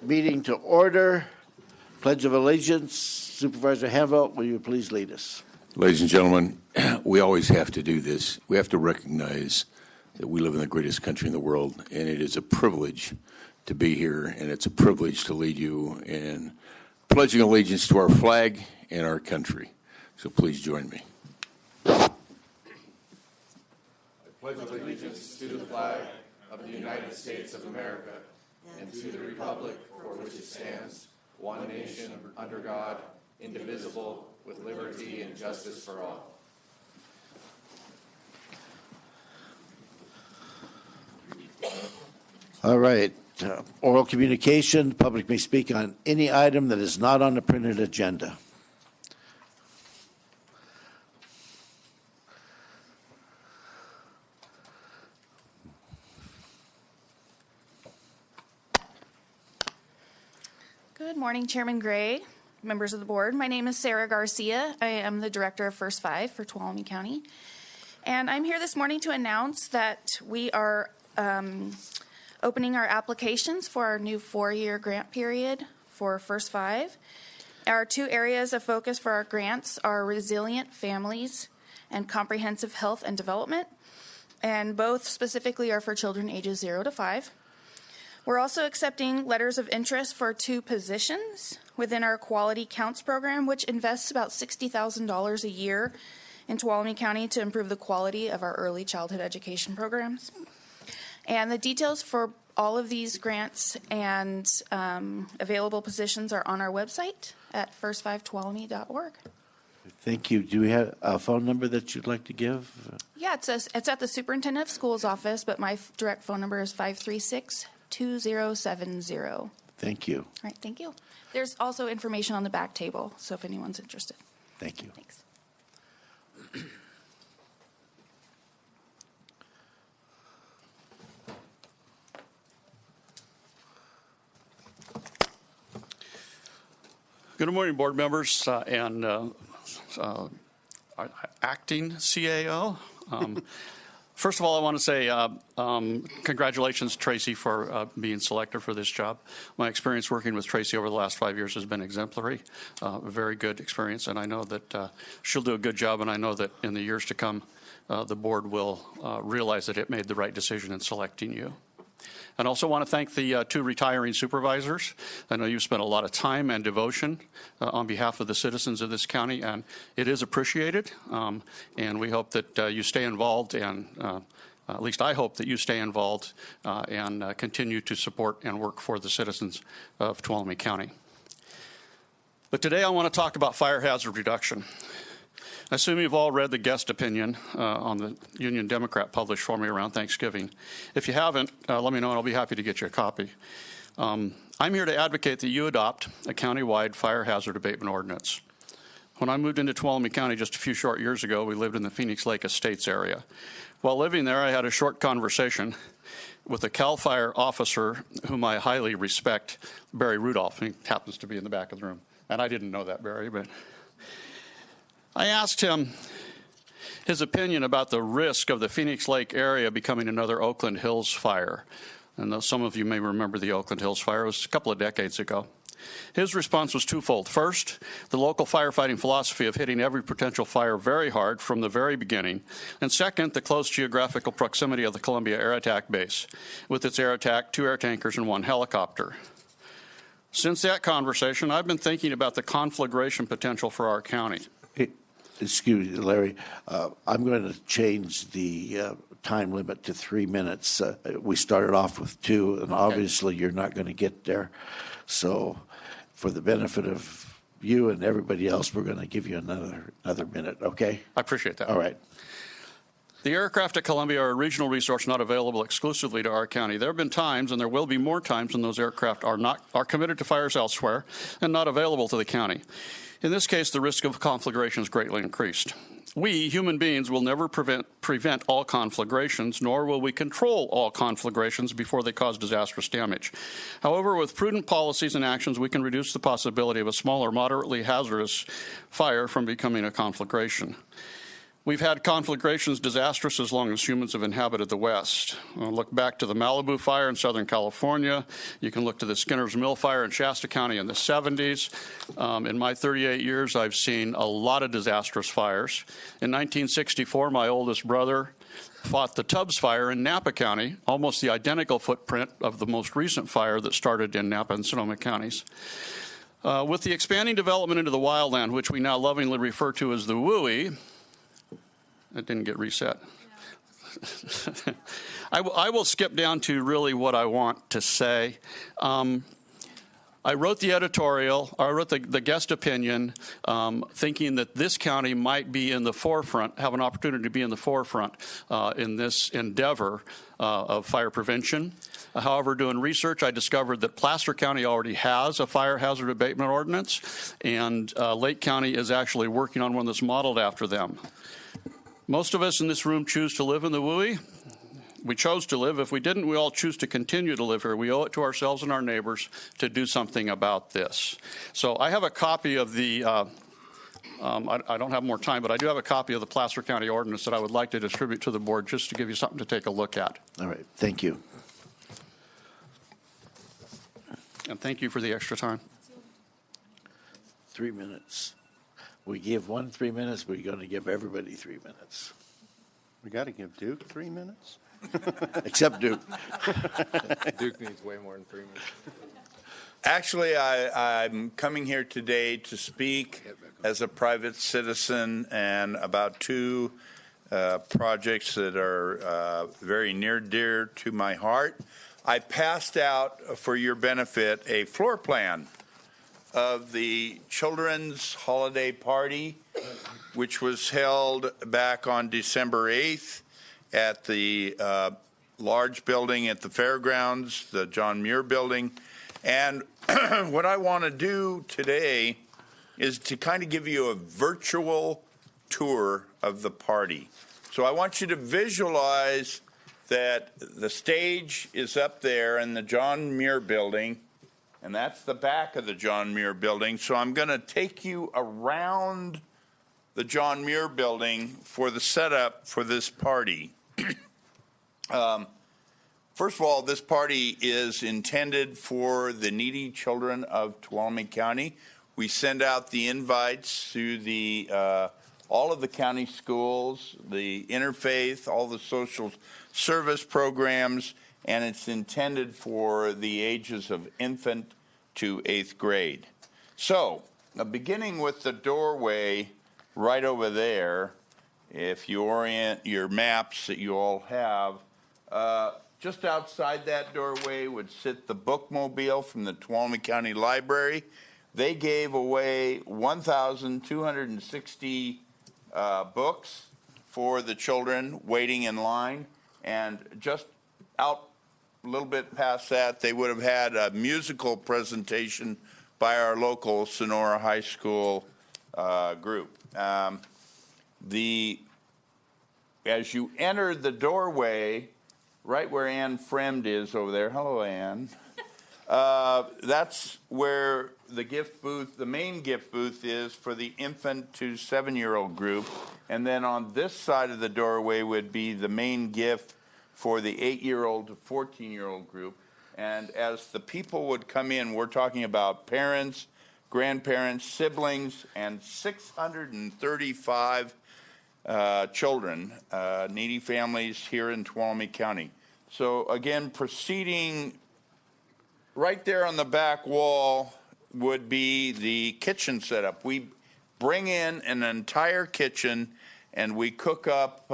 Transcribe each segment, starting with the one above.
Meeting to order. Pledge of Allegiance. Supervisor Hanvelt, will you please lead us? Ladies and gentlemen, we always have to do this. We have to recognize that we live in the greatest country in the world, and it is a privilege to be here, and it's a privilege to lead you in pledging allegiance to our flag and our country. So please join me. I pledge allegiance to the flag of the United States of America and to the republic for which it stands, one nation under God, indivisible, with liberty and justice for all. All right. Oral communication. The public may speak on any item that is not on the printed agenda. Good morning, Chairman Gray, members of the board. My name is Sarah Garcia. I am the Director of First Five for Tuolumne County. And I'm here this morning to announce that we are opening our applications for our new 4-year grant period for First Five. Our 2 areas of focus for our grants are resilient families and comprehensive health and development, and both specifically are for children ages 0 to 5. We're also accepting letters of interest for 2 positions within our Quality Counts program, which invests about $60,000 a year in Tuolumne County to improve the quality of our early childhood education programs. And the details for all of these grants and available positions are on our website at first5tuolumne.org. Thank you. Do we have a phone number that you'd like to give? Yeah, it's at the Superintendent of Schools office, but my direct phone number is 536-2070. Thank you. All right, thank you. There's also information on the back table, so if anyone's interested. Thank you. Thanks. Good morning, board members and acting CAO. First of all, I want to say congratulations, Tracy, for being selected for this job. My experience working with Tracy over the last 5 years has been exemplary, a very good experience, and I know that she'll do a good job, and I know that in the years to come, the board will realize that it made the right decision in selecting you. And also want to thank the 2 retiring supervisors. I know you've spent a lot of time and devotion on behalf of the citizens of this county, and it is appreciated. And we hope that you stay involved, and at least I hope that you stay involved and continue to support and work for the citizens of Tuolumne County. But today I want to talk about fire hazard reduction. I assume you've all read the guest opinion on the Union Democrat published for me around Thanksgiving. If you haven't, let me know and I'll be happy to get you a copy. I'm here to advocate that you adopt a countywide fire hazard abatement ordinance. When I moved into Tuolumne County just a few short years ago, we lived in the Phoenix Lake Estates area. While living there, I had a short conversation with a CAL FIRE officer whom I highly respect, Barry Rudolph. He happens to be in the back of the room. And I didn't know that, Barry, but I asked him his opinion about the risk of the Phoenix Lake area becoming another Oakland Hills fire. And some of you may remember the Oakland Hills fire. It was a couple of decades ago. His response was twofold. First, the local firefighting philosophy of hitting every potential fire very hard from the very beginning. And second, the close geographical proximity of the Columbia Air Attack Base, with its air attack, 2 air tankers, and 1 helicopter. Since that conversation, I've been thinking about the conflagration potential for our county. Excuse me, Larry. I'm going to change the time limit to 3 minutes. We started off with 2, and obviously you're not going to get there. So for the benefit of you and everybody else, we're going to give you another minute, okay? I appreciate that. All right. The aircraft at Columbia are a regional resource not available exclusively to our county. There have been times, and there will be more times, when those aircraft are committed to fires elsewhere and not available to the county. In this case, the risk of conflagration is greatly increased. We, human beings, will never prevent all conflagrations, nor will we control all conflagrations before they cause disastrous damage. However, with prudent policies and actions, we can reduce the possibility of a small or moderately hazardous fire from becoming a conflagration. We've had conflagrations disastrous as long as humans have inhabited the West. Look back to the Malibu fire in Southern California. You can look to the Skinner's Mill fire in Shasta County in the 70s. In my 38 years, I've seen a lot of disastrous fires. In 1964, my oldest brother fought the Tubbs fire in Napa County, almost the identical footprint of the most recent fire that started in Napa and Sonoma counties. With the expanding development into the wildland, which we now lovingly refer to as the WUI, it didn't get reset. I will skip down to really what I want to say. I wrote the editorial, I wrote the guest opinion, thinking that this county might be in the forefront, have an opportunity to be in the forefront in this endeavor of fire prevention. However, doing research, I discovered that Placer County already has a fire hazard abatement ordinance, and Lake County is actually working on one that's modeled after them. Most of us in this room choose to live in the WUI. We chose to live. If we didn't, we all choose to continue to live here. We owe it to ourselves and our neighbors to do something about this. So I have a copy of the, I don't have more time, but I do have a copy of the Placer County ordinance that I would like to distribute to the board just to give you something to take a look at. All right, thank you. And thank you for the extra time. 3 minutes. We give one 3 minutes, we're going to give everybody 3 minutes. We got to give Duke 3 minutes? Except Duke. Duke needs way more than 3 minutes. Actually, I'm coming here today to speak as a private citizen and about two projects that are very near dear to my heart. I passed out, for your benefit, a floor plan of the children's holiday party, which was held back on December 8th at the large building at the fairgrounds, the John Muir building. And what I want to do today is to kind of give you a virtual tour of the party. So I want you to visualize that the stage is up there in the John Muir building, and that's the back of the John Muir building. So I'm going to take you around the John Muir building for the setup for this party. First of all, this party is intended for the needy children of Tuolumne County. We send out the invites to the all of the county schools, the interfaith, all the social service programs, and it's intended for the ages of infant to 8th grade. So, beginning with the doorway right over there, if you orient your maps that you all have, just outside that doorway would sit the bookmobile from the Tuolumne County Library. They gave away 1,260 books for the children waiting in line, and just out a little bit past that, they would have had a musical presentation by our local Sonora High School group. As you enter the doorway, right where Ann Fremd is over there, hello Ann, that's where the gift booth, the main gift booth is for the infant to 7-year-old group. And then on this side of the doorway would be the main gift for the 8-year-old to 14-year-old group. And as the people would come in, we're talking about parents, grandparents, siblings, and 635 children, needy families here in Tuolumne County. So again, proceeding right there on the back wall would be the kitchen setup. We bring in an entire kitchen and we cook up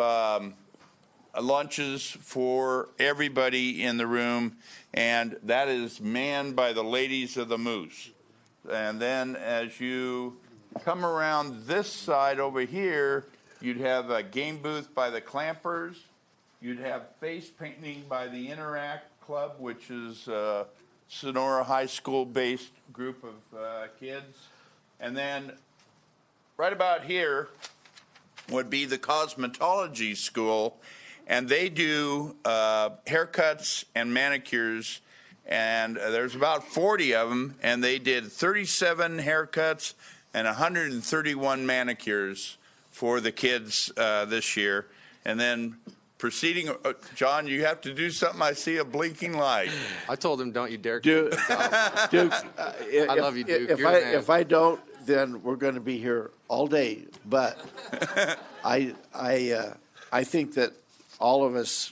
lunches for everybody in the room, and that is manned by the ladies of the Moose. And then as you come around this side over here, you'd have a game booth by the Clampers. You'd have face painting by the Interact Club, which is Sonora High School-based group of kids. And then right about here would be the cosmetology school, and they do haircuts and manicures, and there's about 40 of them, and they did 37 haircuts and 131 manicures for the kids this year. And then proceeding, John, you have to do something. I see a blinking light. I told him, don't you dare. Duke, I love you, Duke. If You're the man. if I don't, then we're going to be here all day. But I think that all of us,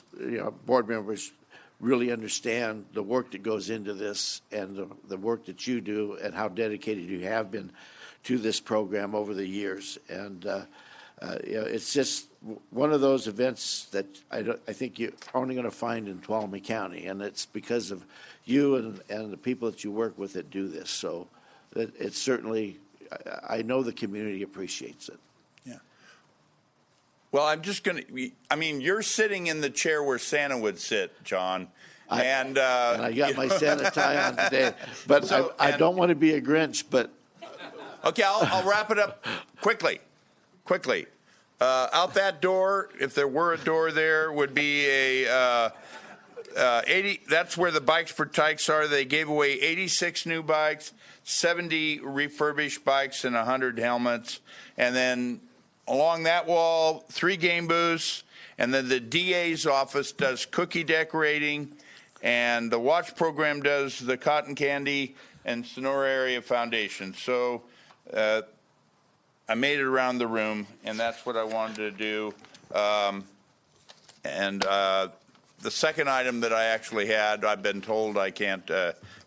board members, really understand the work that goes into this and the work that you do and how dedicated you have been to this program over the years. And it's just one of those events that I think you're only going to find in Tuolumne County, and it's because of you and the people that you work with that do this. So it's certainly, I know the community appreciates it. Well, I'm just going to, you're sitting in the chair where Santa would sit, John. And I got my Santa tie on today. But So- I and- don't want to be a Grinch, but Okay, I'll wrap it up quickly. Out that door, if there were a door there, would be a 80. That's where the Bikes for Tykes are. They gave away 86 new bikes, 70 refurbished bikes, and 100 helmets. And then along that wall, 3 game booths. And then the DA's office does cookie decorating. And the watch program does the cotton candy and Sonora Area Foundation. So I made it around the room, and that's what I wanted to do. The second item that I actually had, I've been told I can't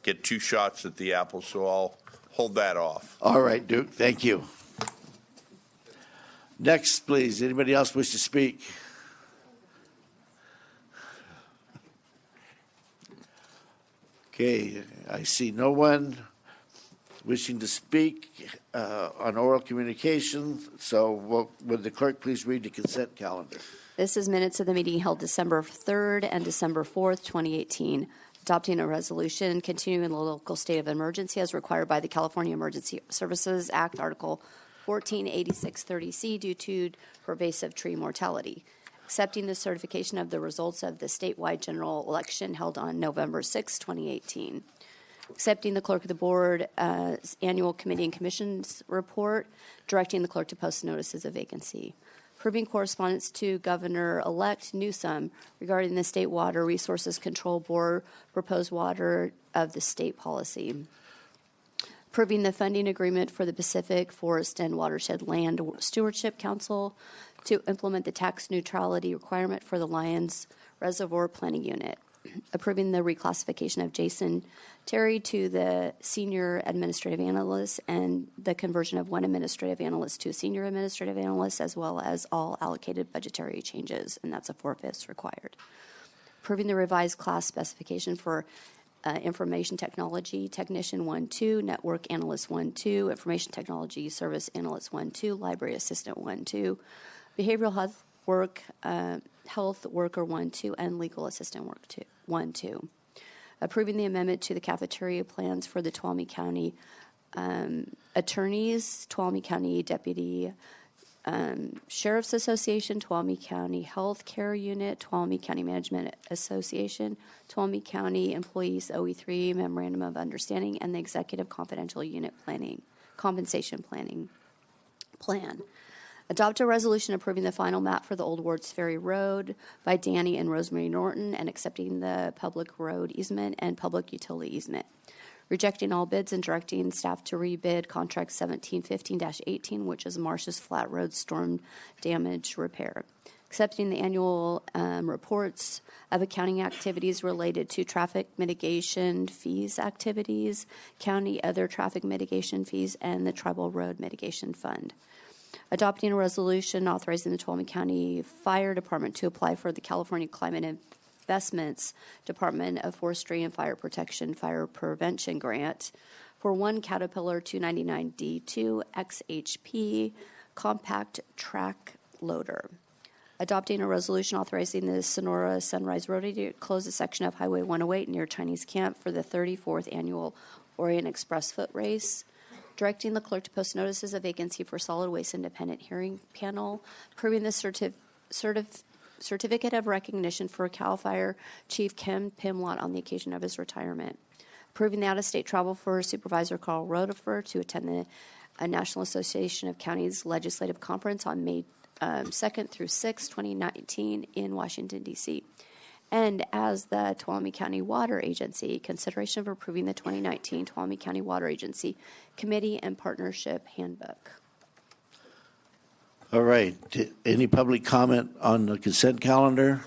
get 2 shots at the apple, so I'll hold that off. all right, Duke, thank you. Next, please. Anybody else wish to speak? Okay, I see no one wishing to speak on oral communication. So would the clerk please read the consent calendar? This is minutes of the meeting held December 3rd and December 4th, 2018. Adopting a resolution continuing the local state of emergency as required by the California Emergency Services Act, Article 148630C, due to pervasive tree mortality. Accepting the certification of the results of the statewide general election held on November 6, 2018. Accepting the clerk of the board annual committee and commissions report, directing the clerk to post notices of vacancy. Approving correspondence to Governor-elect Newsom regarding the State Water Resources Control Board proposed water of the state policy. Approving the funding agreement for the Pacific Forest and Watershed Land Stewardship Council to implement the tax neutrality requirement for the Lyons Reservoir Planning Unit. Approving the reclassification of Jason Terry to the senior administrative analyst and the conversion of one administrative analyst to a senior administrative analyst, as well as all allocated budgetary changes, and that's a 4/5 required. Approving the revised class specification for information technology technician 1-2, network analyst 1-2, information technology service analyst 1-2, library assistant 1-2, behavioral health worker 1-2, and legal assistant work 1-2. Approving the amendment to the cafeteria plans for the Tuolumne County attorneys, Tuolumne County Deputy Sheriff's Association, Tuolumne County Health Care Unit, Tuolumne County Management Association, Tuolumne County Employees OE3 Memorandum of Understanding, and the Executive Confidential Unit Compensation Plan. Adopt a resolution approving the final map for the Old Wards Ferry Road by Danny and Rosemary Norton and accepting the public road easement and public utility easement. Rejecting all bids and directing staff to rebid contract 1715-18, which is Marsh's Flat Road storm damage repair. Accepting the annual reports of accounting activities related to traffic mitigation fees activities, county other traffic mitigation fees, and the Tribal Road Mitigation Fund. Adopting a resolution authorizing the Tuolumne County Fire Department to apply for the California Climate Investments Department of Forestry and Fire Protection Fire Prevention Grant for one Caterpillar 299D2 XHP compact track loader. Adopting a resolution authorizing the Sonora Sunrise Rotary to close a section of Highway 108 near Chinese Camp for the 34th Annual Orient Express Foot Race. Directing the clerk to post notices of vacancy for solid waste independent hearing panel. Approving the certificate of recognition for CAL FIRE Chief Ken Pimlott on the occasion of his retirement. Approving the out-of-state travel for Supervisor Carl Rodefer to attend the a National Association of Counties Legislative Conference on May 2nd through 6th, 2019 in Washington, D.C. And as the Tuolumne County Water Agency, consideration of approving the 2019 Tuolumne County Water Agency Committee and Partnership Handbook. All right. Any public comment on the consent calendar?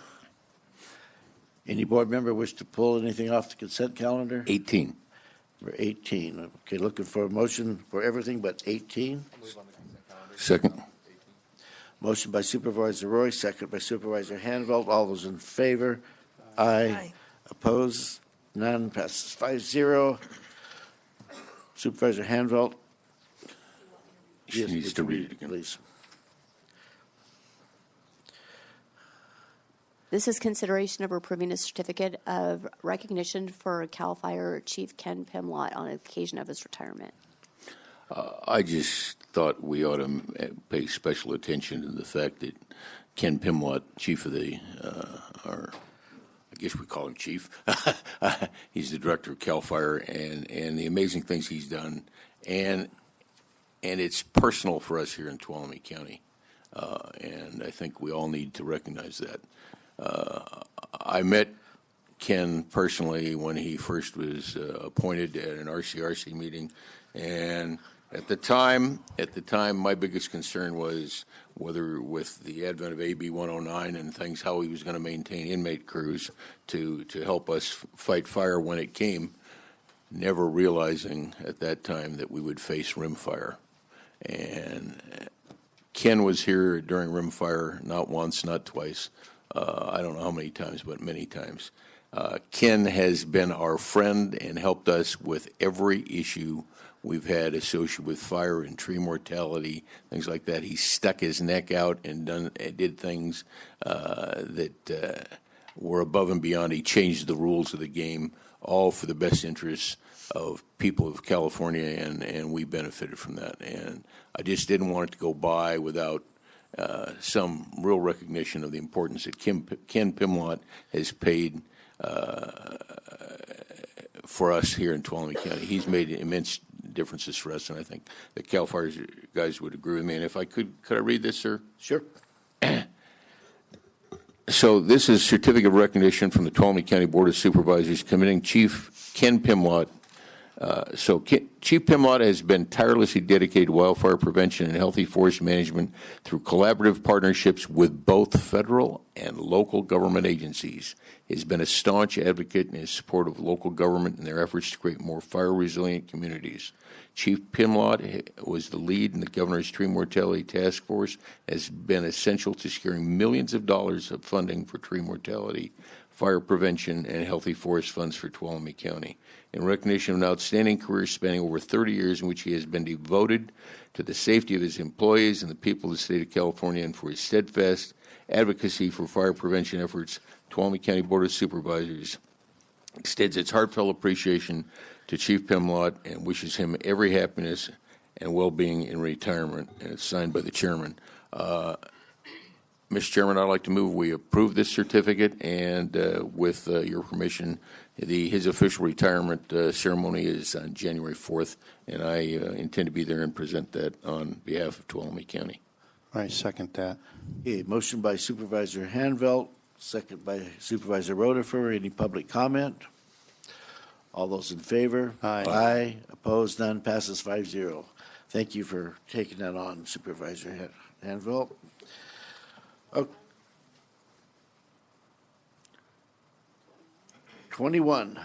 Any board member wish to pull anything off the consent calendar? 18. Number 18. Okay, looking for a motion for everything but 18. Second. Motion by Supervisor Roy, second by Supervisor Hanveld. All those in favor? Aye. Opposed? None. Passes 5-0. Supervisor Hanveld. She needs to read it again. Please. This is consideration of approving a certificate of recognition for CAL FIRE Chief Ken Pimlott on occasion of his retirement. I just thought we ought to pay special attention to the fact that Ken Pimlott, chief of the, I guess we call him chief, he's the director of CAL FIRE, and the amazing things he's done, and it's personal for us here in Tuolumne County, and I think we all need to recognize that. I met Ken personally when he first was appointed at an RCRC meeting, and at the time, my biggest concern was whether, with the advent of AB 109 and things, how he was going to maintain inmate crews to help us fight fire when it came, never realizing at that time that we would face rimfire. And Ken was here during rimfire, not once, not twice. I don't know how many times, but many times. Ken has been our friend and helped us with every issue we've had associated with fire and tree mortality, things like that. He stuck his neck out and did things that were above and beyond. He changed the rules of the game, all for the best interests of people of California, and we benefited from that. And I just didn't want it to go by without some real recognition of the importance that Ken Pimlott has paid for us here in Tuolumne County. He's made immense differences for us, and I think the CAL FIRE guys would agree with me. And if I could I read this, sir? Sure. So this is certificate of recognition from the Tuolumne County Board of Supervisors committing Chief Ken Pimlott. Chief Pimlott has been tirelessly dedicated to wildfire prevention and healthy forest management through collaborative partnerships with both federal and local government agencies. He has been a staunch advocate in his support of local government in their efforts to create more fire-resilient communities. Chief Pimlott was the lead in the governor's tree mortality task force, has been essential to securing millions of dollars of funding for tree mortality, fire prevention, and healthy forest funds for Tuolumne County. In recognition of an outstanding career spanning over 30 years in which he has been devoted to the safety of his employees and the people of the state of California, and for his steadfast advocacy for fire prevention efforts, Tuolumne County Board of Supervisors extends its heartfelt appreciation to Chief Pimlott and wishes him every happiness and well-being in retirement. And it's signed by the chairman. Mr. Chairman, I'd like to move we approve this certificate, and with your permission, his official retirement ceremony is on January 4th, and I intend to be there and present that on behalf of Tuolumne County. I second that. Okay, motion by Supervisor Hanveld, second by Supervisor Rotifer. Any public comment? All those in favor? Aye. Aye. Opposed? None. Passes 5-0. Thank you for taking that on, Supervisor Hanveld. Oh. 21.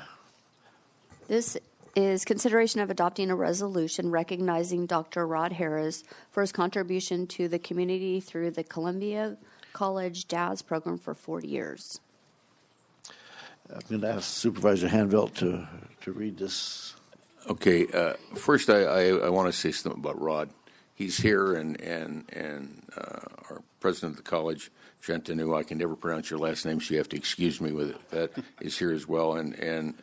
This is consideration of adopting a resolution recognizing Dr. Rod Harris for his contribution to the community through the Columbia College Jazz Program for 40 years. I'm going to ask Supervisor Hanveld to read this. Okay. First, I want to say something about Rod. He's here, and our president of the college, Gentinu, I can never pronounce your last name, so you have to excuse me with it. That is here as well, and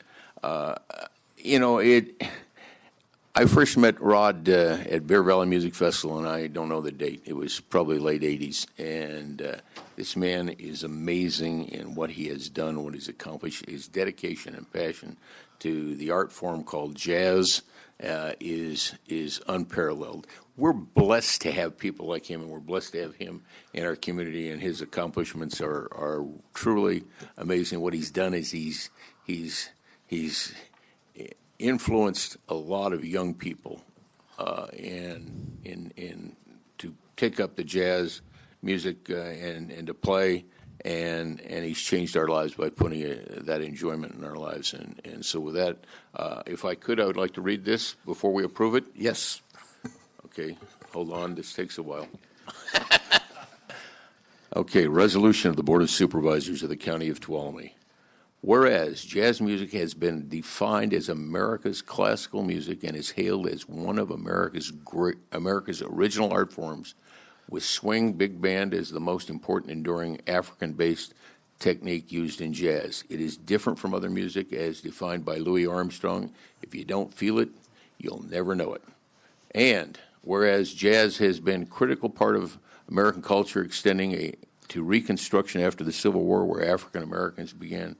you know, I first met Rod at Bear Valley Music Festival, and I don't know the date. It was probably late 80s. And this man is amazing in what he has done, what he's accomplished. His dedication and passion to the art form called jazz is unparalleled. We're blessed to have people like him, and we're blessed to have him in our community, and his accomplishments are truly amazing. What he's done is he's influenced a lot of young people in to take up the jazz music and to play, and he's changed our lives by putting that enjoyment in our lives. And so with that, if I could, I would like to read this before we approve it. Yes. Okay, hold on. This takes a while. Okay, resolution of the Board of Supervisors of the County of Tuolumne. Whereas jazz music has been defined as America's classical music and is hailed as one of America's original art forms, with swing big band as the most important enduring African-based technique used in jazz. It is different from other music as defined by Louis Armstrong. If you don't feel it, you'll never know it. And whereas jazz has been a critical part of American culture, extending to Reconstruction after the Civil War, where African Americans began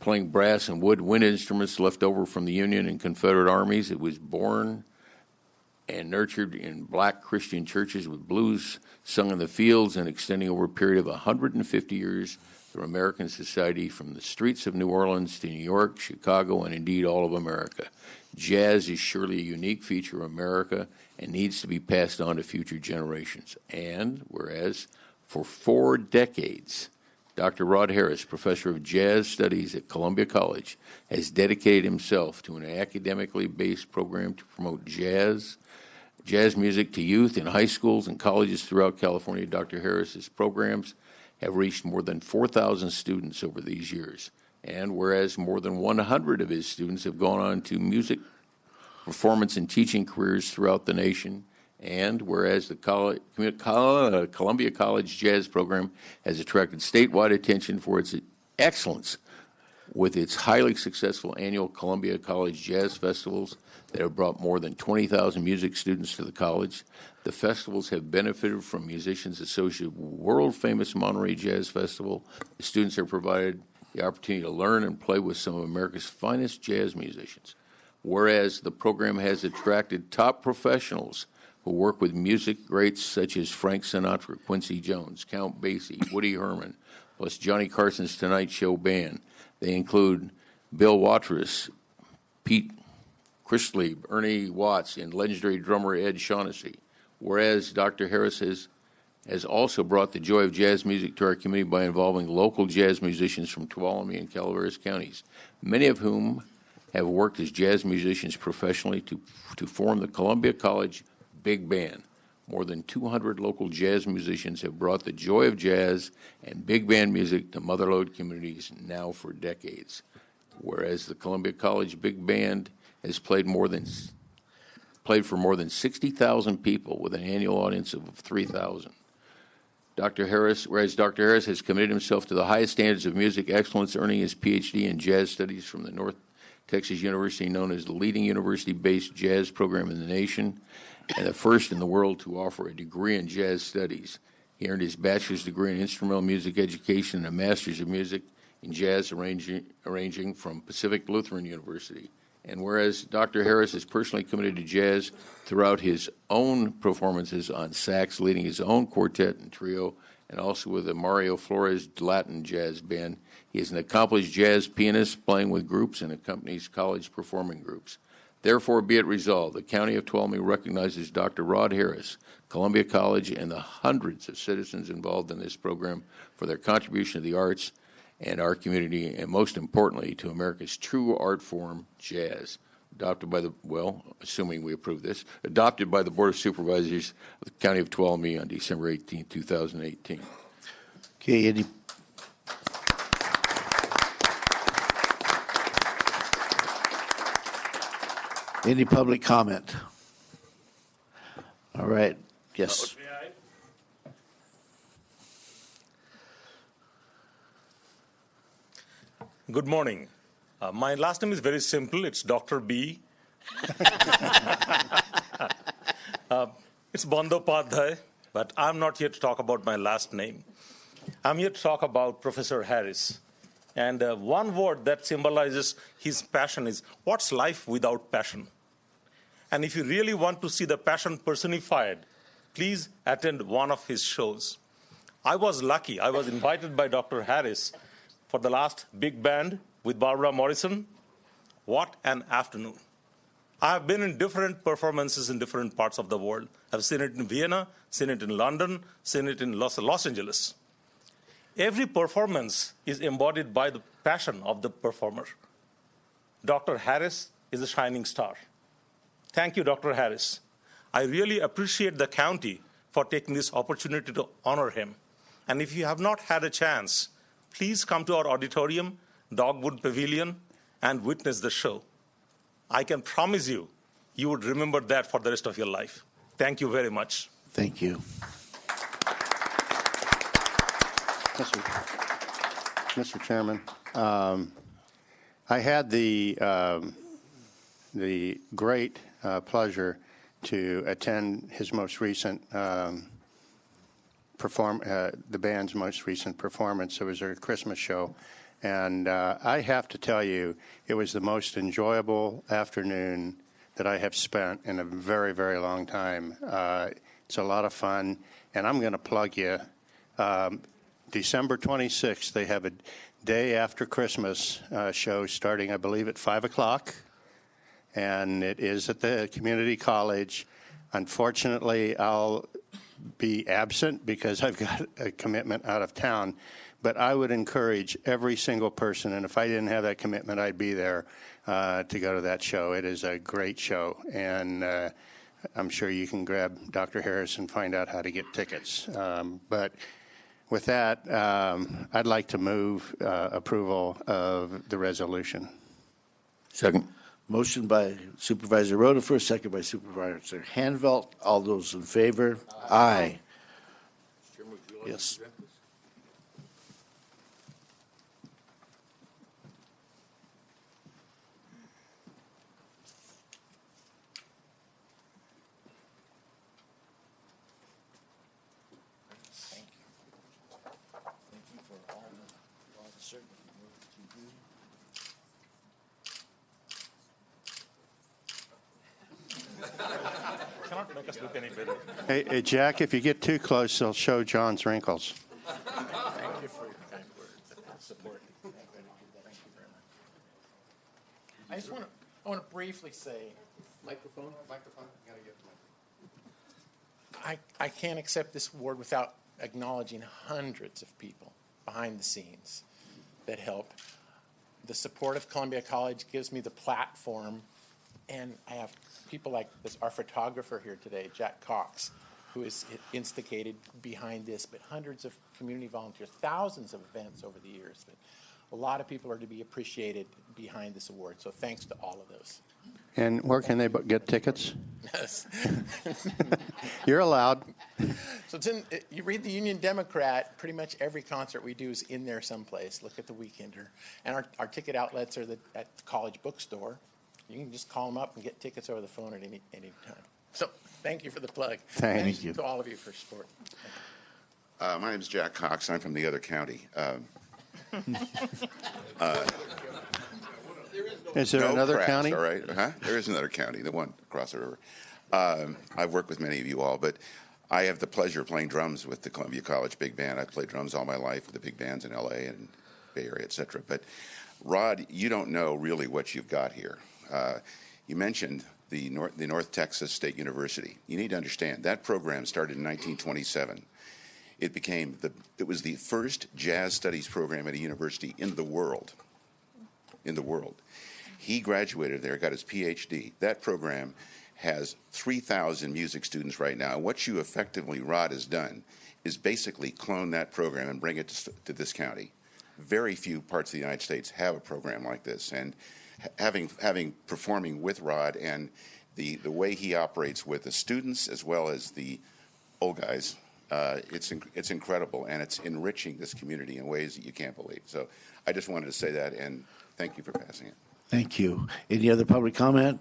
playing brass and wind instruments left over from the Union and Confederate armies. It was born and nurtured in black Christian churches with blues sung in the fields, and extending over a period of 150 years through American society, from the streets of New Orleans to New York, Chicago, and indeed all of America. Jazz is surely a unique feature of America and needs to be passed on to future generations. And whereas for 4 decades, Dr. Rod Harris, professor of jazz studies at Columbia College, has dedicated himself to an academically based program to promote jazz music to youth in high schools and colleges throughout California. Dr. Harris's programs have reached more than 4,000 students over these years. And whereas more than 100 of his students have gone on to music performance and teaching careers throughout the nation, and whereas the Columbia College Jazz Program has attracted statewide attention for its excellence with its highly successful annual Columbia College Jazz Festivals that have brought more than 20,000 music students to the college. The festivals have benefited from musicians associated with world-famous Monterey Jazz Festival. The students are provided the opportunity to learn and play with some of America's finest jazz musicians. Whereas the program has attracted top professionals who work with music greats such as Frank Sinatra, Quincy Jones, Count Basie, Woody Herman, plus Johnny Carson's Tonight Show Band. They include Bill Watrous, Pete Chrisley, Ernie Watts, and legendary drummer Ed Shaughnessy. Whereas Dr. Harris has also brought the joy of jazz music to our community by involving local jazz musicians from Tuolumne and Calaveras counties, many of whom have worked as jazz musicians professionally to form the Columbia College Big Band. More than 200 local jazz musicians have brought the joy of jazz and big band music to Motherlode communities now for decades. Whereas the Columbia College Big Band has played for more than 60,000 people with an annual audience of 3,000. Whereas Dr. Harris has committed himself to the highest standards of music excellence, earning his PhD in jazz studies from the North Texas University, known as the leading university-based jazz program in the nation and the first in the world to offer a degree in jazz studies. He earned his bachelor's degree in instrumental music education and a master's of music in jazz arranging from Pacific Lutheran University. And whereas Dr. Harris is personally committed to jazz throughout his own performances on sax, leading his own quartet and trio, and also with the Mario Flores Latin Jazz Band, he is an accomplished jazz pianist playing with groups and accompanies college performing groups. Therefore, be it resolved, the County of Tuolumne recognizes Dr. Rod Harris, Columbia College, and the hundreds of citizens involved in this program for their contribution to the arts and our community, and most importantly, to America's true art form, jazz. Adopted by assuming we approve this, adopted by the Board of Supervisors of the County of Tuolumne on December 18, 2018. Okay, any public comment? All right, yes. Good morning. My last name is very simple. It's Dr. B. It's Bandyopadhyay, but I'm not here to talk about my last name. I'm here to talk about Professor Harris. And one word that symbolizes his passion is, what's life without passion? And if you really want to see the passion personified, please attend one of his shows. I was lucky. I was invited by Dr. Harris for the last big band with Barbara Morrison. What an afternoon. I have been in different performances in different parts of the world. I've seen it in Vienna, seen it in London, seen it in Los Angeles. Every performance is embodied by the passion of the performer. Dr. Harris is a shining star. Thank you, Dr. Harris. I really appreciate the county for taking this opportunity to honor him. And if you have not had a chance, please come to our auditorium, Dogwood Pavilion, and witness the show. I can promise you, you would remember that for the rest of your life. Thank you very much. Thank you. Mr. Chairman, I had the great pleasure to attend his most recent the band's most recent performance. It was a Christmas show, and I have to tell you, it was the most enjoyable afternoon that I have spent in a very, very long time. It's a lot of fun, and I'm going to plug you. December 26th, they have a day after Christmas show starting, I believe, at 5 o'clock, and it is at the community college. Unfortunately, I'll be absent because I've got a commitment out of town, but I would encourage every single person, and if I didn't have that commitment, I'd be there to go to that show. It is a great show, and I'm sure you can grab Dr. Harris and find out how to get tickets. But with that, I'd like to move approval of the resolution. Second. Motion by Supervisor Rutherford, second by Supervisor Hanvelt. All those in favor? Aye. Yes. Cannot make us look any better. Hey, Jack, if you get too close, they'll show John's wrinkles. Thank you for your kind words and support. Thank you very much. I just want to briefly say, microphone. I can't accept this award without acknowledging hundreds of people behind the scenes that help. The support of Columbia College gives me the platform, and I have people like this, our photographer here today, Jack Cox, who is instigated behind this, but hundreds of community volunteers, thousands of events over the years. But a lot of people are to be appreciated behind this award, so thanks to all of those. And where can they get tickets? Yes. You're allowed. So it's in, you read the Union Democrat, pretty much every concert we do is in there someplace. Look at the Weekender. And our ticket outlets are at the college bookstore. You can just call them up and get tickets over the phone at any time. So thank you for the plug. Thank you. To all of you for support. My name is Jack Cox. I'm from the other county. Is there another cracks, county? All right. There is another county, the one across the river. I've worked with many of you all, but I have the pleasure of playing drums with the Columbia College Big Band. I've played drums all my life with the big bands in L.A. and Bay Area, et cetera. But, Rod, you don't know really what you've got here. You mentioned the North Texas State University. You need to understand, that program started in 1927. It was the first jazz studies program at a university in the world. He graduated there, got his PhD. That program has 3,000 music students right now. And what you effectively, Rod, has done is basically clone that program and bring it to this county. Very few parts of the United States have a program like this. And performing with Rod and the way he operates with the students as well as the old guys, it's incredible, and it's enriching this community in ways that you can't believe. So I just wanted to say that, and thank you for passing it. Thank you. Any other public comment?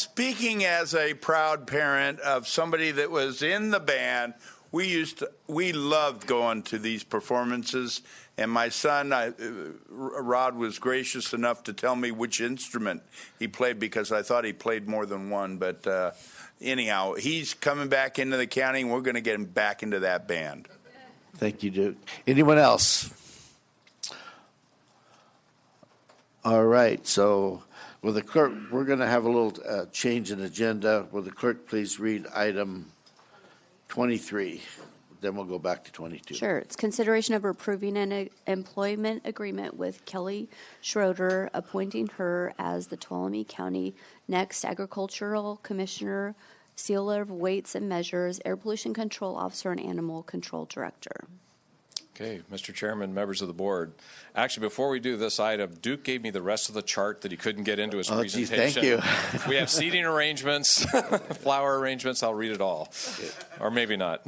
speaking as a proud parent of somebody that was in the band, we loved going to these performances. And my son, Rod, was gracious enough to tell me which instrument he played because I thought he played more than one. But anyhow, he's coming back into the county, and we're going to get him back into that band. Thank you, Duke. Anyone else? All right. So, will the clerk? We're going to have a little change in agenda. Will the clerk please read item 23? Then we'll go back to 22. Sure. It's consideration of approving an employment agreement with Kelly Schroeder, appointing her as the Tuolumne County next Agricultural Commissioner, Sealer of Weights and Measures, Air Pollution Control Officer, and Animal Control Director. Okay, Mr. Chairman, members of the board. Actually, before we do this item, Duke gave me the rest of the chart that he couldn't get into his presentation. Thank you. We have seating arrangements, flower arrangements. I'll read it all, or maybe not.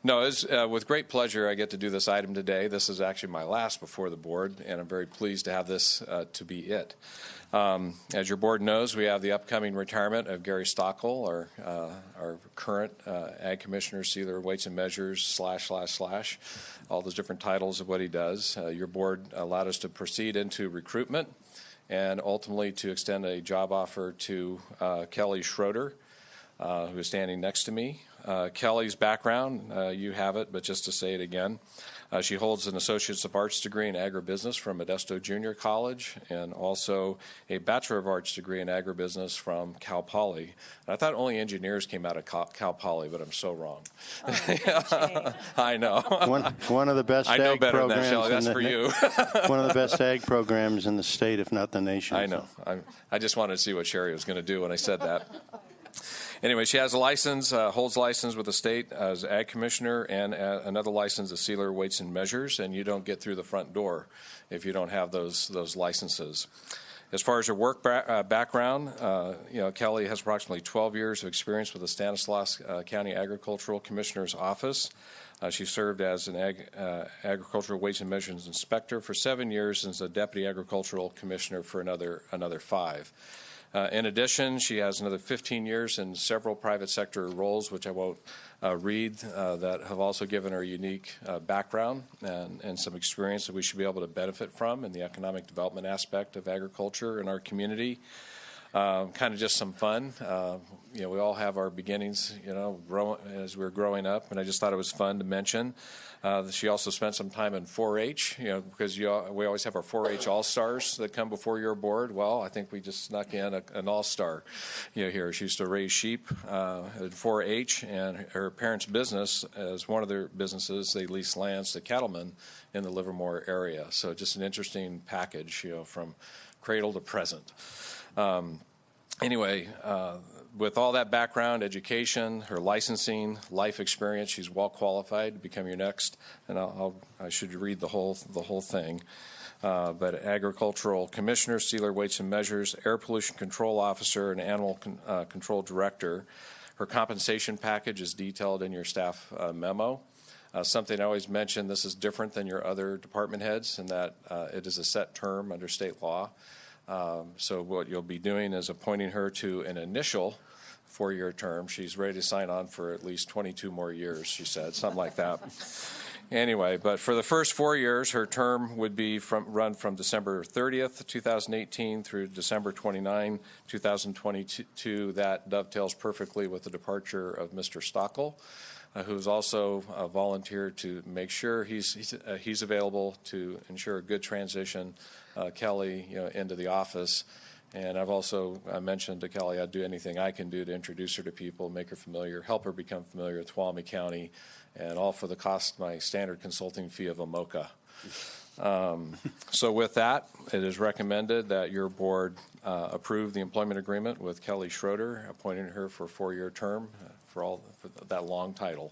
No, it's, with great pleasure I get to do this item today. This is actually my last before the board, and I'm very pleased to have this to be it. As your board knows, we have the upcoming retirement of Gary Stockel, our current Ag Commissioner, Sealer of Weights and Measures, / all those different titles of what he does. Your board allowed us to proceed into recruitment and ultimately to extend a job offer to Kelly Schroeder, who is standing next to me. Kelly's background, you have it, but just to say it again, she holds an Associates of Arts degree in Agribusiness from Modesto Junior College and also a Bachelor of Arts degree in Agribusiness from Cal Poly. And I thought only engineers came out of Cal Poly, but I'm so wrong. Oh, I know. One of the best I know ag better than programs. that, Shelley. That's for you. One of the best ag programs in the state, if not the nation. I know. I just wanted to see what Sherry was going to do when I said that. Anyway, she has a license, holds license with the state as Ag Commissioner and another license as Sealer Weights and Measures, and you don't get through the front door if you don't have those licenses. As far as her work background, Kelly has approximately 12 years of experience with the Stanislaus County Agricultural Commissioner's Office. She served as an Agricultural Weights and Measures Inspector for 7 years and as a Deputy Agricultural Commissioner for another 5. In addition, she has another 15 years in several private sector roles, which I won't read, that have also given her a unique background and some experience that we should be able to benefit from in the economic development aspect of agriculture in our community. Kind of just some fun. We all have our beginnings, as we were growing up, and I just thought it was fun to mention. She also spent some time in 4-H, because we always have our 4-H All-Stars that come before your board. Well, I think we just snuck in an All-Star, here. She used to raise sheep at 4-H, and her parents' business, as one of their businesses, they lease lands to cattlemen in the Livermore area. So just an interesting package, from cradle to present. Anyway, with all that background, education, her licensing, life experience, she's well qualified to become your next. And I should read the whole thing. But Agricultural Commissioner, Sealer Weights and Measures, Air Pollution Control Officer, and Animal Control Director. Her compensation package is detailed in your staff memo. Something I always mention: this is different than your other department heads in that it is a set term under state law. So what you'll be doing is appointing her to an initial 4-year term. She's ready to sign on for at least 22 more years, she said, something like that. Anyway, but for the first 4 years, her term would be run from December 30th, 2018 through December 29, 2022. That dovetails perfectly with the departure of Mr. Stockel, who's also volunteered to make sure he's available to ensure a good transition, Kelly, into the office. And I've also mentioned to Kelly I'd do anything I can do to introduce her to people, make her familiar, help her become familiar with Tuolumne County, and all for the cost of my standard consulting fee of a MOCA. So with that, it is recommended that your board approve the employment agreement with Kelly Schroeder, appointing her for a 4-year term for that long title.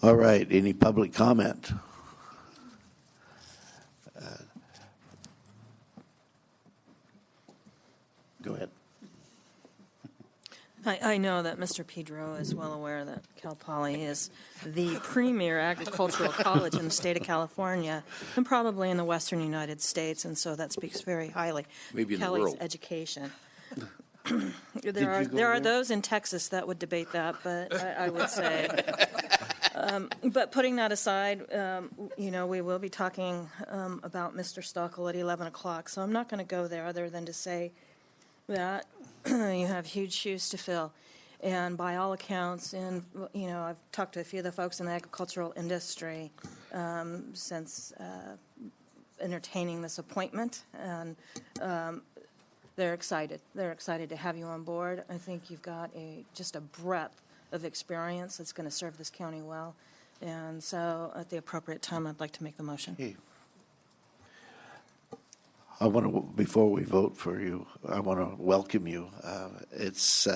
All right. Any public comment? Go ahead. I know that Mr. Pedro is well aware that Cal Poly is the premier agricultural college in the state of California and probably in the western United States, and so that speaks very highly Maybe of in the Kelly's world. education. you There go are there? those in Texas that would debate that, but I would say. But putting that aside, we will be talking about Mr. Stockel at 11 o'clock, so I'm not going to go there other than to say that you have huge shoes to fill. And by all accounts, and I've talked to a few of the folks in the agricultural industry since entertaining this appointment, and they're excited. They're excited to have you on board. I think you've got just a breadth of experience that's going to serve this county well. And so at the appropriate time, I'd like to make the motion. Hey. Before we vote for you, I want to welcome you. It's,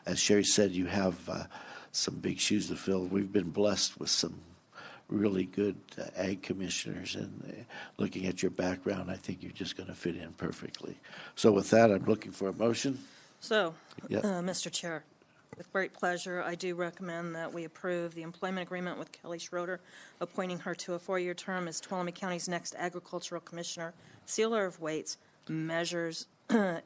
as Sherry said, you have some big shoes to fill. We've been blessed with some really good ag commissioners, and looking at your background, I think you're just going to fit in perfectly. So with that, I'm looking for a motion. So, Yep. Mr. Chair, with great pleasure, I do recommend that we approve the employment agreement with Kelly Schroeder, appointing her to a 4-year term as Tuolumne County's next agricultural commissioner, sealer of weights, measures,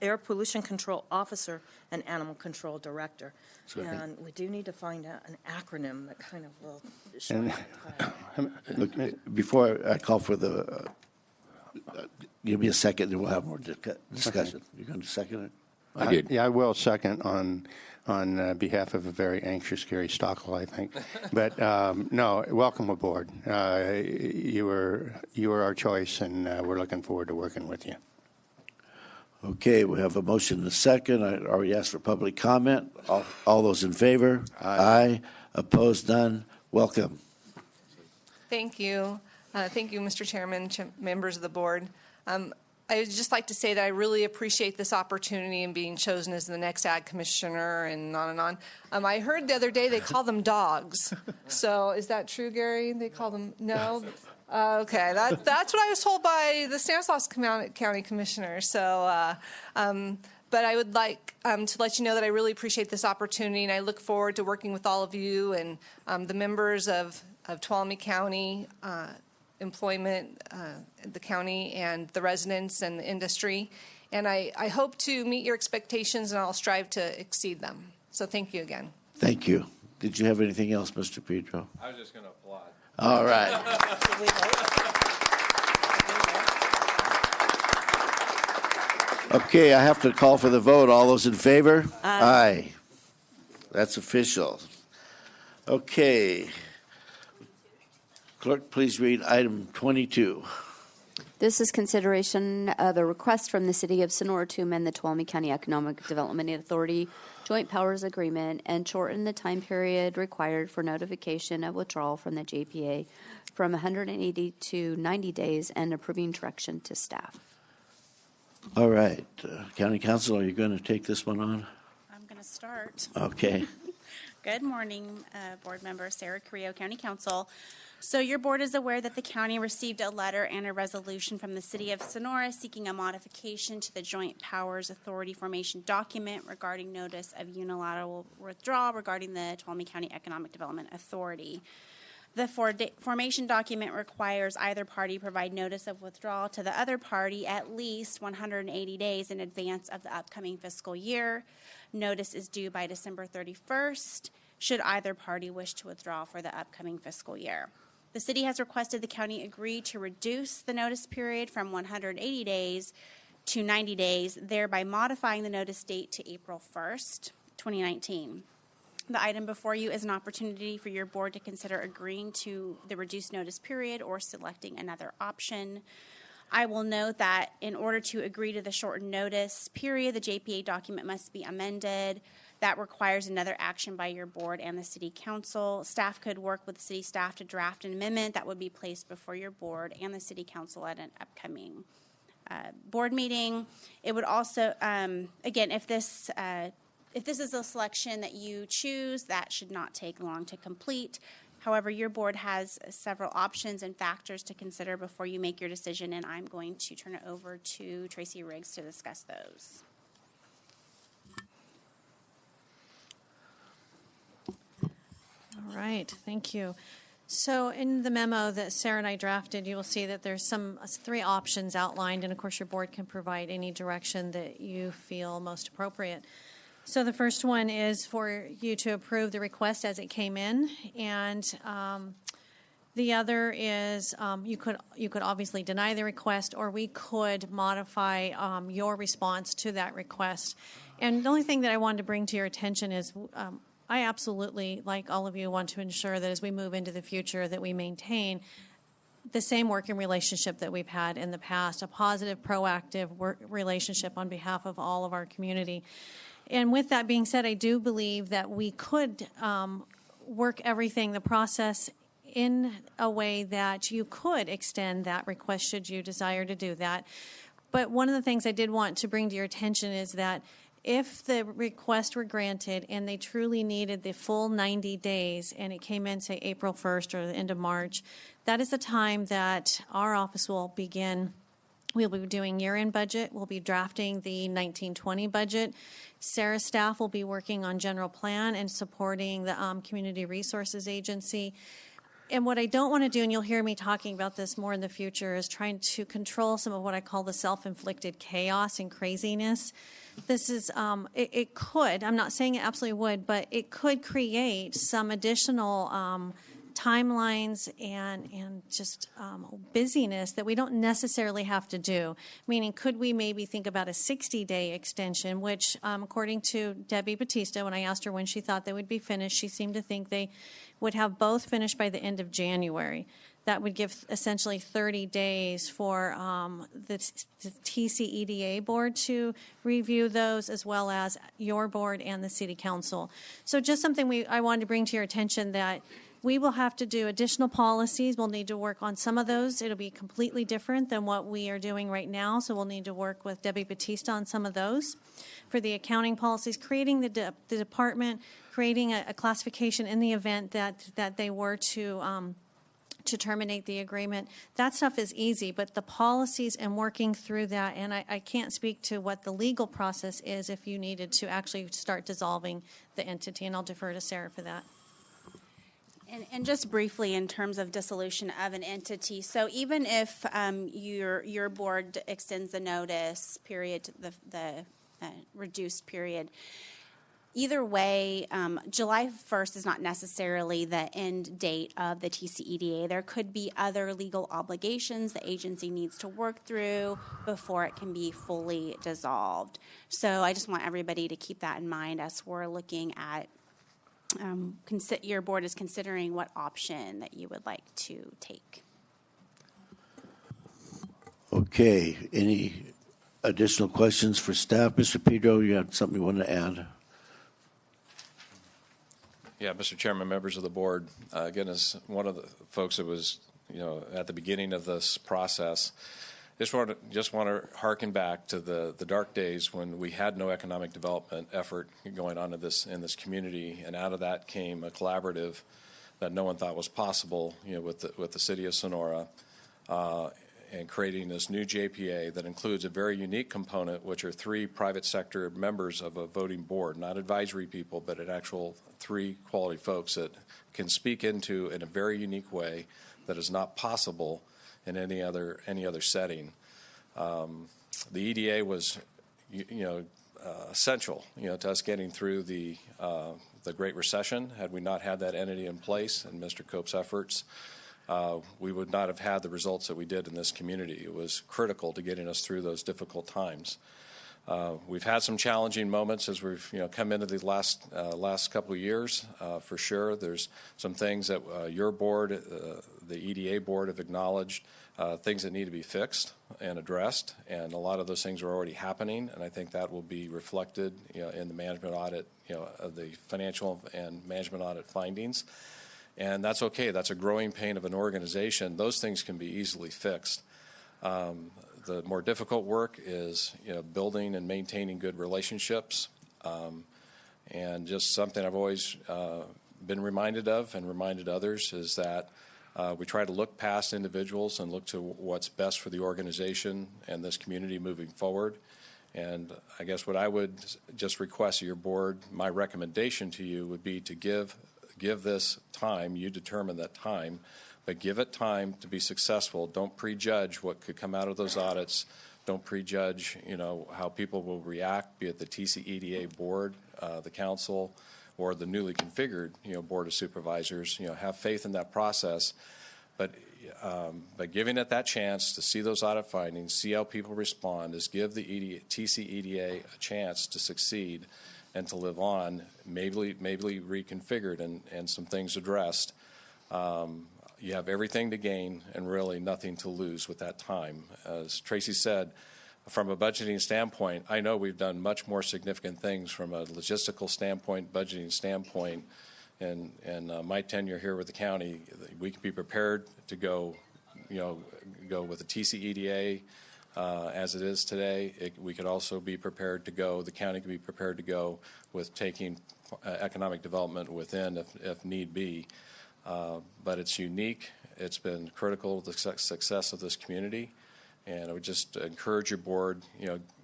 air pollution control officer, and animal control director. Second. And we do need to find out an acronym that kind of will And- Look, before I call for the, give me a second, then we'll have more discussion. You're going to second it? I did. Yeah, I will second on behalf of a very anxious Gary Stockel, I think. But no, welcome aboard. You were our choice, and we're looking forward to working with you. Okay, we have a motion and a second. I already asked for public comment. All those in favor? Aye. Opposed? None. Welcome. Thank you. Thank you, Mr. Chairman, members of the board. I would just like to say that I really appreciate this opportunity and being chosen as the next ag commissioner and on and on. I heard the other day they call them dogs. So is that true, Gary? They call them, no? Okay, that's what I was told by the Stanislaus County Commissioner. So, but I would like to let you know that I really appreciate this opportunity, and I look forward to working with all of you and the members of Tuolumne County, employment, the county, and the residents and the industry. And I hope to meet your expectations, and I'll strive to exceed them. So thank you again. Thank you. Did you have anything else, Mr. Pedro? I was just going to applaud. All right. Okay, I have to call for the vote. All those in favor? Aye. That's official. Okay. Clerk, please read item 22. This is consideration of a request from the City of Sonora to amend the Tuolumne County Economic Development Authority Joint Powers Agreement and shorten the time period required for notification of withdrawal from the JPA from 180 to 90 days and approving direction to staff. All right. County Council, are you going to take this one on? I'm going to start. Okay. Good morning, Board Member Sarah Carrillo, County Council. So your board is aware that the county received a letter and a resolution from the City of Sonora seeking a modification to the Joint Powers Authority formation document regarding notice of unilateral withdrawal regarding the Tuolumne County Economic Development Authority. The formation document requires either party provide notice of withdrawal to the other party at least 180 days in advance of the upcoming fiscal year. Notice is due by December 31st, should either party wish to withdraw for the upcoming fiscal year. The city has requested the county agree to reduce the notice period from 180 days to 90 days, thereby modifying the notice date to April 1st, 2019. The item before you is an opportunity for your board to consider agreeing to the reduced notice period or selecting another option. I will note that in order to agree to the shortened notice period, the JPA document must be amended. That requires another action by your board and the city council. Staff could work with the city staff to draft an amendment that would be placed before your board and the city council at an upcoming board meeting. It would also, again, if this is a selection that you choose, that should not take long to complete. However, your board has several options and factors to consider before you make your decision, and I'm going to turn it over to Tracy Riggs to discuss those. All right, thank you. So in the memo that Sarah and I drafted, you will see that there's three options outlined, and of course your board can provide any direction that you feel most appropriate. So the first one is for you to approve the request as it came in, and the other is you could obviously deny the request, or we could modify your response to that request. And the only thing that I wanted to bring to your attention is I absolutely, like all of you, want to ensure that as we move into the future that we maintain the same working relationship that we've had in the past, a positive, proactive work relationship on behalf of all of our community. And with that being said, I do believe that we could work everything, the process, in a way that you could extend that request should you desire to do that. But one of the things I did want to bring to your attention is that if the request were granted and they truly needed the full 90 days and it came in, say, April 1st or the end of March, that is the time that our office will begin. We'll be doing year-end budget. We'll be drafting the 1920 budget. Sarah's staff will be working on general plan and supporting the Community Resources Agency. And what I don't want to do, and you'll hear me talking about this more in the future, is trying to control some of what I call the self-inflicted chaos and craziness. This is, it could, I'm not saying it absolutely would, but it could create some additional timelines and just busyness that we don't necessarily have to do. Meaning, could we maybe think about a 60-day extension, which according to Debbie Batista, when I asked her when she thought they would be finished, she seemed to think they would have both finished by the end of January. That would give essentially 30 days for the TCEDA board to review those, as well as your board and the city council. So just something I wanted to bring to your attention, that we will have to do additional policies. We'll need to work on some of those. It'll be completely different than what we are doing right now, so we'll need to work with Debbie Batista on some of those. For the accounting policies, creating the department, creating a classification in the event that they were to terminate the agreement. That stuff is easy, but the policies and working through that, and I can't speak to what the legal process is if you needed to actually start dissolving the entity, and I'll defer to Sarah for that. And just briefly, in terms of dissolution of an entity, so even if your board extends the notice period to the reduced period, either way, July 1st is not necessarily the end date of the TCEDA. There could be other legal obligations the agency needs to work through before it can be fully dissolved. So I just want everybody to keep that in mind as we're looking at your board is considering what option that you would like to take. Okay. Any additional questions for staff? Mr. Pedro, you have something you want to add? Yeah, Mr. Chairman, members of the board, again, as one of the folks that was, at the beginning of this process, just want to harken back to the dark days when we had no economic development effort going on in this community, and out of that came a collaborative that no one thought was possible, with the city of Sonora, and creating this new JPA that includes a very unique component, which are 3 private sector members of a voting board, not advisory people, but an actual 3 quality folks that can speak into in a very unique way that is not possible in any other setting. The EDA was, essential, to us getting through the Great Recession. Had we not had that entity in place and Mr. Cope's efforts, we would not have had the results that we did in this community. It was critical to getting us through those difficult times. We've had some challenging moments as we've come into the last couple of years. For sure, there's some things that your board, the EDA board, have acknowledged, things that need to be fixed and addressed, and a lot of those things are already happening. And I think that will be reflected, in the management audit, of the financial and management audit findings. And that's okay. That's a growing pain of an organization. Those things can be easily fixed. The more difficult work is, building and maintaining good relationships, and just something I've always been reminded of and reminded others is that we try to look past individuals and look to what's best for the organization and this community moving forward. And I guess what I would just request of your board, my recommendation to you would be to give give this time. You determine that time, but give it time to be successful. Don't prejudge what could come out of those audits. Don't prejudge, how people will react, be it the TCEDA board, the council, or the newly configured, Board of Supervisors. Have faith in that process. But giving it that chance to see those audit findings, see how people respond, is give the TCEDA a chance to succeed and to live on, maybe reconfigured and some things addressed. You have everything to gain and really nothing to lose with that time. As Tracy said, from a budgeting standpoint, I know we've done much more significant things from a logistical standpoint, budgeting standpoint. And my tenure here with the county, we can be prepared to go with the TCEDA as it is today. We could also be prepared to go, the county could be prepared to go with taking economic development within if need be. But it's unique. It's been critical to the success of this community. And I would just encourage your board,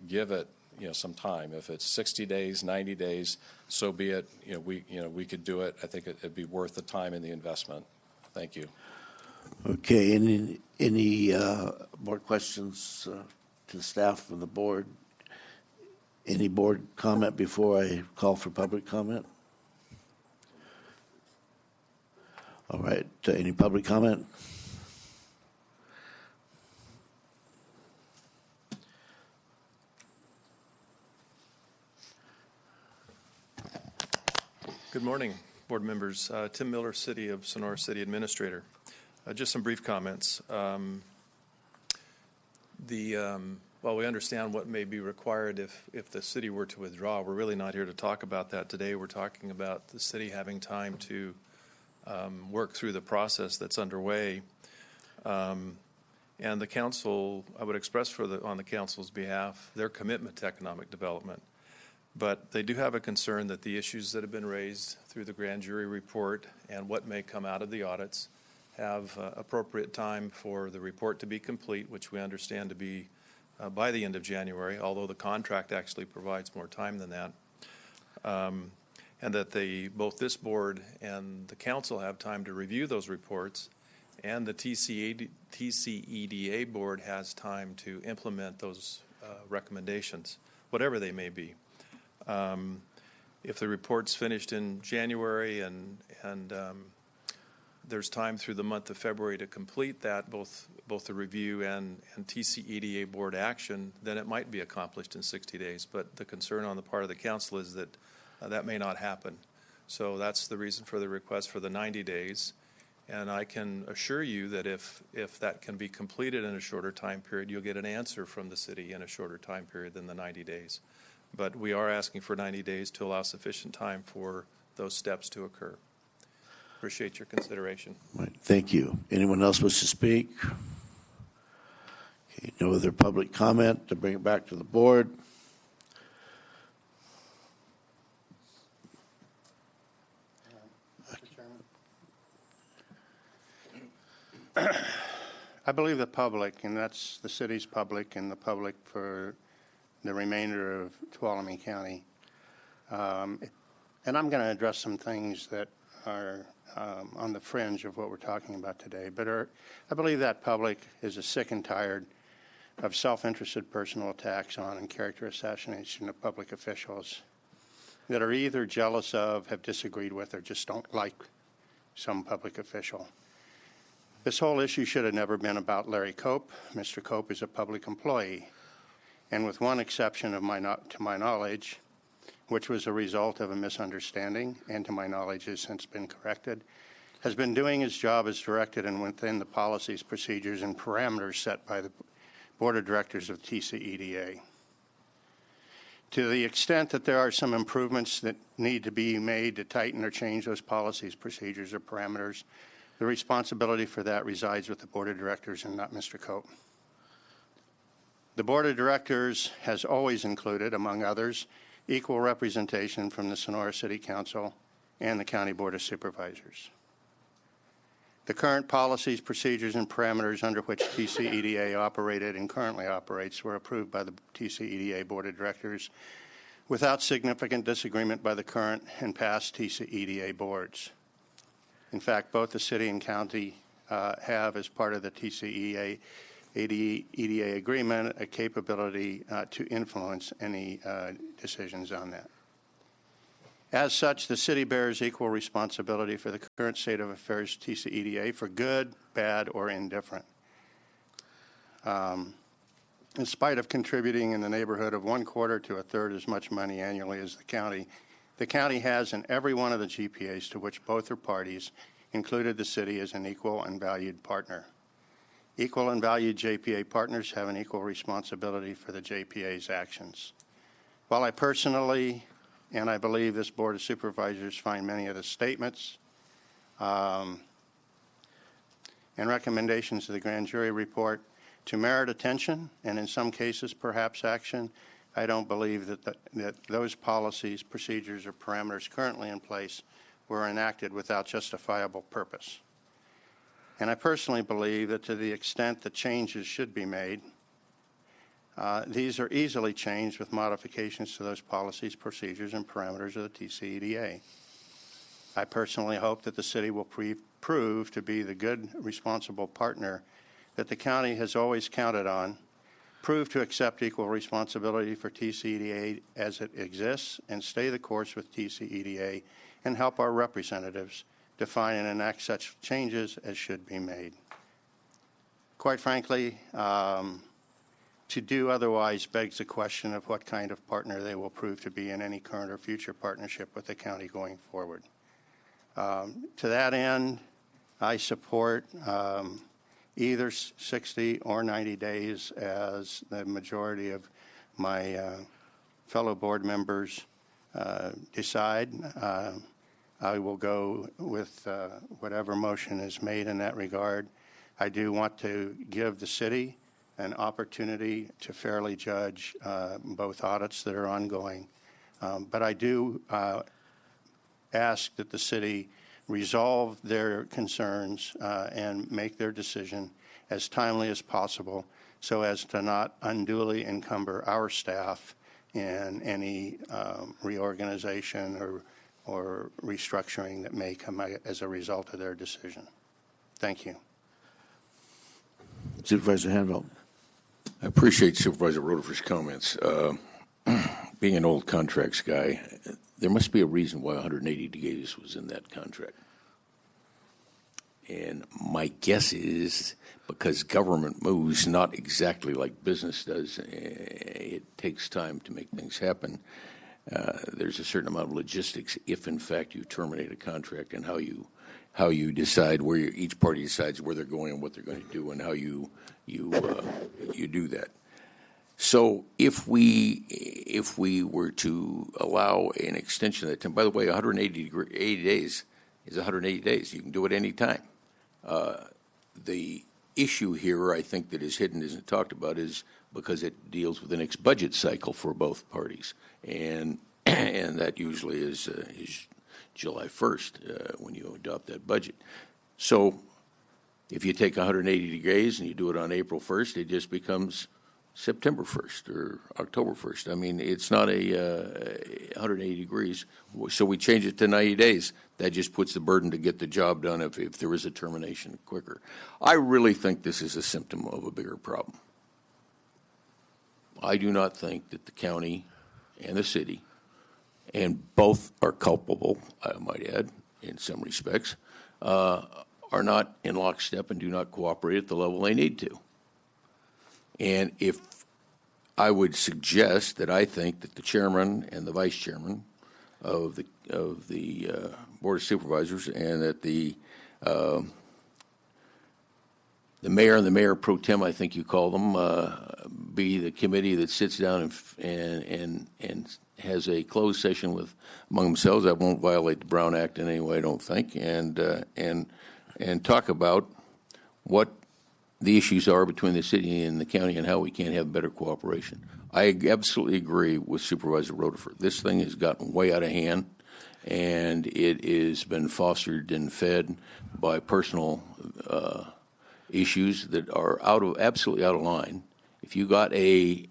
give it some time. If it's 60 days, 90 days, so be it. We could do it. I think it'd be worth the time and the investment. Thank you. Okay. Any more questions to the staff from the board? Any board comment before I call for public comment? All right. Any public comment? Good morning, board members. Tim Miller, City of Sonora City Administrator. Just some brief comments. While we understand what may be required if the city were to withdraw, we're really not here to talk about that today. We're talking about the city having time to work through the process that's underway. And the council, I would express on the council's behalf, their commitment to economic development. But they do have a concern that the issues that have been raised through the grand jury report and what may come out of the audits have appropriate time for the report to be complete, which we understand to be by the end of January, although the contract actually provides more time than that. And that both this board and the council have time to review those reports, and the TCEDA board has time to implement those recommendations, whatever they may be. If the report's finished in January and there's time through the month of February to complete that, both the review and TCEDA board action, then it might be accomplished in 60 days. But the concern on the part of the council is that that may not happen. So that's the reason for the request for the 90 days. And I can assure you that if that can be completed in a shorter time period, you'll get an answer from the city in a shorter time period than the 90 days. But we are asking for 90 days to allow sufficient time for those steps to occur. Appreciate your consideration. Right. Thank you. Anyone else wish to speak? Okay, no other public comment to bring it back to the board. I believe the public, and that's the city's public and the public for the remainder of Tuolumne County. And I'm going to address some things that are on the fringe of what we're talking about today. But I believe that public is sick and tired of self-interested personal attacks on and character assassination of public officials that are either jealous of, have disagreed with, or just don't like some public official. This whole issue should have never been about Larry Cope. Mr. Cope is a public employee. And with one exception to my knowledge, which was a result of a misunderstanding, and to my knowledge has since been corrected, has been doing his job as directed and within the policies, procedures, and parameters set by the Board of Directors of TCEDA. To the extent that there are some improvements that need to be made to tighten or change those policies, procedures, or parameters, the responsibility for that resides with the Board of Directors and not Mr. Cope. The Board of Directors has always included, among others, equal representation from the Sonora City Council and the County Board of Supervisors. The current policies, procedures, and parameters under which TCEDA operated and currently operates were approved by the TCEDA Board of Directors without significant disagreement by the current and past TCEDA boards. In fact, both the city and county have, as part of the TCEA EDA agreement, a capability to influence any decisions on that. As such, the city bears equal responsibility for the current state of affairs TCEDA for good, bad, or indifferent. In spite of contributing in the neighborhood of 1/4 to 1/3 as much money annually as the county has in every one of the GPAs to which both are parties, included the city as an equal and valued partner. Equal and valued JPA partners have an equal responsibility for the JPA's actions. While I personally, and I believe this Board of Supervisors, find many of the statements and recommendations of the grand jury report to merit attention, and in some cases perhaps action, I don't believe that those policies, procedures, or parameters currently in place were enacted without justifiable purpose. And I personally believe that to the extent that changes should be made, these are easily changed with modifications to those policies, procedures, and parameters of the TCEDA. I personally hope that the city will prove to be the good, responsible partner that the county has always counted on, prove to accept equal responsibility for TCEDA as it exists, and stay the course with TCEDA, and help our representatives define and enact such changes as should be made. Quite frankly, to do otherwise begs the question of what kind of partner they will prove to be in any current or future partnership with the county going forward. To that end, I support either 60 or 90 days as the majority of my fellow board members decide. I will go with whatever motion is made in that regard. I do want to give the city an opportunity to fairly judge both audits that are ongoing. But I do ask that the city resolve their concerns and make their decision as timely as possible so as to not unduly encumber our staff in any reorganization or restructuring that may come as a result of their decision. Thank you. Supervisor Hanveld. I appreciate Supervisor Roderford's comments. Being an old contracts guy, there must be a reason why 180 days was in that contract. And my guess is because government moves not exactly like business does. It takes time to make things happen. There's a certain amount of logistics if, in fact, you terminate a contract, and how you decide where each party decides where they're going and what they're going to do, and how you do that. So if we were to allow an extension of that time, by the way, 180 days is 180 days. You can do it any time. The issue here, I think, that is hidden, isn't talked about, is because it deals with the next budget cycle for both parties, and that usually is July 1st when you adopt that budget. So if you take 180 days and you do it on April 1st, it just becomes September 1st or October 1st. I mean, it's not a 180 degrees. So we change it to 90 days. That just puts the burden to get the job done if there is a termination quicker. I really think this is a symptom of a bigger problem. I do not think that the county and the city, and both are culpable, I might add, in some respects, are not in lockstep and do not cooperate at the level they need to. And if I would suggest that I think that the chairman and the vice chairman of the Board of Supervisors, and that the mayor and the mayor pro tem, I think you call them, be the committee that sits down and has a closed session among themselves. That won't violate the Brown Act in any way, I don't think, and talk about what the issues are between the city and the county and how we can have better cooperation. I absolutely agree with Supervisor Roderford. This thing has gotten way out of hand, and it has been fostered and fed by personal issues that are absolutely out of line. If you've got a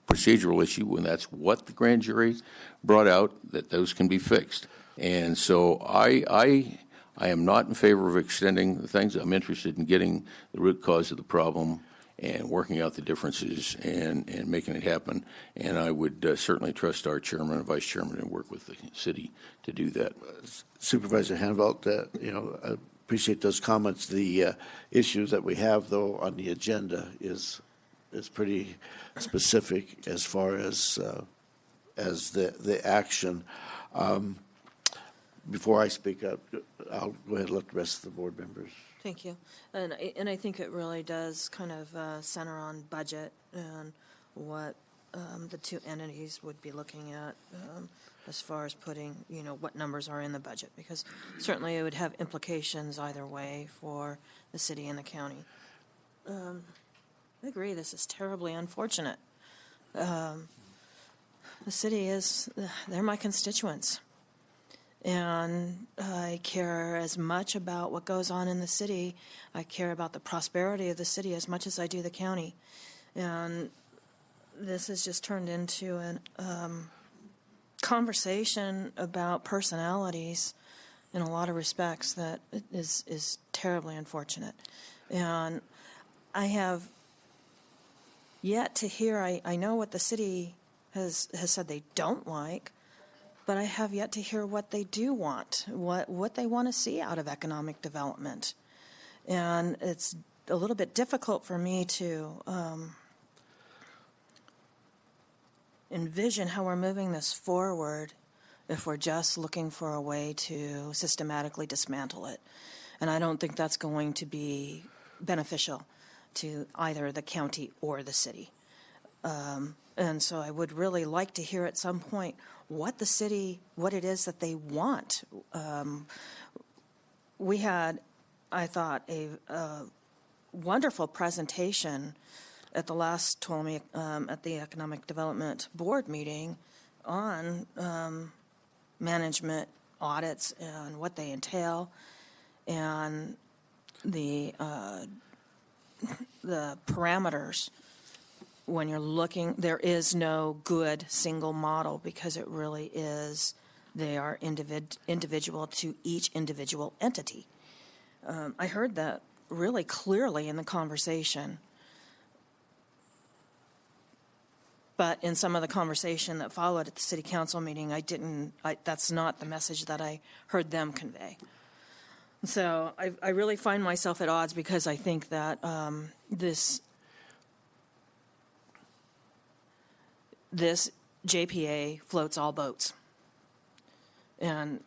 procedural issue, and that's what the grand jury brought out, that those can be fixed. And so I am not in favor of extending the things. I'm interested in getting the root cause of the problem and working out the differences and making it happen. And I would certainly trust our chairman and vice chairman and work with the city to do that. Supervisor Hanvelt, I appreciate those comments. The issues that we have, though, on the agenda is pretty specific as far as the action. Before I speak up, I'll go ahead and let the rest of the board members. Thank you. And I think it really does kind of center on budget and what the two entities would be looking at as far as putting, what numbers are in the budget, because certainly it would have implications either way for the city and the county. I agree, this is terribly unfortunate. The city they're my constituents. And I care as much about what goes on in the city. I care about the prosperity of the city as much as I do the county. And this has just turned into a conversation about personalities in a lot of respects that is terribly unfortunate. And I have yet to hear, I know what the city has said they don't like, but I have yet to hear what they do want, what they want to see out of economic development. And it's a little bit difficult for me to envision how we're moving this forward if we're just looking for a way to systematically dismantle it. And I don't think that's going to be beneficial to either the county or the city. And so I would really like to hear at some point what it is that they want. We had, I thought, a wonderful presentation at the last at the Economic Development Board meeting on management audits and what they entail, and the parameters. When you're looking, there is no good single model, because it really is, they are individual to each individual entity. I heard that really clearly in the conversation. But in some of the conversation that followed at the city council meeting, that's not the message that I heard them convey. So I really find myself at odds, because I think that this JPA floats all boats. And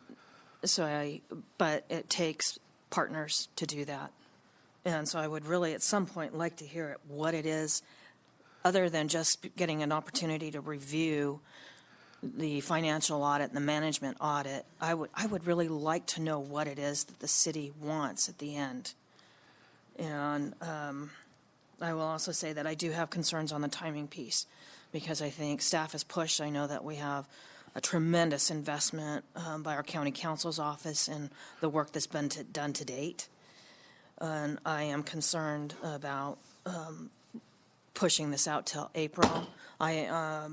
so but it takes partners to do that. And so I would really at some point like to hear what it is, other than just getting an opportunity to review the financial audit and the management audit. I would really like to know what it is that the city wants at the end. And I will also say that I do have concerns on the timing piece, because I think staff has pushed. I know that we have a tremendous investment by our county counsel's office in the work that's been done to date. And I am concerned about pushing this out till April. I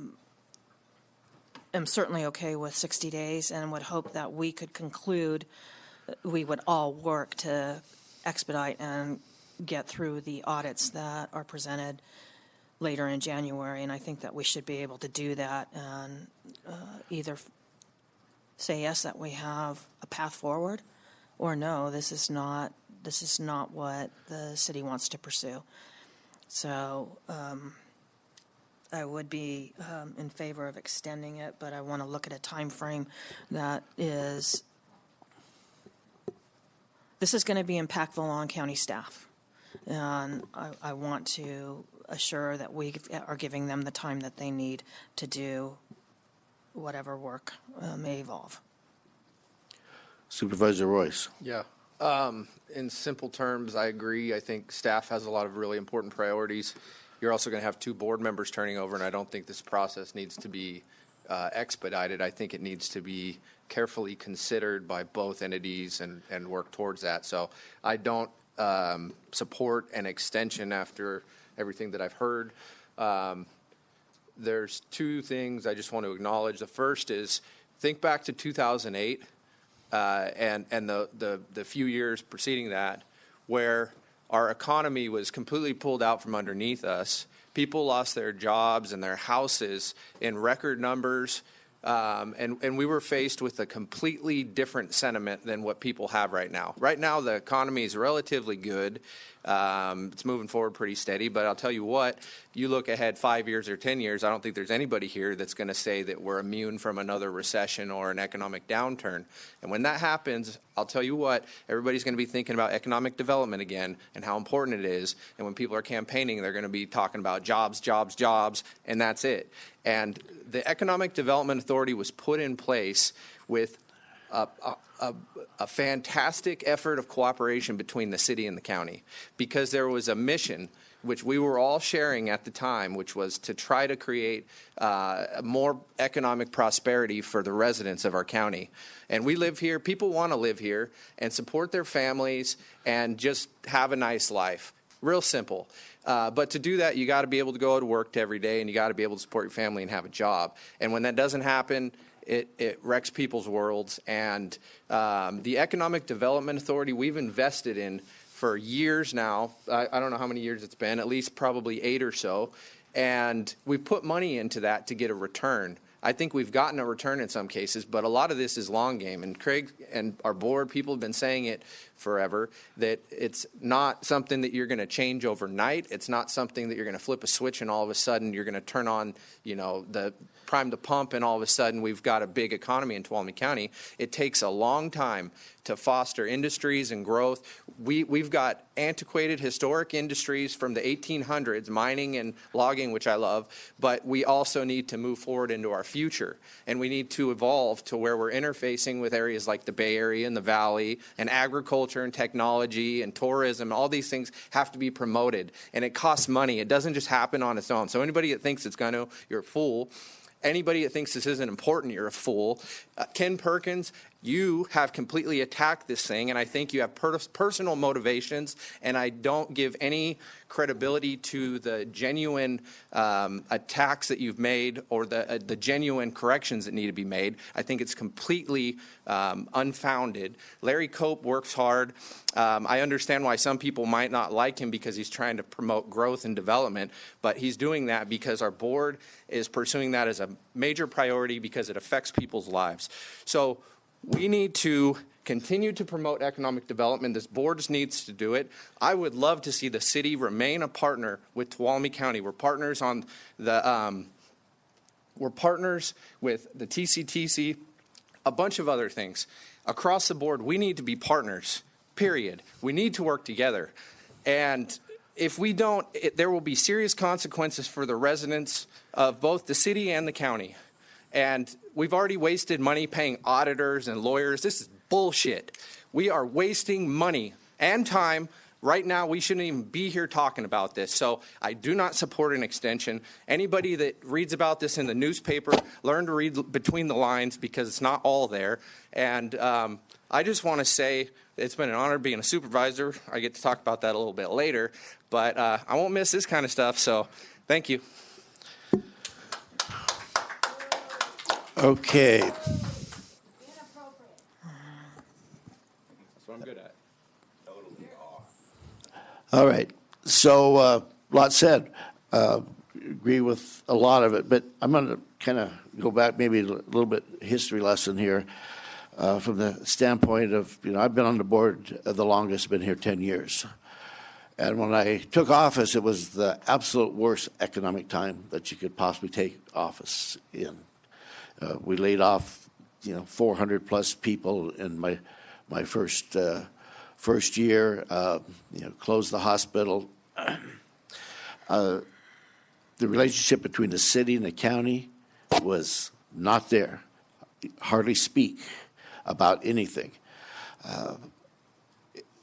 am certainly okay with 60 days and would hope that we could conclude, we would all work to expedite and get through the audits that are presented later in January, and I think that we should be able to do that and either say yes, that we have a path forward, or no, this is not what the city wants to pursue. So I would be in favor of extending it, but I want to look at a time frame that is. This is going to be impactful on county staff, and I want to assure that we are giving them the time that they need to do whatever work may evolve. Supervisor Royce. Yeah. In simple terms, I agree. I think staff has a lot of really important priorities. You're also going to have 2 board members turning over, and I don't think this process needs to be expedited. I think it needs to be carefully considered by both entities and work towards that. So I don't support an extension after everything that I've heard. There's 2 things I just want to acknowledge. The first is, think back to 2008 and the few years preceding that, where our economy was completely pulled out from underneath us. People lost their jobs and their houses in record numbers, and we were faced with a completely different sentiment than what people have right now. Right now, the economy is relatively good. It's moving forward pretty steady, but I'll tell you what, you look ahead 5 years or 10 years, I don't think there's anybody here that's going to say that we're immune from another recession or an economic downturn. And when that happens, I'll tell you what, everybody's going to be thinking about economic development again and how important it is. And when people are campaigning, they're going to be talking about jobs, jobs, jobs, and that's it. And the Economic Development Authority was put in place with a fantastic effort of cooperation between the city and the county, because there was a mission which we were all sharing at the time, which was to try to create more economic prosperity for the residents of our county. And we live here, people want to live here and support their families and just have a nice life. Real simple. But to do that, you got to be able to go to work every day, and you got to be able to support your family and have a job. And when that doesn't happen, it wrecks people's worlds. And the Economic Development Authority, we've invested in for years now. I don't know how many years it's been, at least probably 8 or so. And we've put money into that to get a return. I think we've gotten a return in some cases, but a lot of this is long game. And Craig and our board, people have been saying it forever, that it's not something that you're going to change overnight. It's not something that you're going to flip a switch and all of a sudden you're going to turn on, the prime the pump and all of a sudden we've got a big economy in Tuolumne County. It takes a long time to foster industries and growth. We've got antiquated historic industries from the 1800s, mining and logging, which I love, but we also need to move forward into our future. And we need to evolve to where we're interfacing with areas like the Bay Area and the Valley, and agriculture and technology and tourism. All these things have to be promoted, and it costs money. It doesn't just happen on its own. So anybody that thinks it's going to, you're a fool. Anybody that thinks this isn't important, you're a fool. Ken Perkins, you have completely attacked this thing, and I think you have personal motivations, and I don't give any credibility to the genuine attacks that you've made or the genuine corrections that need to be made. I think it's completely unfounded. Larry Cope works hard. I understand why some people might not like him because he's trying to promote growth and development, but he's doing that because our board is pursuing that as a major priority because it affects people's lives. So we need to continue to promote economic development. This board needs to do it. I would love to see the city remain a partner with Tuolumne County. We're partners on the we're partners with the TCTC, a bunch of other things. Across the board, we need to be partners, period. We need to work together. And if we don't, there will be serious consequences for the residents of both the city and the county. And we've already wasted money paying auditors and lawyers. This is bullshit. We are wasting money and time. Right now, we shouldn't even be here talking about this. So I do not support an extension. Anybody that reads about this in the newspaper, learn to read between the lines because it's not all there. And I just want to say it's been an honor being a supervisor. I get to talk about that a little bit later. But I won't miss this kind of stuff. So thank you. Okay. That's what I'm good at. All right. So, a lot said. Agree with a lot of it, but I'm going to kind of go back maybe a little bit history lesson here from the standpoint of, I've been on the board the longest, been here 10 years. And when I took office, it was the absolute worst economic time that you could possibly take office in. We laid off, 400 plus people in my first year. Closed the hospital. The relationship between the city and the county was not there. Hardly speak about anything.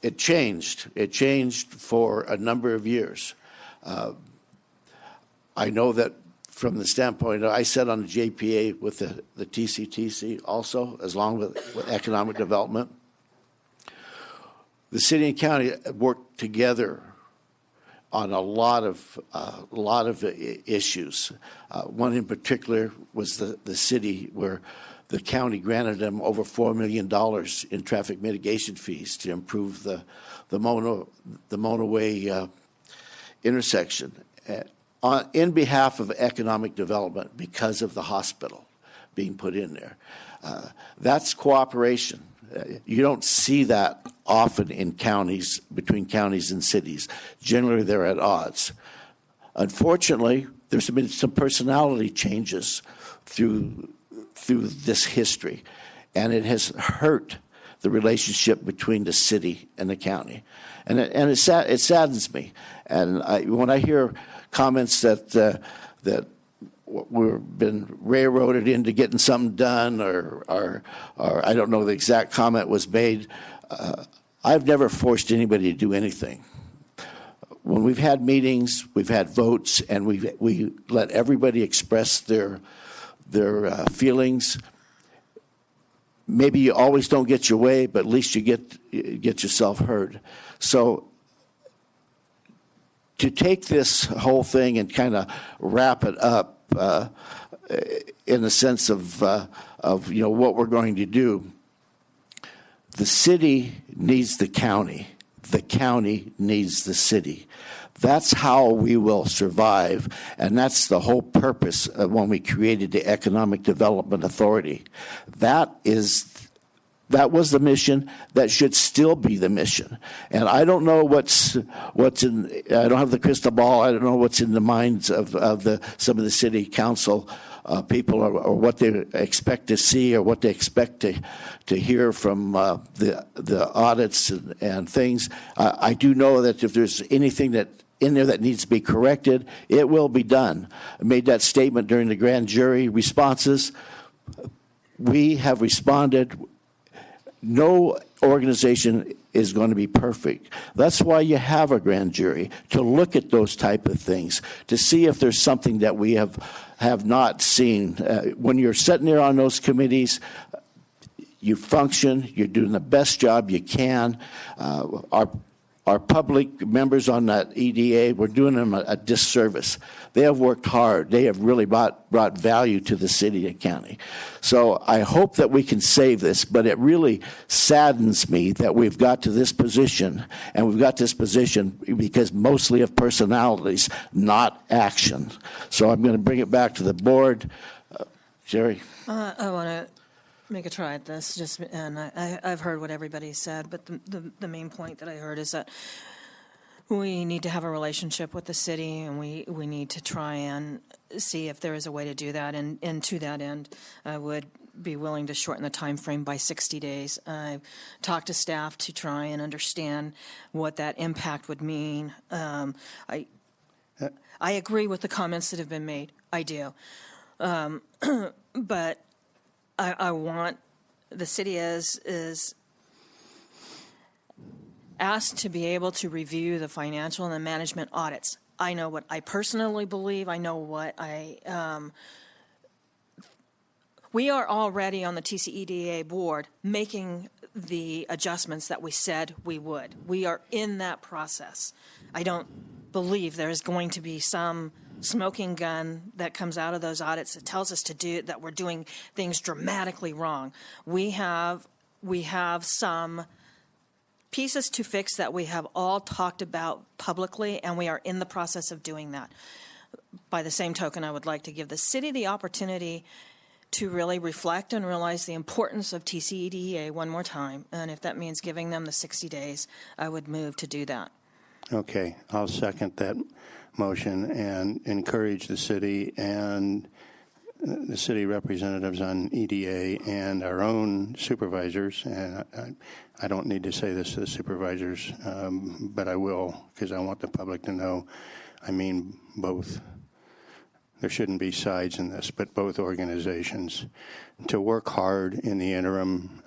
It changed. It changed for a number of years. I know that. From the standpoint, I sat on the JPA with the TCTC also, as long with economic development. The city and county worked together on a lot of issues. One in particular was the city where the county granted them over $4 million in traffic mitigation fees to improve the Monoway intersection in behalf of economic development because of the hospital being put in there. That's cooperation. You don't see that often in counties, between counties and cities. Generally, they're at odds. Unfortunately, there's been some personality changes through this history, and it has hurt the relationship between the city and the county, and it saddens me. And when I hear comments that we've been railroaded into getting something done, or I don't know the exact comment was made, I've never forced anybody to do anything. When we've had meetings, we've had votes, and we let everybody express their feelings. Maybe you always don't get your way, but at least you get yourself heard. So to take this whole thing and kind of wrap it up in the sense of what we're going to do, the city needs the county. The county needs the city. That's how we will survive, and that's the whole purpose of when we created the Economic Development Authority. That was the mission. That should still be the mission. And I don't know what's in. I don't have the crystal ball. I don't know what's in the minds of some of the city council people, or what they expect to see, or what they expect to hear from the audits and things. I do know that if there's anything that in there that needs to be corrected, it will be done. I made that statement during the grand jury responses. We have responded. No organization is going to be perfect. That's why you have a grand jury, to look at those type of things, to see if there's something that we have not seen. When you're sitting there on those committees, you function, you're doing the best job you can. Our public members on that EDA, we're doing them a disservice. They have worked hard. They have really brought value to the city and county. So I hope that we can save this, but it really saddens me that we've got to this position, and we've got this position because mostly of personalities, not action. So I'm going to bring it back to the board. Jerry? I want to make a try at this, and I've heard what everybody said, but the main point that I heard is that we need to have a relationship with the city, and we need to try and see if there is a way to do that. And to that end, I would be willing to shorten the time frame by 60 days. I've talked to staff to try and understand what that impact would mean. I agree with the comments that have been made. I do. But I want the city is asked to be able to review the financial and the management audits. I know what I personally believe. I know what we are already on the TCEDA board making the adjustments that we said we would. We are in that process. I don't believe there is going to be some smoking gun that comes out of those audits that tells us that we're doing things dramatically wrong. We have some pieces to fix that we have all talked about publicly, and we are in the process of doing that. By the same token, I would like to give the city the opportunity to really reflect and realize the importance of TCEDA one more time, and if that means giving them the 60 days, I would move to do that. Okay, I'll second that motion and encourage the city and the city representatives on EDA and our own supervisors, and I don't need to say this to the supervisors, but I will, because I want the public to know. I mean both. There shouldn't be sides in this, but both organizations, to work hard in the interim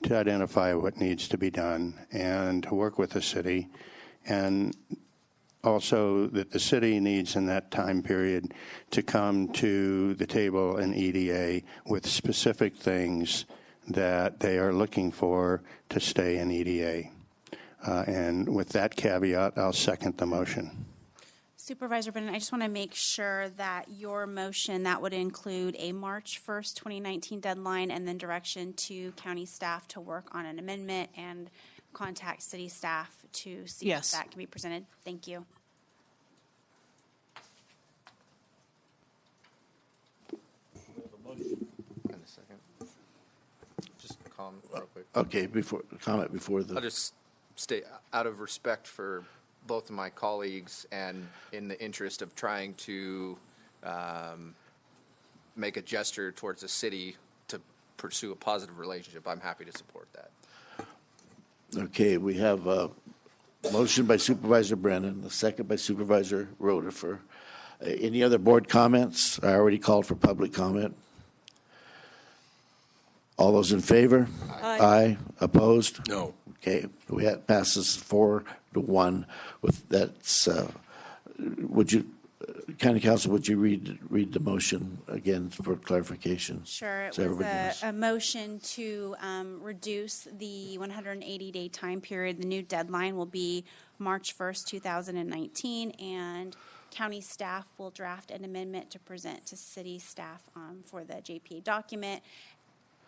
to identify what needs to be done and to work with the city, and also that the city needs in that time period to come to the table in EDA with specific things that they are looking for to stay in EDA. And with that caveat, I'll second the motion. Supervisor Brennan, I just want to make sure that your motion, that would include a March 1st, 2019 deadline and then direction to county staff to work on an amendment and contact city staff to see Yes. if that can be presented. Thank you. In a second. Just comment real quick. Okay, comment before the. I'll just stay out of respect for both of my colleagues and in the interest of trying to make a gesture towards the city to pursue a positive relationship. I'm happy to support that. Okay, we have a motion by Supervisor Brennan, a second by Supervisor Roedifer. Any other board comments? I already called for public comment. All those in favor? Aye. Opposed? No. Okay, passes 4-1. With that's, would you, County Council, would you read the motion again for clarification? Sure. It So was everybody knows. a motion to reduce the 180-day time period. The new deadline will be March 1st, 2019, and county staff will draft an amendment to present to city staff for the JPA document.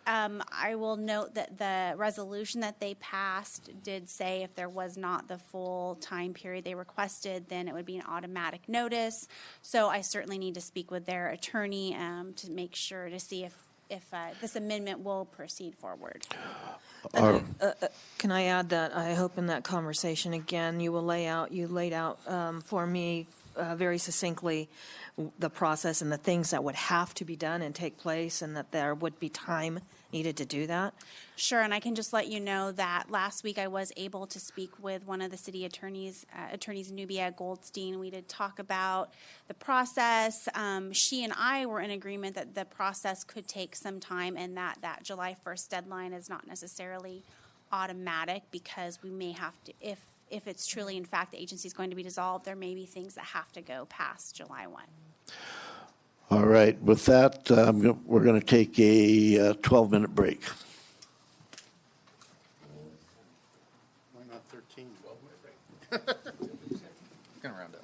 I will note that the resolution that they passed did say if there was not the full time period they requested, then it would be an automatic notice. So I certainly need to speak with their attorney to make sure to see if this amendment will proceed forward. Can I add that I hope in that conversation, again, you laid out for me very succinctly the process and the things that would have to be done and take place, and that there would be time needed to do that? Sure, and I can just let you know that last week I was able to speak with one of the city attorneys, Nubia Goldstein. We did talk about the process. She and I were in agreement that the process could take some time, and that July 1st deadline is not necessarily automatic, because we may have to, if it's truly, in fact, the agency is going to be dissolved, there may be things that have to go past July 1. All right, with that, we're going to take a 12-minute break. Why not 13? 12-minute break. Gonna round up.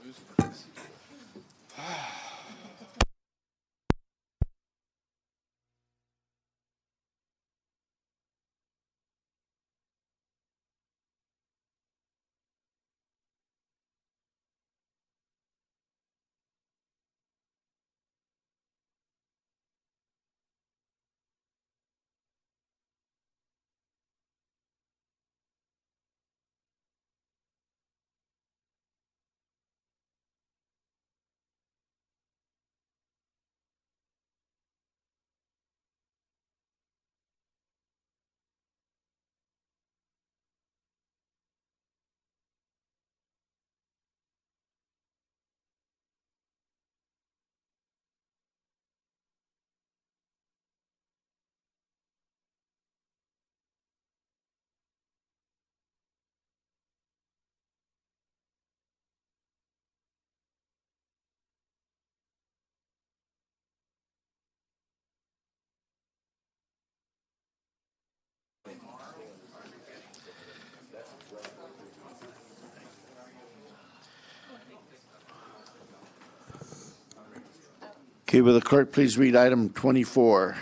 Okay, will the clerk please read item 24?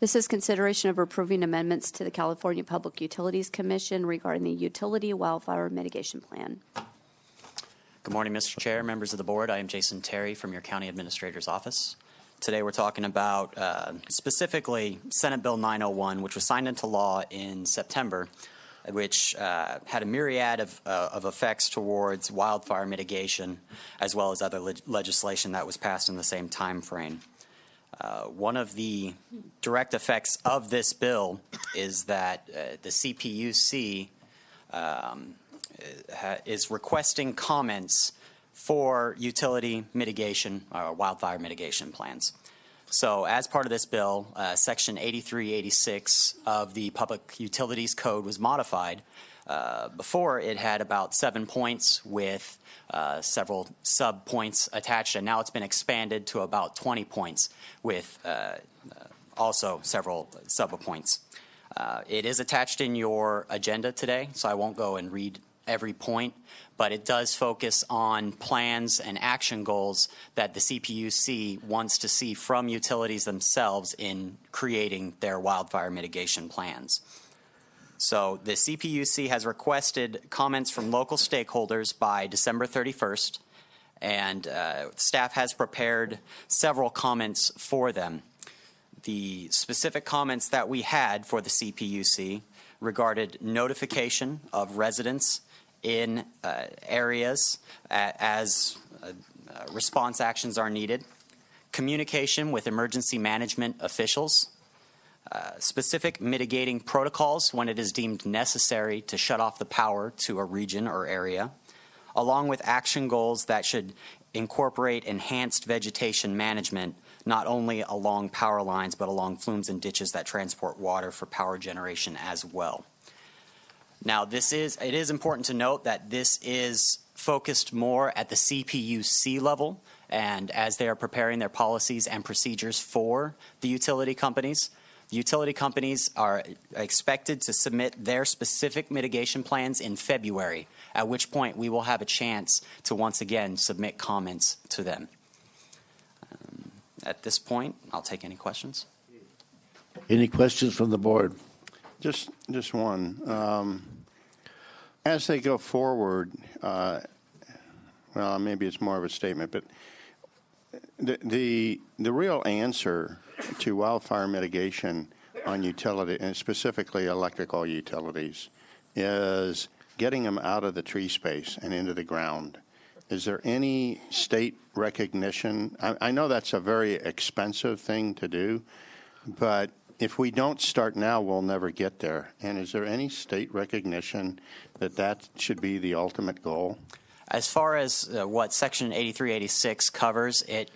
This is consideration of approving amendments to the California Public Utilities Commission regarding the Utility Wildfire Mitigation Plan. Good morning, Mr. Chair, members of the board. I am Jason Terry from your County Administrator's Office. Today we're talking about specifically Senate Bill 901, which was signed into law in September, which had a myriad of effects towards wildfire mitigation, as well as other legislation that was passed in the same time frame. One of the direct effects of this bill is that the CPUC is requesting comments for utility mitigation, wildfire mitigation plans. So as part of this bill, Section 8386 of the Public Utilities Code was modified. Before, it had about 7 points with several sub-points attached, and now it's been expanded to about 20 points with also several sub-points. It is attached in your agenda today, so I won't go and read every point, but it does focus on plans and action goals that the CPUC wants to see from utilities themselves in creating their wildfire mitigation plans. So the CPUC has requested comments from local stakeholders by December 31st, and staff has prepared several comments for them. The specific comments that we had for the CPUC regarded notification of residents in areas as response actions are needed, communication with emergency management officials, specific mitigating protocols when it is deemed necessary to shut off the power to a region or area, along with action goals that should incorporate enhanced vegetation management, not only along power lines, but along flumes and ditches that transport water for power generation as well. Now, it is important to note that this is focused more at the CPUC level, and as they are preparing their policies and procedures for the utility companies are expected to submit their specific mitigation plans in February, at which point we will have a chance to once again submit comments to them. At this point, I'll take any questions. Any questions from the board? Just one. As they go forward, well, maybe it's more of a statement, but the real answer to wildfire mitigation on utility, and specifically electrical utilities, is getting them out of the tree space and into the ground. Is there any state recognition? I know that's a very expensive thing to do, but if we don't start now, we'll never get there. And is there any state recognition that that should be the ultimate goal? As far as what Section 8386 covers, it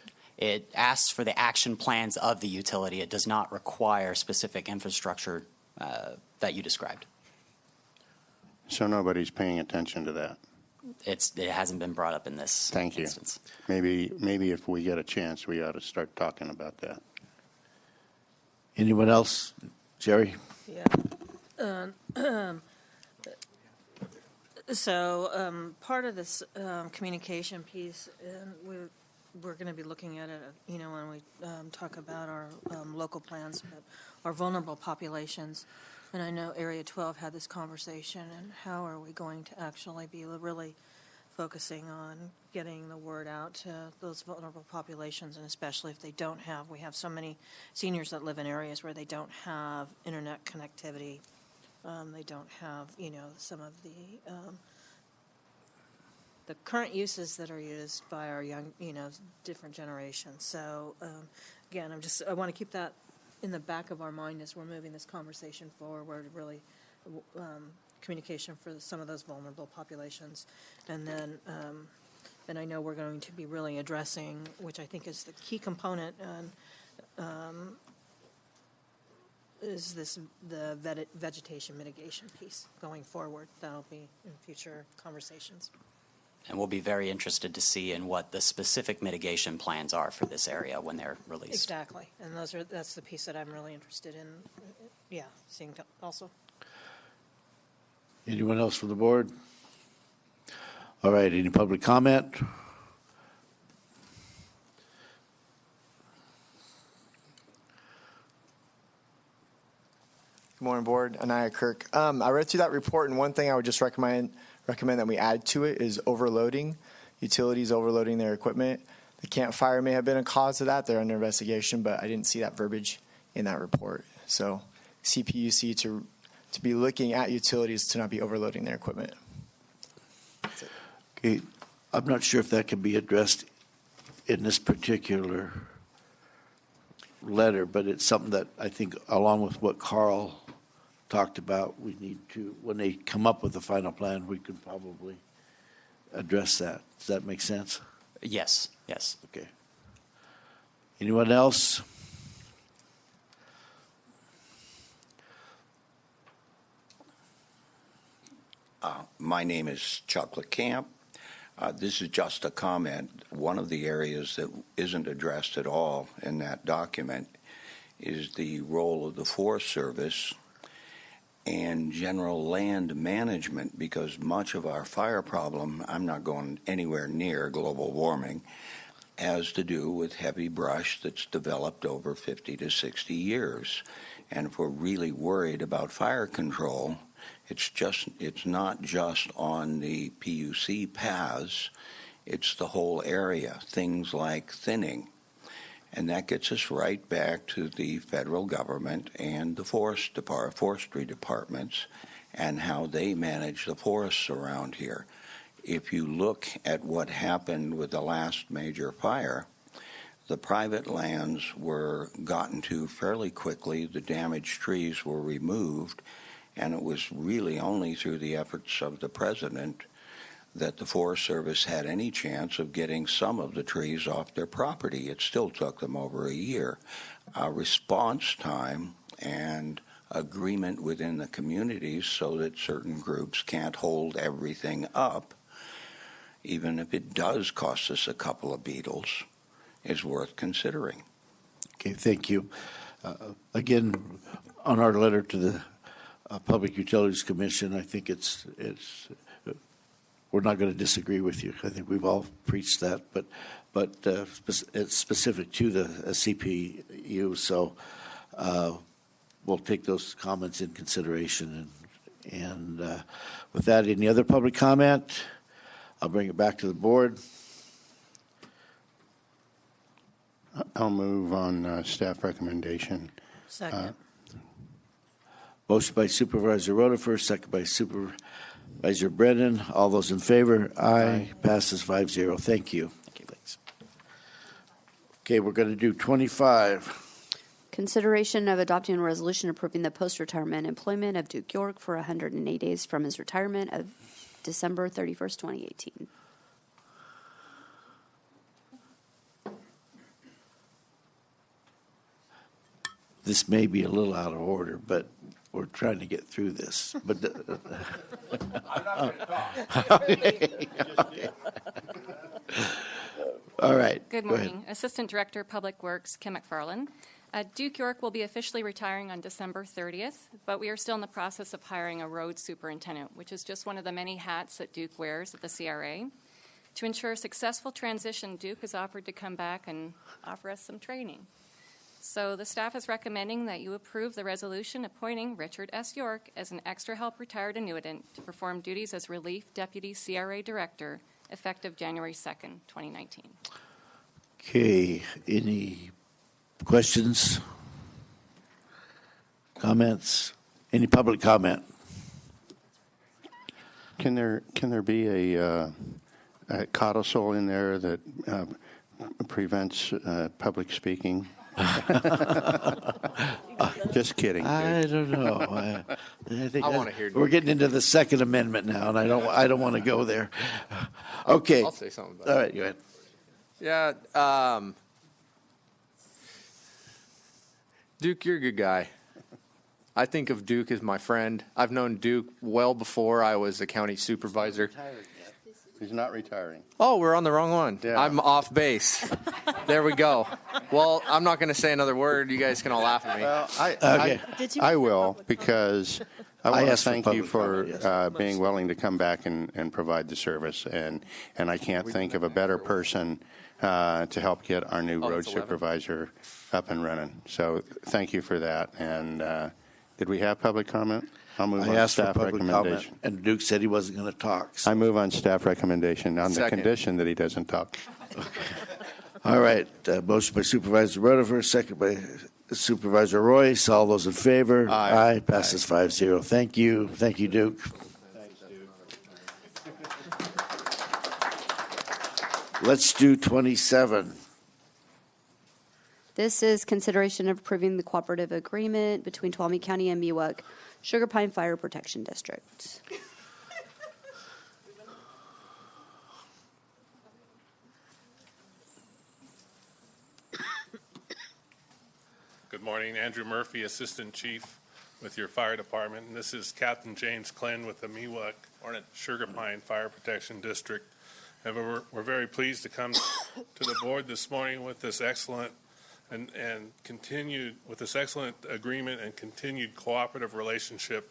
asks for the action plans of the utility. It does not require specific infrastructure that you described. So nobody's paying attention to that? It hasn't been brought up in this instance. Maybe if we get a chance, we ought to start talking about that. Anyone else? Jerry? Yeah. So part of this communication piece, we're going to be looking at it, when we talk about our local plans, but our vulnerable populations. And I know Area 12 had this conversation, and how are we going to actually be really focusing on getting the word out to those vulnerable populations, and especially if they don't have, we have so many seniors that live in areas where they don't have internet connectivity. They don't have, some of the current uses that are used by our young, different generations. So, again, I want to keep that in the back of our mind as we're moving this conversation forward, really communication for some of those vulnerable populations. And then I know we're going to be really addressing, which I think is the key component, is the vegetation mitigation piece going forward. That'll be in future conversations. And we'll be very interested to see in what the specific mitigation plans are for this area when they're released. Exactly. And that's the piece that I'm really interested in, seeing also. Anyone else from the board? All right, any public comment? Good morning, Board. Anaya Kirk. I read through that report, and one thing I would just recommend that we add to it is overloading. Utilities overloading their equipment. The Camp Fire may have been a cause of that. They're under investigation, but I didn't see that verbiage in that report. So CPUC to be looking at utilities to not be overloading their equipment. Okay, I'm not sure if that can be addressed in this particular letter, but it's something that I think, along with what Carl talked about, we need to, when they come up with the final plan, we could probably address that. Does that make sense? Yes. Okay. Anyone else? My name is Chocolate Camp. This is just a comment. One of the areas that isn't addressed at all in that document is the role of the Forest Service and general land management, because much of our fire problem, I'm not going anywhere near global warming, has to do with heavy brush that's developed over 50 to 60 years. And if we're really worried about fire control, it's not just on the PUC paths, it's the whole area, things like thinning. And that gets us right back to the federal government and the forestry departments and how they manage the forests around here. If you look at what happened with the last major fire, the private lands were gotten to fairly quickly, the damaged trees were removed, and it was really only through the efforts of the president that the Forest Service had any chance of getting some of the trees off their property. It still took them over a year. Response time and agreement within the communities so that certain groups can't hold everything up, even if it does cost us a couple of beetles, is worth considering. Okay, thank you. Again, on our letter to the Public Utilities Commission, I think it's we're not going to disagree with you. I think we've all preached that, but it's specific to the CPU, so we'll take those comments in consideration. And with that, any other public comment? I'll bring it back to the board. I'll move on staff recommendation. Second. Motion by Supervisor Rutherford, second by Supervisor Brennan. All those in favor? Aye. Passes 5-0. Thank you. Thank you. Thanks. Okay, we're going to do 25. Consideration of adopting a resolution approving the post-retirement employment of Duke York for 108 days from his retirement of December 31st, 2018. This may be a little out of order, but we're trying to get through this. But I'm not going to talk. all right. Good go ahead. morning. Assistant Director, Public Works, Kim McFarland. Duke York will be officially retiring on December 30th, but we are still in the process of hiring a road superintendent, which is just one of the many hats that Duke wears at the CRA. To ensure a successful transition, Duke has offered to come back and offer us some training. So the staff is recommending that you approve the resolution appointing Richard S. York as an extra help retired annuitant to perform duties as Relief Deputy CRA Director effective January 2nd, 2019. Okay, any questions, comments? Any public comment? Can there be a codicil in there that prevents public speaking? Just kidding. I don't know. I think I want to hear. we're getting into the Second Amendment now, and I don't want to go there. Okay. I'll say something about All right, go ahead. Yeah, Duke, you're a good guy. I think of Duke as my friend. I've known Duke well before I was a county supervisor. He's not retiring. Oh, we're on the wrong one. Yeah. I'm off base. There we go. Well, I'm not going to say another word. You guys can all laugh at me. Well, Okay. I will, because I want to asked for thank you public for comment, yes. being willing to come back and provide the service. And I can't think of a better person to help get our new road it's 11. supervisor up and running. So thank you for that. And did we have public comment? I'll move I on asked for staff public recommendation. comment, and Duke said he wasn't going to talk. So. I move on staff recommendation on the Second. condition that he doesn't talk. All right, motion by Supervisor Rutherford, second by Supervisor Royce. All those in favor? Aye. Passes 5-0. Thank you. Thank you, Duke. Let's do 27. This is consideration of approving the cooperative agreement between Tuolumne County and Miwok Sugar Pine Fire Protection District. Good morning, Andrew Murphy, Assistant Chief with your Fire Department. And this is Captain James Klin with the Miwok Sugar Pine Fire Protection District. And we're very pleased to come to the board this morning with this excellent agreement and continued cooperative relationship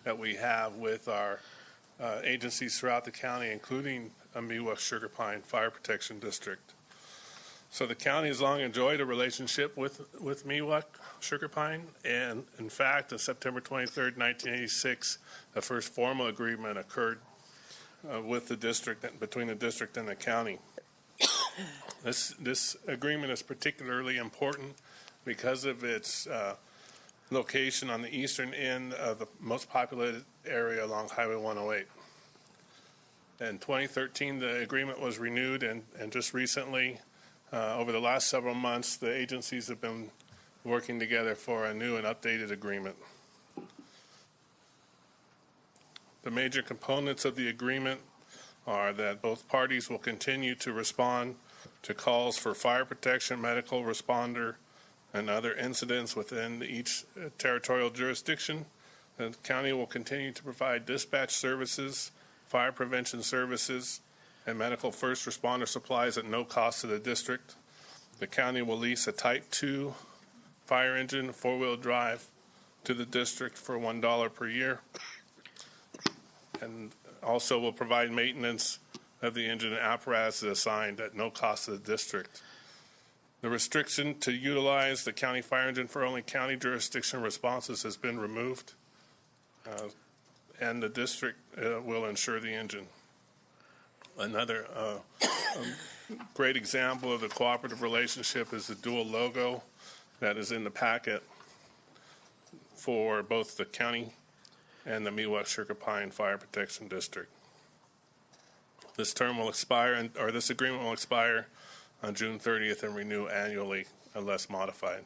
that we have with our agencies throughout the county, including Miwok Sugar Pine Fire Protection District. So the county has long enjoyed a relationship with Miwok Sugar Pine, and in fact, on September 23rd, 1986, the first formal agreement occurred with the district, between the district and the county. This agreement is particularly important because of its location on the eastern end of the most populated area along Highway 108. In 2013, the agreement was renewed, and just recently, over the last several months, the agencies have been working together for a new and updated agreement. The major components of the agreement are that both parties will continue to respond to calls for fire protection, medical responder, and other incidents within each territorial jurisdiction. The county will continue to provide dispatch services, fire prevention services, and medical first responder supplies at no cost to the district. The county will lease a Type 2 fire engine, four-wheel drive, to the district for $1 per year, and also will provide maintenance of the engine and apparatus assigned at no cost to the district. The restriction to utilize the county fire engine for only county jurisdiction responses has been removed, and the district will insure the engine. Another great example of the cooperative relationship is the dual logo that is in the packet for both the county and the Miwok Sugar Pine Fire Protection District. This term will expire, or this agreement will expire on June 30th and renew annually unless modified.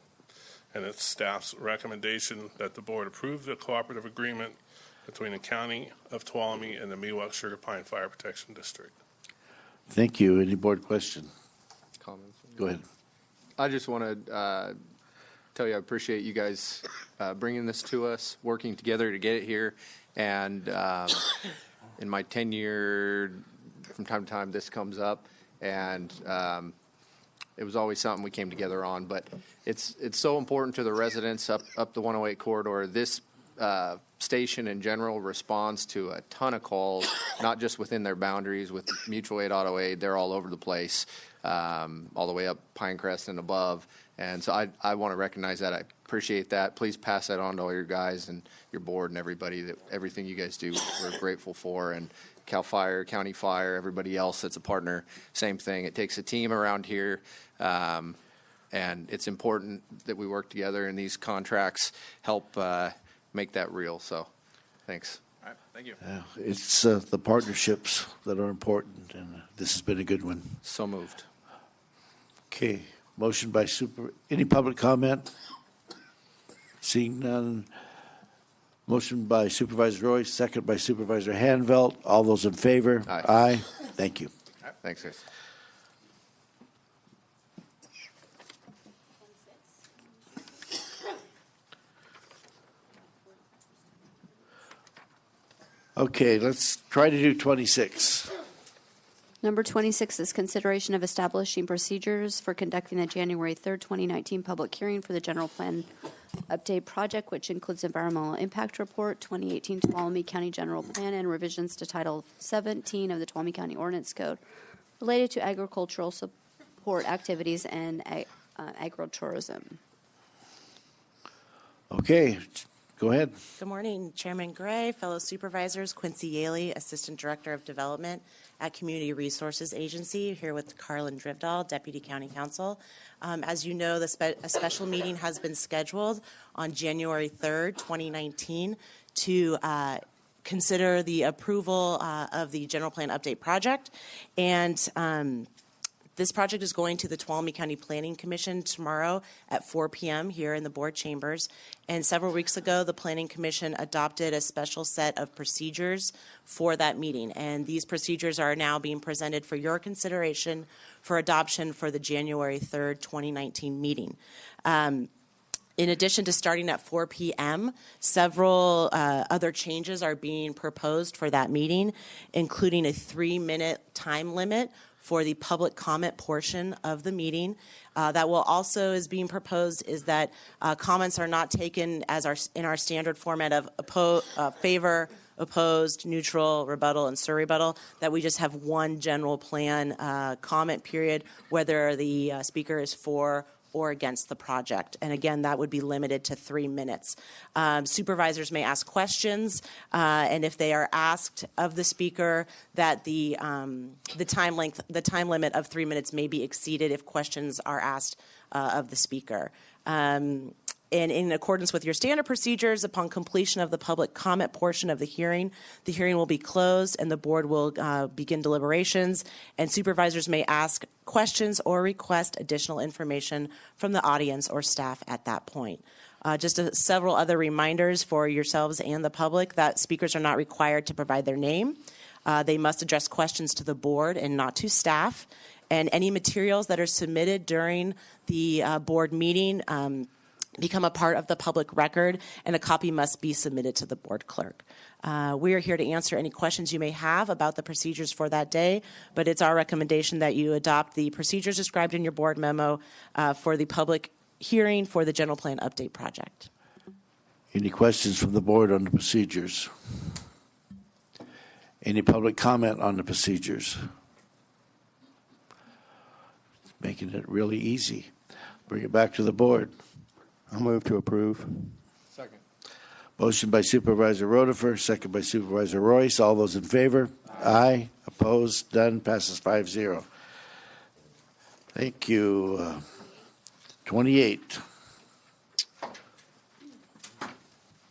And it's staff's recommendation that the board approve the cooperative agreement between the County of Tuolumne and the Miwok Sugar Pine Fire Protection District. Thank you. Any board question? Comments? Go ahead. I just want to tell you I appreciate you guys bringing this to us, working together to get it here. And in my tenure, from time to time, this comes up. And it was always something we came together on. But it's so important to the residents up the 108 corridor. This station in general responds to a ton of calls, not just within their boundaries with mutual aid, auto aid. They're all over the place, all the way up Pinecrest and above. And so I want to recognize that. I appreciate that. Please pass that on to all your guys and your board and everybody, that everything you guys do, we're grateful for. And Cal Fire, County Fire, everybody else that's a partner, same thing. It takes a team around here. And it's important that we work together, and these contracts help make that real. So thanks. All right, thank you. It's the partnerships that are important, and this has been a good one. So moved. Okay. Motion by any public comment? Seeing none. Motion by Supervisor Royce, second by Supervisor Hanvelt. All those in favor? Aye. Aye. Thank you. All right, thanks, guys. Okay, let's try to do 26. Number 26 is consideration of establishing procedures for conducting the January 3rd, 2019 public hearing for the general plan update project, which includes environmental impact report, 2018 Tuolumne County General Plan, and revisions to Title 17 of the Tuolumne County Ordinance Code related to agricultural support activities and agritourism. Okay, go ahead. Good morning, Chairman Gray, fellow supervisors, Quincy Yaley, Assistant Director of Development at Community Resources Agency, here with Carlin Drivdahl, Deputy County Counsel. As you know, a special meeting has been scheduled on January 3rd, 2019 to consider the approval of the General Plan Update Project. And this project is going to the Tuolumne County Planning Commission tomorrow at 4 p.m. here in the board chambers. And several weeks ago, the Planning Commission adopted a special set of procedures for that meeting. And these procedures are now being presented for your consideration for adoption for the January 3rd, 2019 meeting. In addition to starting at 4 p.m., several other changes are being proposed for that meeting, including a 3-minute time limit for the public comment portion of the meeting. That will also, is being proposed, is that comments are not taken as in our standard format of favor, opposed, neutral, rebuttal, and surrebuttal, that we just have one general plan comment period, whether the speaker is for or against the project. And again, that would be limited to 3 minutes. Supervisors may ask questions, and if they are asked of the speaker, that the time limit of 3 minutes may be exceeded if questions are asked of the speaker. And in accordance with your standard procedures, upon completion of the public comment portion of the hearing will be closed and the board will begin deliberations, and supervisors may ask questions or request additional information from the audience or staff at that point. Just several other reminders for yourselves and the public that speakers are not required to provide their name. They must address questions to the board and not to staff. And any materials that are submitted during the board meeting become a part of the public record, and a copy must be submitted to the board clerk. We are here to answer any questions you may have about the procedures for that day, but it's our recommendation that you adopt the procedures described in your board memo for the public hearing for the general plan update project. Any questions from the board on the procedures? Any public comment on the procedures? Making it really easy. Bring it back to the board. I'll move to approve. Second. Motion by Supervisor Rotifer, second by Supervisor Royce. All those in favor? Aye. Opposed? None. Passes 5-0. Thank you. 28.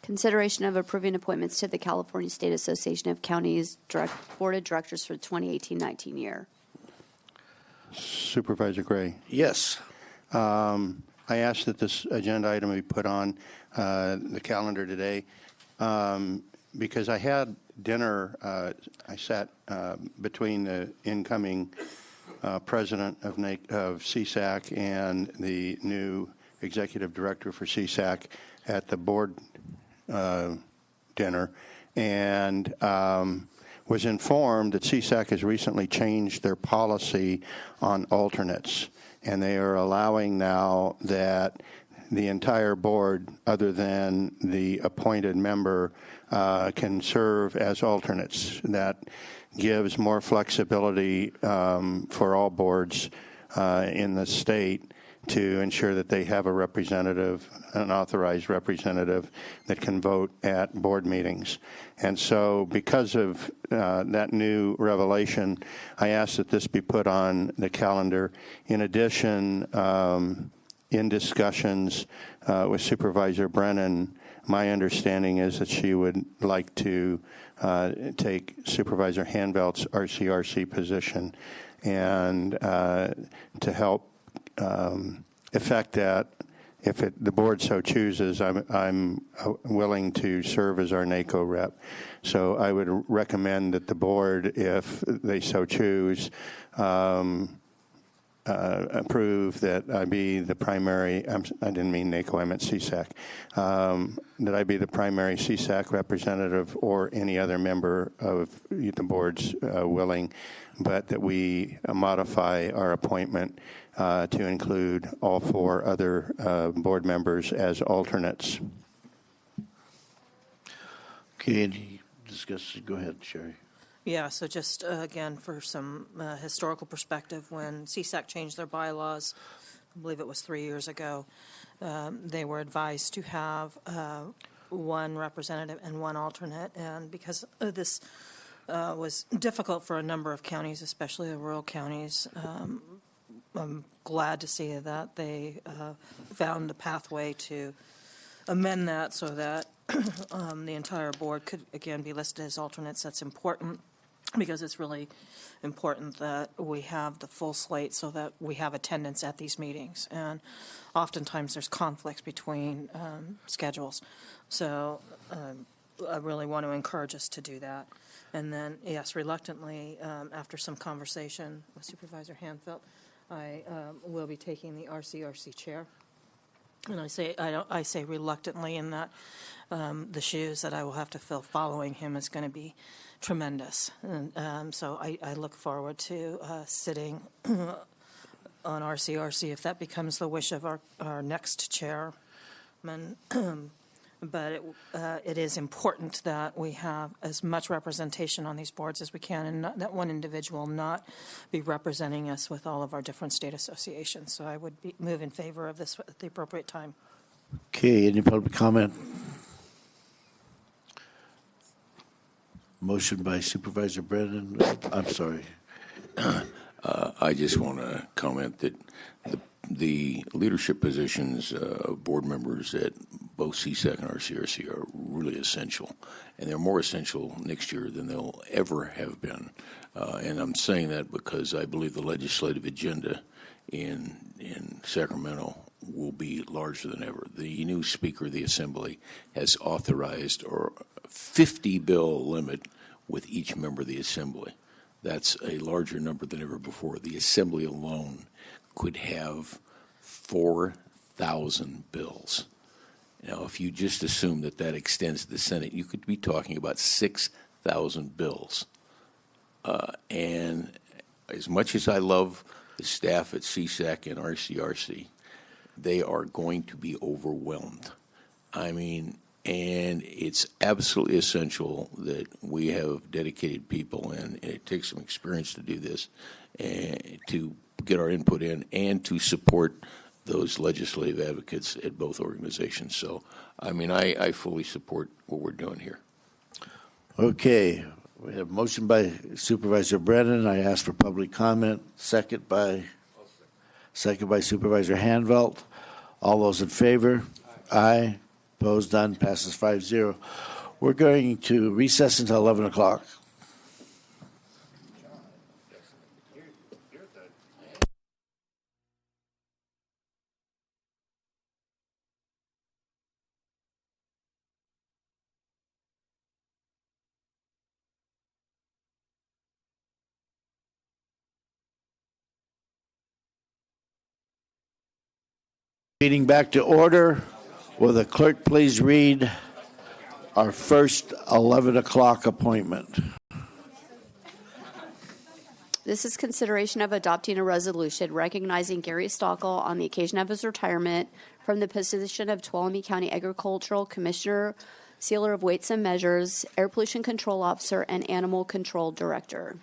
Consideration of approving appointments to the California State Association of Counties Board of Directors for the 2018-19 year. Supervisor Gray. Yes. I asked that this agenda item be put on the calendar today because I had dinner. I sat between the incoming president of CSAC and the new executive director for CSAC at the board dinner, and was informed that CSAC has recently changed their policy on alternates. And they are allowing now that the entire board, other than the appointed member, can serve as alternates. That gives more flexibility for all boards in the state to ensure that they have a representative, an authorized representative that can vote at board meetings. And so because of that new revelation, I asked that this be put on the calendar. In addition, in discussions with Supervisor Brennan, my understanding is that she would like to take Supervisor Hanvelt's RCRC position, and to help effect that, if the board so chooses, I'm willing to serve as our NACO rep. So I would recommend that the board, if they so choose, approve that I be the primary, I didn't mean NACO, I meant CSAC, that I be the primary CSAC representative or any other member of the board's willing, but that we modify our appointment to include all 4 other board members as alternates. Okay, any discussion? Go ahead, Sherry. Yeah, so just again, for some historical perspective, when CSAC changed their bylaws, I believe it was 3 years ago, they were advised to have 1 representative and 1 alternate. And because this was difficult for a number of counties, especially the rural counties, I'm glad to see that they found a pathway to amend that so that the entire board could, again, be listed as alternates. That's important because it's really important that we have the full slate so that we have attendance at these meetings. And oftentimes there's conflicts between schedules. So I really want to encourage us to do that. And then, yes, reluctantly, after some conversation with Supervisor Hanfeld, I will be taking the RCRC chair. And I say reluctantly in that the shoes that I will have to fill following him is going to be tremendous. And so I look forward to sitting on RCRC if that becomes the wish of our next chairman. But it is important that we have as much representation on these boards as we can, and not, that one individual not be representing us with all of our different state associations. So I would move in favor of this at the appropriate time. Okay, any public comment? Motion by Supervisor Brennan. I'm sorry. I just want to comment that the leadership positions of board members at both CSAC and RCRC are really essential, and they're more essential next year than they'll ever have been. And I'm saying that because I believe the legislative agenda in Sacramento will be larger than ever. The new Speaker of the Assembly has authorized a 50-bill limit with each member of the Assembly. That's a larger number than ever before. The Assembly alone could have 4,000 bills. Now, if you just assume that that extends to the Senate, you could be talking about 6,000 bills. And as much as I love the staff at CSAC and RCRC, they are going to be overwhelmed. I mean, and it's absolutely essential that we have dedicated people, and it takes some experience to do this, and to get our input in and to support those legislative advocates at both organizations. So, I mean, I fully support what we're doing here. Okay, we have a motion by Supervisor Brennan. I ask for public comment. Second by Supervisor Hanvelt. All those in favor? Aye. Opposed? None. Passes 5-0. We're going to recess until 11 o'clock. Meeting back to order. Will the clerk please read our first 11 o'clock appointment? This is consideration of adopting a resolution recognizing Gary Stockel on the occasion of his retirement from the position of Tuolumne County Agricultural Commissioner, Sealer of Weights and Measures, Air Pollution Control Officer, and Animal Control Director.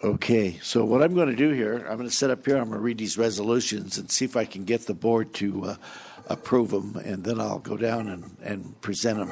Okay, so what I'm going to do here, I'm going to sit up here, I'm going to read these resolutions and see if I can get the board to approve them, and then I'll go down and present them.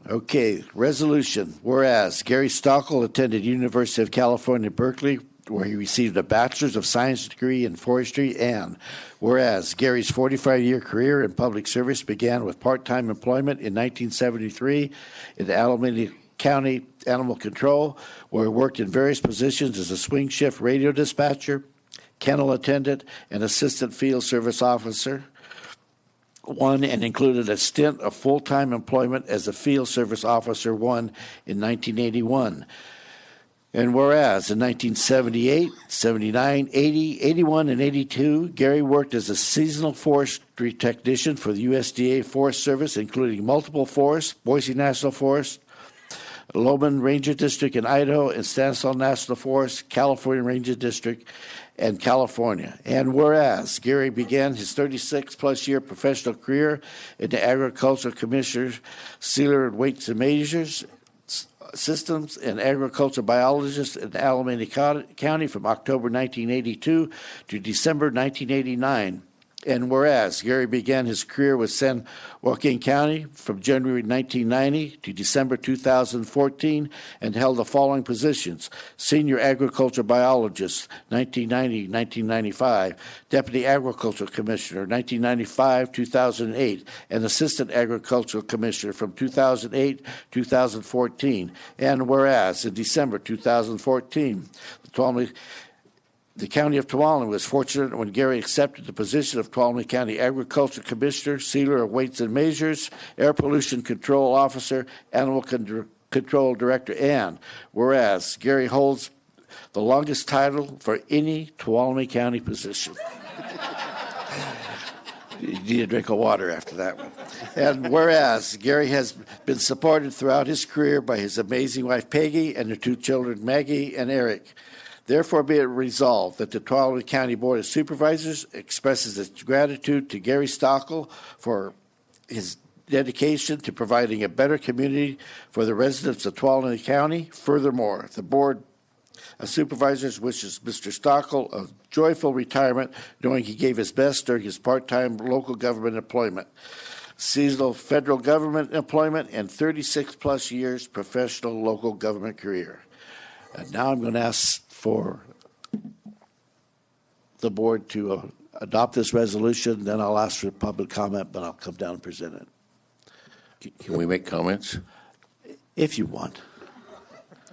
Okay, resolution. Whereas Gary Stockel attended University of California, Berkeley, where he received a Bachelor's of Science degree in forestry, and whereas Gary's 45-year career in public service began with part-time employment in 1973 in Alameda County Animal Control, where he worked in various positions as a swing shift radio dispatcher, kennel attendant, and assistant field service officer. One, and included a stint of full-time employment as a field service officer, one in 1981. And whereas in 1978, 79, 80, 81, and 82, Gary worked as a seasonal forestry technician for the USDA Forest Service, including multiple forests, Boise National Forest, Loman Ranger District in Idaho, and Stanislaus National Forest, California Ranger District, and California. And whereas Gary began his 36-plus year professional career in the Agricultural Commissioner, Sealer of Weights and Measures Systems, and agricultural biologist in Alameda County from October 1982 to December 1989. And whereas Gary began his career with San Joaquin County from January 1990 to December 2014 and held the following positions: Senior Agriculture Biologist, 1990-1995, Deputy Agricultural Commissioner, 1995-2008, and Assistant Agricultural Commissioner from 2008-2014. And whereas in December 2014, the County of Tuolumne was fortunate when Gary accepted the position of Tuolumne County Agriculture Commissioner, Sealer of Weights and Measures, Air Pollution Control Officer, Animal Control Director, and whereas Gary holds the longest title for any Tuolumne County position. You need a drink of water after that one. And whereas Gary has been supported throughout his career by his amazing wife Peggy and their two children Maggie and Eric, therefore be it resolved that the Tuolumne County Board of Supervisors expresses its gratitude to Gary Stockel for his dedication to providing a better community for the residents of Tuolumne County. Furthermore, the Board of Supervisors wishes Mr. Stockel a joyful retirement, knowing he gave his best during his part-time local government employment, seasonal federal government employment, and 36-plus years professional local government career. And now I'm going to ask for the board to adopt this resolution. Then I'll ask for public comment, but I'll come down and present it. Can we make comments? If you want.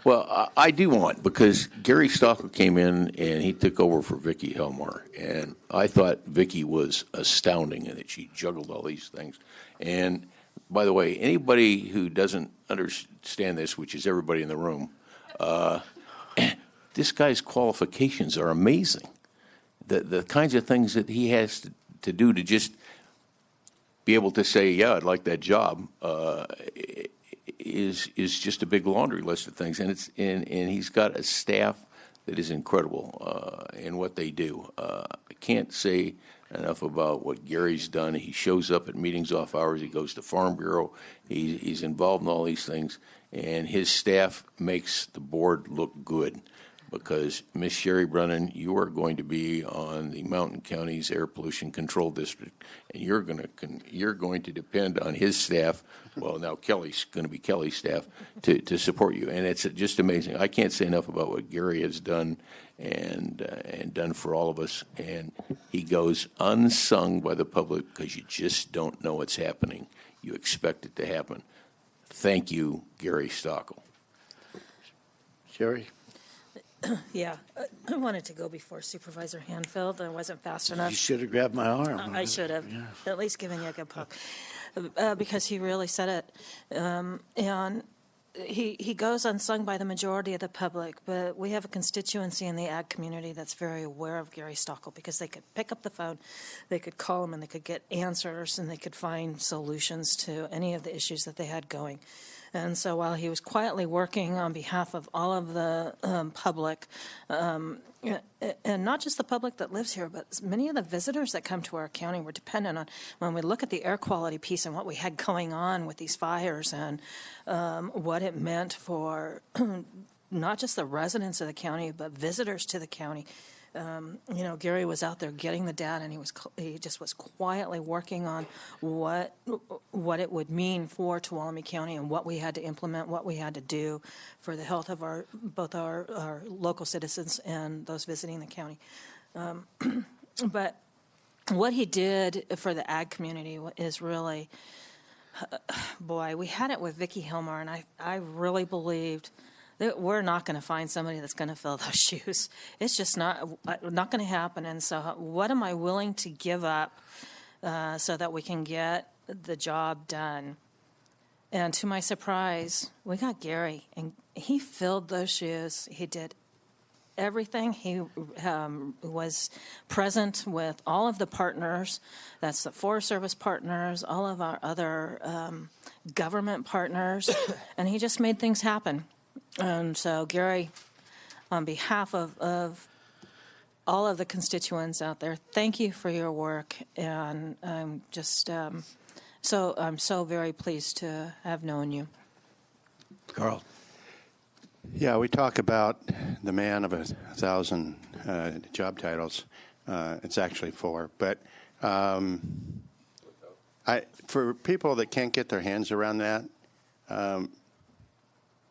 Well, I do want, because Gary Stockel came in and he took over for Vicki Helmar, and I thought Vicki was astounding in that she juggled all these things. And by the way, anybody who doesn't understand this, which is everybody in the room, this guy's qualifications are amazing. The kinds of things that he has to do to just be able to say, yeah, I'd like that job, is just a big laundry list of things, and he's got a staff that is incredible in what they do. I can't say enough about what Gary's done. He shows up at meetings off hours. He goes to Farm Bureau. He's involved in all these things, and his staff makes the board look good. Because Miss Sherry Brennan, you are going to be on the Mountain County's Air Pollution Control District, and you're going to depend on his staff. Well, now Kelly's going to be Kelly's staff to support you, and it's just amazing. I can't say enough about what Gary has done and done for all of us. And he goes unsung by the public because you just don't know what's happening. You expect it to happen. Thank you, Gary Stockel. Sherry? Yeah, I wanted to go before Supervisor Hanfield. I wasn't fast enough. You should have grabbed my arm. I should have, at least given you a good poke, because he really said it. And he goes unsung by the majority of the public, but we have a constituency in the ag community that's very aware of Gary Stockel, because they could pick up the phone, they could call him, and they could get answers, and they could find solutions to any of the issues that they had going. And so while he was quietly working on behalf of all of the public, and not just the public that lives here, but many of the visitors that come to our county were dependent on, when we look at the air quality piece and what we had going on with these fires and what it meant for not just the residents of the county, but visitors to the county. Gary was out there getting the data, and he just was quietly working on what it would mean for Tuolumne County and what we had to implement, what we had to do for the health of both our local citizens and those visiting the county. But what he did for the ag community is really, boy, we had it with Vicki Hilmar, and I really believed that we're not going to find somebody that's going to fill those shoes. It's just not going to happen. And so what am I willing to give up so that we can get the job done? And to my surprise, we got Gary, and he filled those shoes. He did everything. He was present with all of the partners. That's the Forest Service partners, all of our other government partners, and he just made things happen. And so, Gary, on behalf of all of the constituents out there, thank you for your work, and I'm just I'm so very pleased to have known you. Carl. Yeah, we talk about the man of 1,000 job titles. It's actually 4, but for people that can't get their hands around that.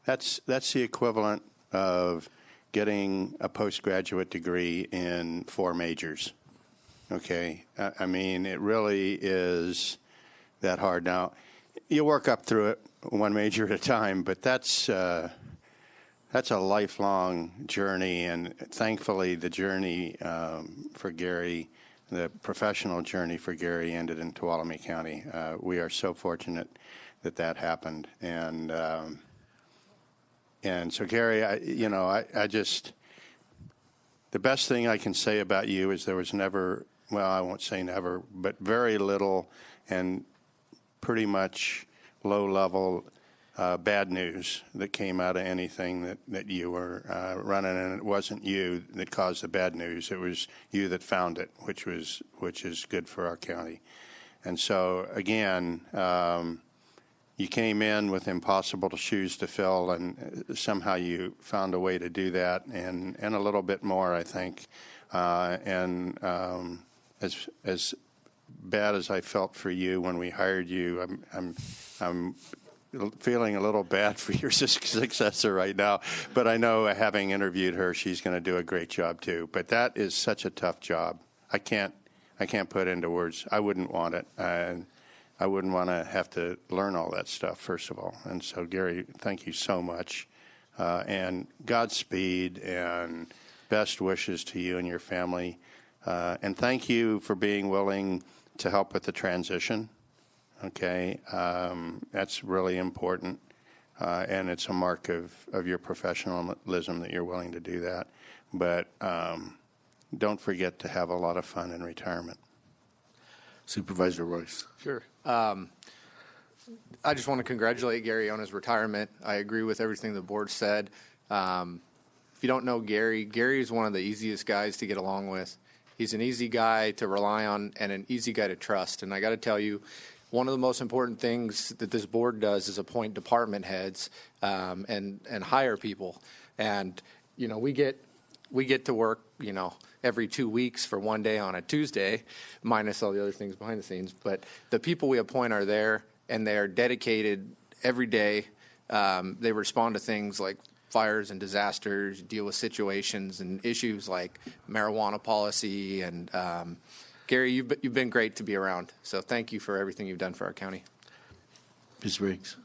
That's the equivalent of getting a postgraduate degree in 4 majors. Okay, I mean, it really is that hard. Now, you work up through it 1 major at a time, but that's a lifelong journey, and thankfully, the journey for Gary, the professional journey for Gary, ended in Tuolumne County. We are so fortunate that happened, and so, Gary, I just, the best thing I can say about you is there was never well, I won't say never, but very little and pretty much low-level bad news that came out of anything that you were running, and it wasn't you that caused the bad news. It was you that found it, which is good for our county. And so, again, you came in with impossible shoes to fill, and somehow you found a way to do that, and a little bit more, I think. As bad as I felt for you when we hired you, I'm feeling a little bad for your successor right now. But I know, having interviewed her, she's going to do a great job too. But that is such a tough job. I can't put into words. I wouldn't want it. I wouldn't want to have to learn all that stuff, first of all. And so, Gary, thank you so much. And Godspeed and best wishes to you and your family. And thank you for being willing to help with the transition. Okay, that's really important. And it's a mark of your professionalism that you're willing to do that. But don't forget to have a lot of fun in retirement. Supervisor Royce. Sure. I just want to congratulate Gary on his retirement. I agree with everything the board said. If you don't know Gary, Gary is one of the easiest guys to get along with. He's an easy guy to rely on and an easy guy to trust. And I got to tell you, one of the most important things that this board does is appoint department heads and hire people. And you know, we get to work, you know, every 2 weeks for one day on a Tuesday, minus all the other things behind the scenes. But the people we appoint are there, and they are dedicated every day. They respond to things like fires and disasters, deal with situations and issues like marijuana policy. And Gary, you've been great to be around. So thank you for everything you've done for our county. Ms. Riggs.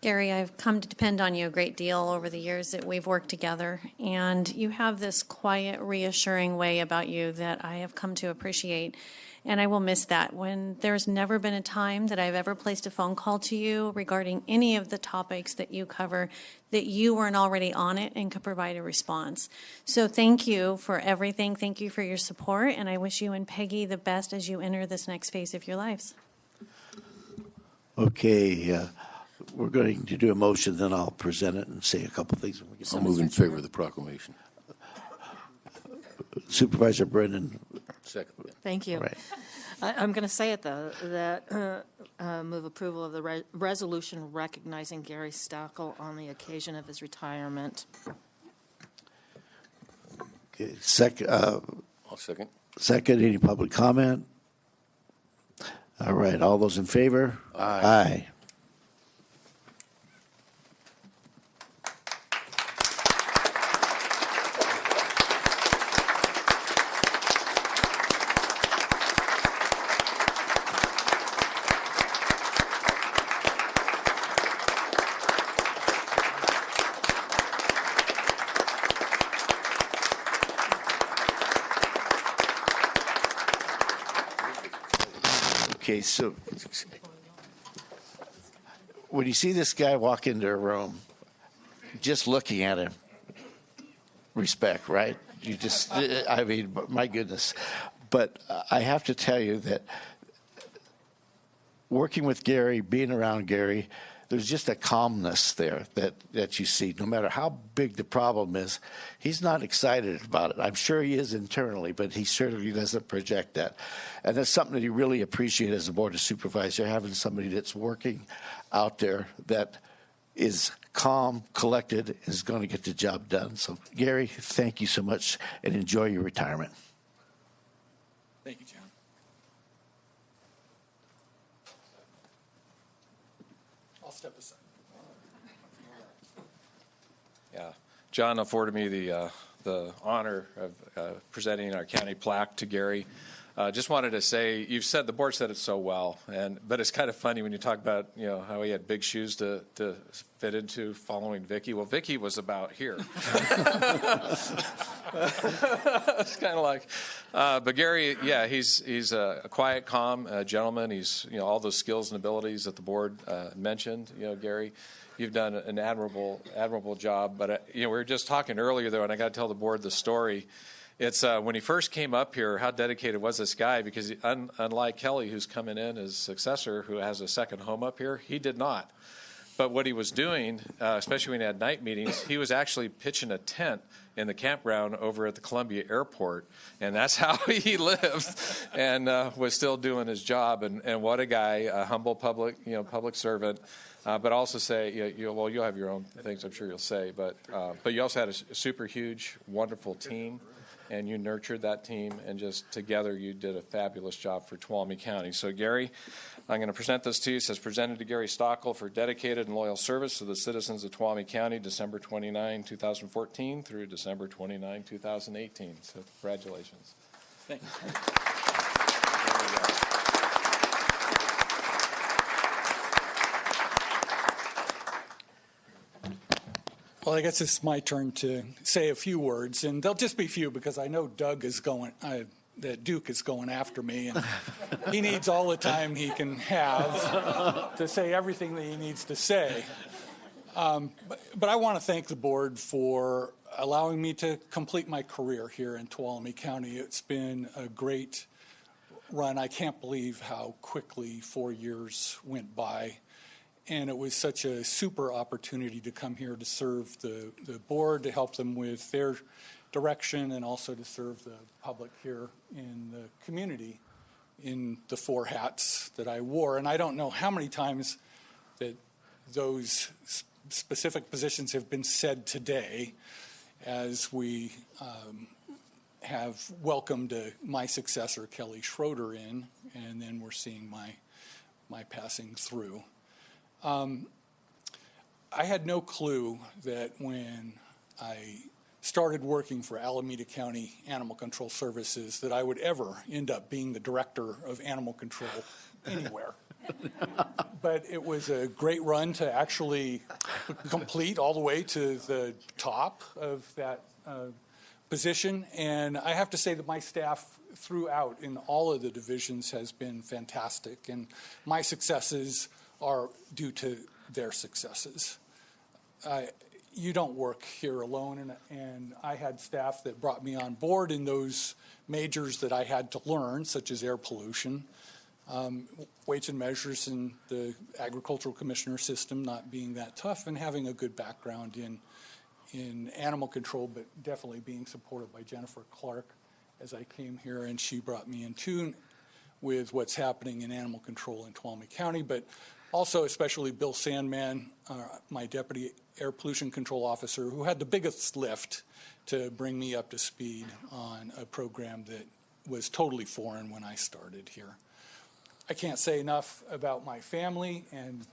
Gary, I've come to depend on you a great deal over the years that we've worked together, and you have this quiet, reassuring way about you that I have come to appreciate, and I will miss that. When there's never been a time that I've ever placed a phone call to you regarding any of the topics that you cover that you weren't already on it and could provide a response. So thank you for everything. Thank you for your support, and I wish you and Peggy the best as you enter this next phase of your lives. Okay. We're going to do a motion, then I'll present it and say a couple things. I'll move in favor of the proclamation. Supervisor Brennan. Second. Thank you. Right. I'm going to say it, though, that move approval of the resolution recognizing Gary Stockel on the occasion of his retirement. Okay. Second. I'll second. Second. Any public comment? All right. All those in favor? Aye. Okay, so when you see this guy walk into a room, just looking at him, respect, right? You just, I mean, my goodness. But I have to tell you that working with Gary, being around Gary, there's just a calmness there that you see. No matter how big the problem is, he's not excited about it. I'm sure he is internally, but he certainly doesn't project that. And that's something that you really appreciate as a Board of Supervisors, having somebody that's working out there that is calm, collected, is going to get the job done. So, Gary, thank you so much, and enjoy your retirement. Thank you, John. Step aside. Yeah, John afforded me the honor of presenting our county plaque to Gary. Just wanted to say, you've said, the board said it so well, but it's kind of funny when you talk about, how he had big shoes to fit into following Vicky. Well, Vicky was about here. It's kind of like, but Gary, yeah, he's a quiet, calm gentleman. He's, all those skills and abilities that the board mentioned. Gary, you've done an admirable job. But we were just talking earlier, though, and I got to tell the board the story. It's when he first came up here, how dedicated was this guy? Because unlike Kelly, who's coming in as successor, who has a second home up here, he did not. But what he was doing, especially when he had night meetings, he was actually pitching a tent in the campground over at the Columbia Airport, and that's how he lived, and was still doing his job. And what a guy, a humble public servant. But also say, well, you'll have your own things, I'm sure you'll say, but you also had a super huge, wonderful team, and you nurtured that team, and just together you did a fabulous job for Tuolumne County. So, Gary, I'm going to present this to you. It says, presented to Gary Stockel for dedicated and loyal service to the citizens of Tuolumne County, December 29, 2014 through December 29, 2018. So, congratulations. Thank you. Well, I guess it's my turn to say a few words, and they'll just be few because I know Doug is that Duke is going after me, and he needs all the time he can have to say everything that he needs to say. But I want to thank the board for allowing me to complete my career here in Tuolumne County. It's been a great run. I can't believe how quickly 4 years went by. And it was such a super opportunity to come here to serve the board, to help them with their direction, and also to serve the public here in the community in the 4 hats that I wore. And I don't know how many times that those specific positions have been said today as we have welcomed my successor, Kelly Schroeder, in, and then we're seeing my passing through. I had no clue that when I started working for Alameda County Animal Control Services that I would ever end up being the director of animal control anywhere. But it was a great run to actually complete all the way to the top of that position. And I have to say that my staff throughout in all of the divisions has been fantastic. And my successes are due to their successes. You don't work here alone, and I had staff that brought me on board in those majors that I had to learn, such as air pollution, weights and measures in the agricultural commissioner system not being that tough, and having a good background in animal control, but definitely being supported by Jennifer Clark as I came here, and she brought me in tune with what's happening in animal control in Tuolumne County, but also especially Bill Sandman, my deputy air pollution control officer, who had the biggest lift to bring me up to speed on a program that was totally foreign when I started here. I can't say enough about my family and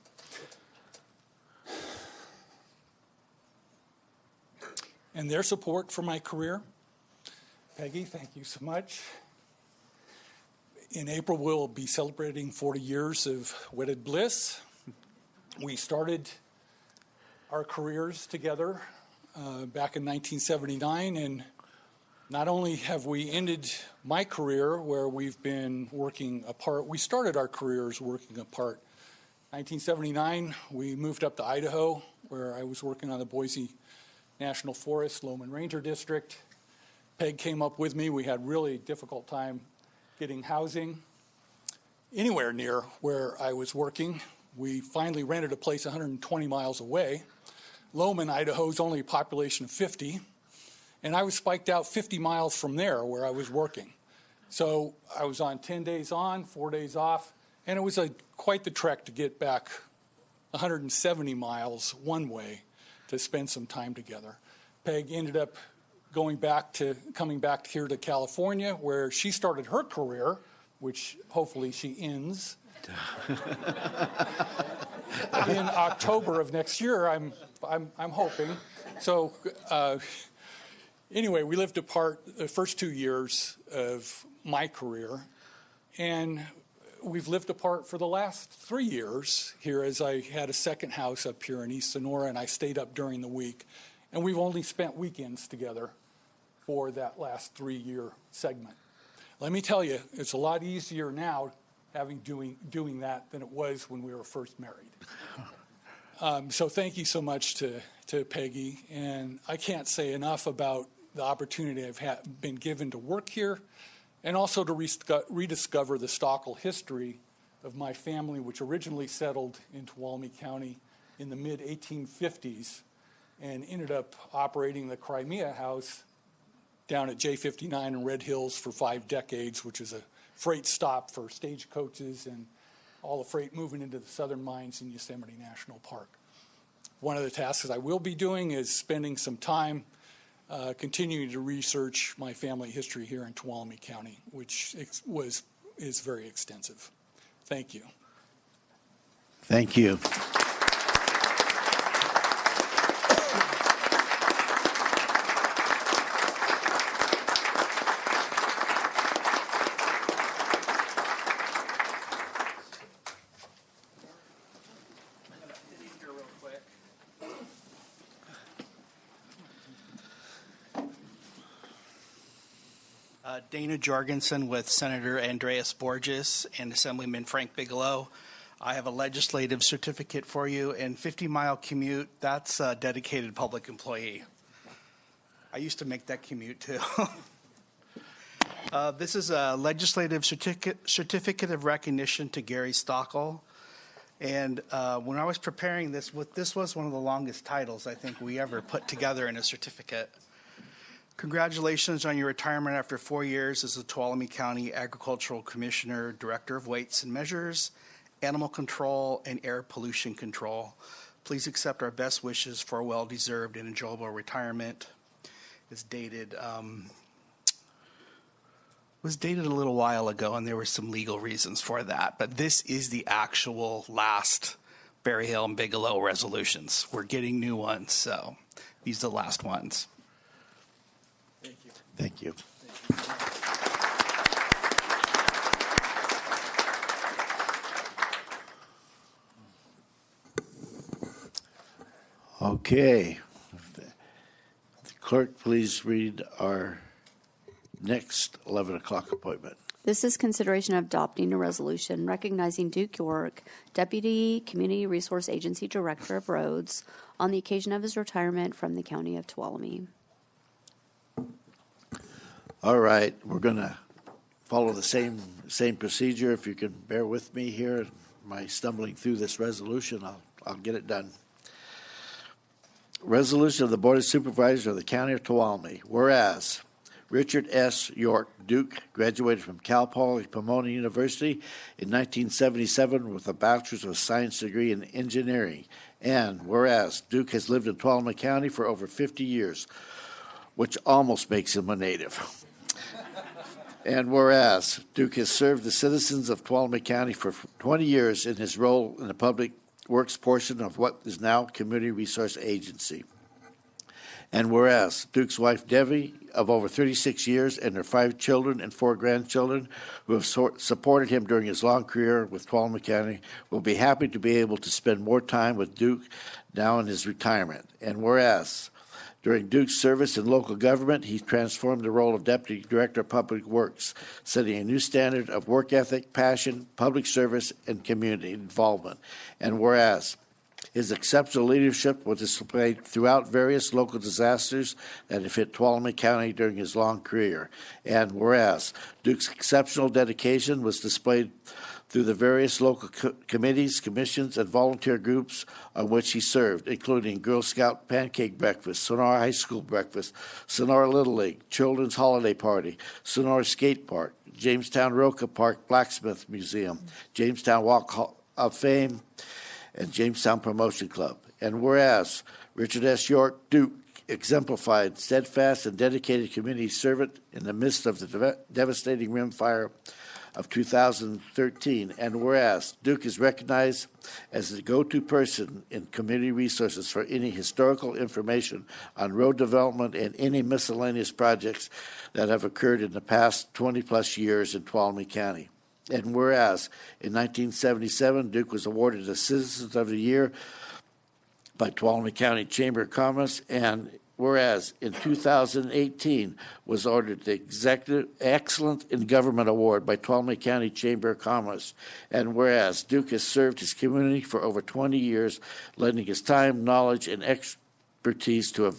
their support for my career. Peggy, thank you so much. In April, we'll be celebrating 40 years of wedded bliss. We started our careers together back in 1979, and not only have we ended my career where we've been working apart, we started our careers working apart. 1979, we moved up to Idaho, where I was working on the Boise National Forest, Lowman Ranger District. Peg came up with me. We had really difficult time getting housing anywhere near where I was working. We finally rented a place 120 miles away. Lowman, Idaho is only a population of 50, and I was spiked out 50 miles from there where I was working. So I was on 10 days on, 4 days off, and it was quite the trek to get back 170 miles one way to spend some time together. Peg ended up coming back here to California, where she started her career, which hopefully she ends in October of next year. I'm hoping. So Anyway, we lived apart the first 2 years of my career, and we've lived apart for the last 3 years here, as I had a second house up here in East Sonora, and I stayed up during the week. And we've only spent weekends together for that last 3-year segment. Let me tell you, it's a lot easier now doing that than it was when we were first married. So thank you so much to Peggy, and I can't say enough about the opportunity I've been given to work here, and also to rediscover the Stockel history of my family, which originally settled in Tuolumne County in the mid-1850s and ended up operating the Crimea House down at J59 in Red Hills for 5 decades, which is a freight stop for stagecoaches and all the freight moving into the southern mines in Yosemite National Park. One of the tasks I will be doing is spending some time continuing to research my family history here in Tuolumne County, which is very extensive. Thank you. Thank you. Dana Jorgensen with Senator Andreas Borges and Assemblyman Frank Bigelow. I have a legislative certificate for you, and 50-mile commute, that's a dedicated public employee. I used to make that commute too. This is a legislative certificate of recognition to Gary Stockel. And when I was preparing this was one of the longest titles I think we ever put together in a certificate. Congratulations on your retirement after 4 years as the Tuolumne County Agricultural Commissioner, Director of Weights and Measures, Animal Control, and Air Pollution Control. Please accept our best wishes for a well-deserved and enjoyable retirement. It's dated, was dated a little while ago, and there were some legal reasons for that. But this is the actual last Berryhill and Bigelow resolutions. We're getting new ones, so these are the last ones. Thank you. Okay. Clerk, please read our next 11 o'clock appointment. This is consideration of adopting a resolution recognizing Duke York, Deputy Community Resource Agency Director of Roads, on the occasion of his retirement from the County of Tuolumne. All right, we're going to follow the same procedure. If you can bear with me here, my stumbling through this resolution, I'll get it done. Resolution of the Board of Supervisors of the County of Tuolumne. Whereas Richard S. York, Duke, graduated from Cal Poly Pomona University in 1977 with a Bachelor's of Science degree in engineering. And whereas Duke has lived in Tuolumne County for over 50 years, which almost makes him a native. And whereas Duke has served the citizens of Tuolumne County for 20 years in his role in the public works portion of what is now Community Resource Agency. And whereas Duke's wife Debbie, of over 36 years, and her 5 children and 4 grandchildren who have supported him during his long career with Tuolumne County, will be happy to be able to spend more time with Duke now in his retirement. And whereas during Duke's service in local government, he transformed the role of Deputy Director of Public Works, setting a new standard of work ethic, passion, public service, and community involvement. And whereas his exceptional leadership was displayed throughout various local disasters that have hit Tuolumne County during his long career. And whereas Duke's exceptional dedication was displayed through the various local committees, commissions, and volunteer groups on which he served, including Girl Scout Pancake Breakfast, Sonora High School Breakfast, Sonora Little League, Children's Holiday Party, Sonora Skate Park, Jamestown Roca Park Blacksmith Museum, Jamestown Walk of Fame, and Jamestown Promotion Club. And whereas Richard S. York, Duke, exemplified steadfast and dedicated community servant in the midst of the devastating rim fire of 2013. And whereas Duke is recognized as the go-to person in community resources for any historical information on road development and any miscellaneous projects that have occurred in the past 20-plus years in Tuolumne County. And whereas in 1977, Duke was awarded the Citizens of the Year by Tuolumne County Chamber of Commerce, and whereas in 2018 was awarded the Executive Excellent in Government Award by Tuolumne County Chamber of Commerce, and whereas Duke has served his community for over 20 years, lending his time, knowledge, and expertise to a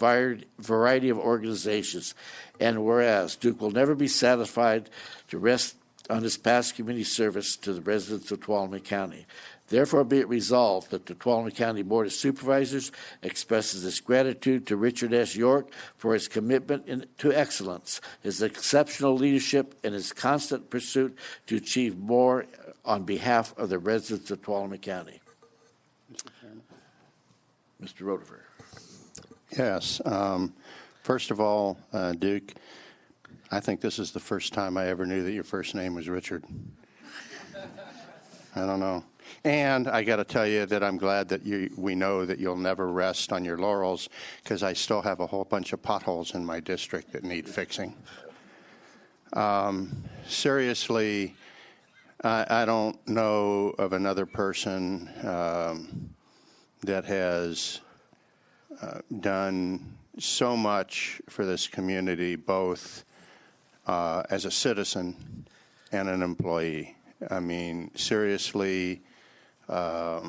variety of organizations, and whereas Duke will never be satisfied to rest on his past community service to the residents of Tuolumne County. Therefore, be it resolved that the Tuolumne County Board of Supervisors expresses its gratitude to Richard S. York for his commitment to excellence, his exceptional leadership, and his constant pursuit to achieve more on behalf of the residents of Tuolumne County. Mr. Rotifer. Yes. First of all, Duke, I think this is the first time I ever knew that your first name was Richard. I don't know. And I got to tell you that I'm glad that we know that you'll never rest on your laurels, because I still have a whole bunch of potholes in my district that need fixing. Seriously, I don't know of another person that has done so much for this community, both as a citizen and an employee. I mean, seriously, I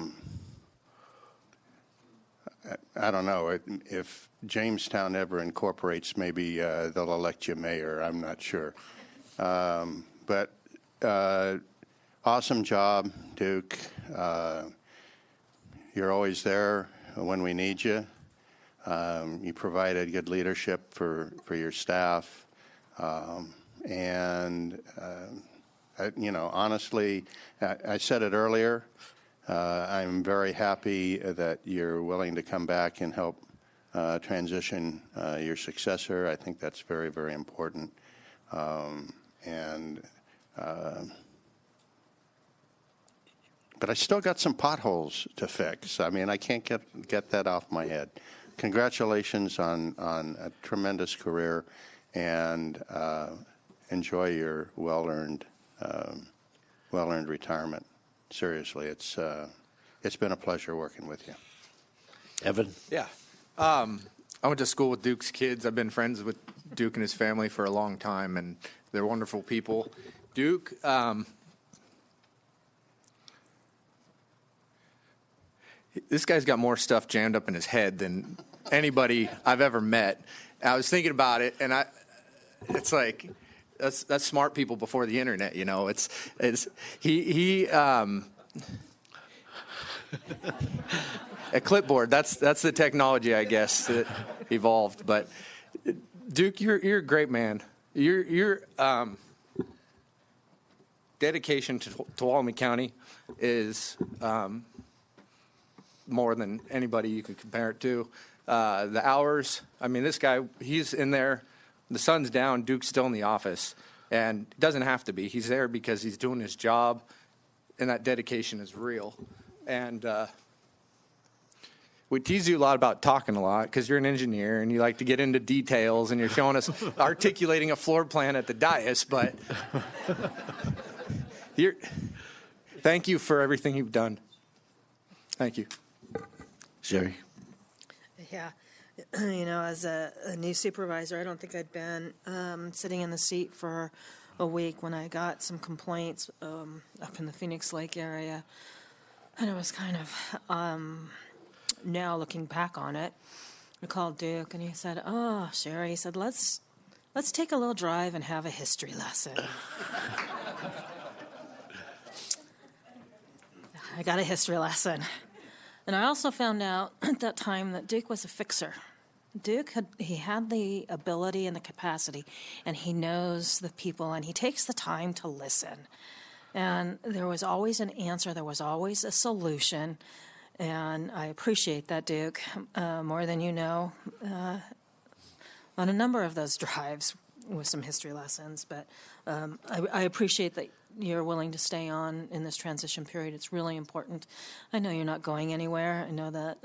don't know. If Jamestown ever incorporates, maybe they'll elect you mayor. I'm not sure. But awesome job, Duke. You're always there when we need you. You provided good leadership for your staff. Honestly, I said it earlier, I'm very happy that you're willing to come back and help transition your successor. I think that's very, very important. But I still got some potholes to fix. I mean, I can't get that off my head. Congratulations on a tremendous career, and enjoy your well-earned retirement. Seriously, it's been a pleasure working with you. Evan? Yeah. I went to school with Duke's kids. I've been friends with Duke and his family for a long time, and they're wonderful people. Duke, this guy's got more stuff jammed up in his head than anybody I've ever met. I was thinking about it, and it's like, that's smart people before the internet, you know. A clipboard. That's the technology, I guess, that evolved. But Duke, you're a great man. Your dedication to Tuolumne County is more than anybody you could compare it to. The hours. I mean, this guy, he's in there. The sun's down, Duke's still in the office, and it doesn't have to be. He's there because he's doing his job, and that dedication is real. And we tease you a lot about talking a lot because you're an engineer and you like to get into details, and you're showing us articulating a floor plan at the dais, but thank you for everything you've done. Thank you. Sherry? Yeah. As a new supervisor, I don't think I'd been sitting in the seat for a week when I got some complaints up in the Phoenix Lake area. And it was kind of, now looking back on it, I called Duke and he said, "Oh, Sherry," he said, let's take a little drive and have a history lesson. I got a history lesson. And I also found out at that time that Duke was a fixer. Duke had the ability and the capacity, and he knows the people, and he takes the time to listen. And there was always an answer. There was always a solution. And I appreciate that, Duke, more than you know. On a number of those drives, with some history lessons. But I appreciate that you're willing to stay on in this transition period. It's really important. I know you're not going anywhere. I know that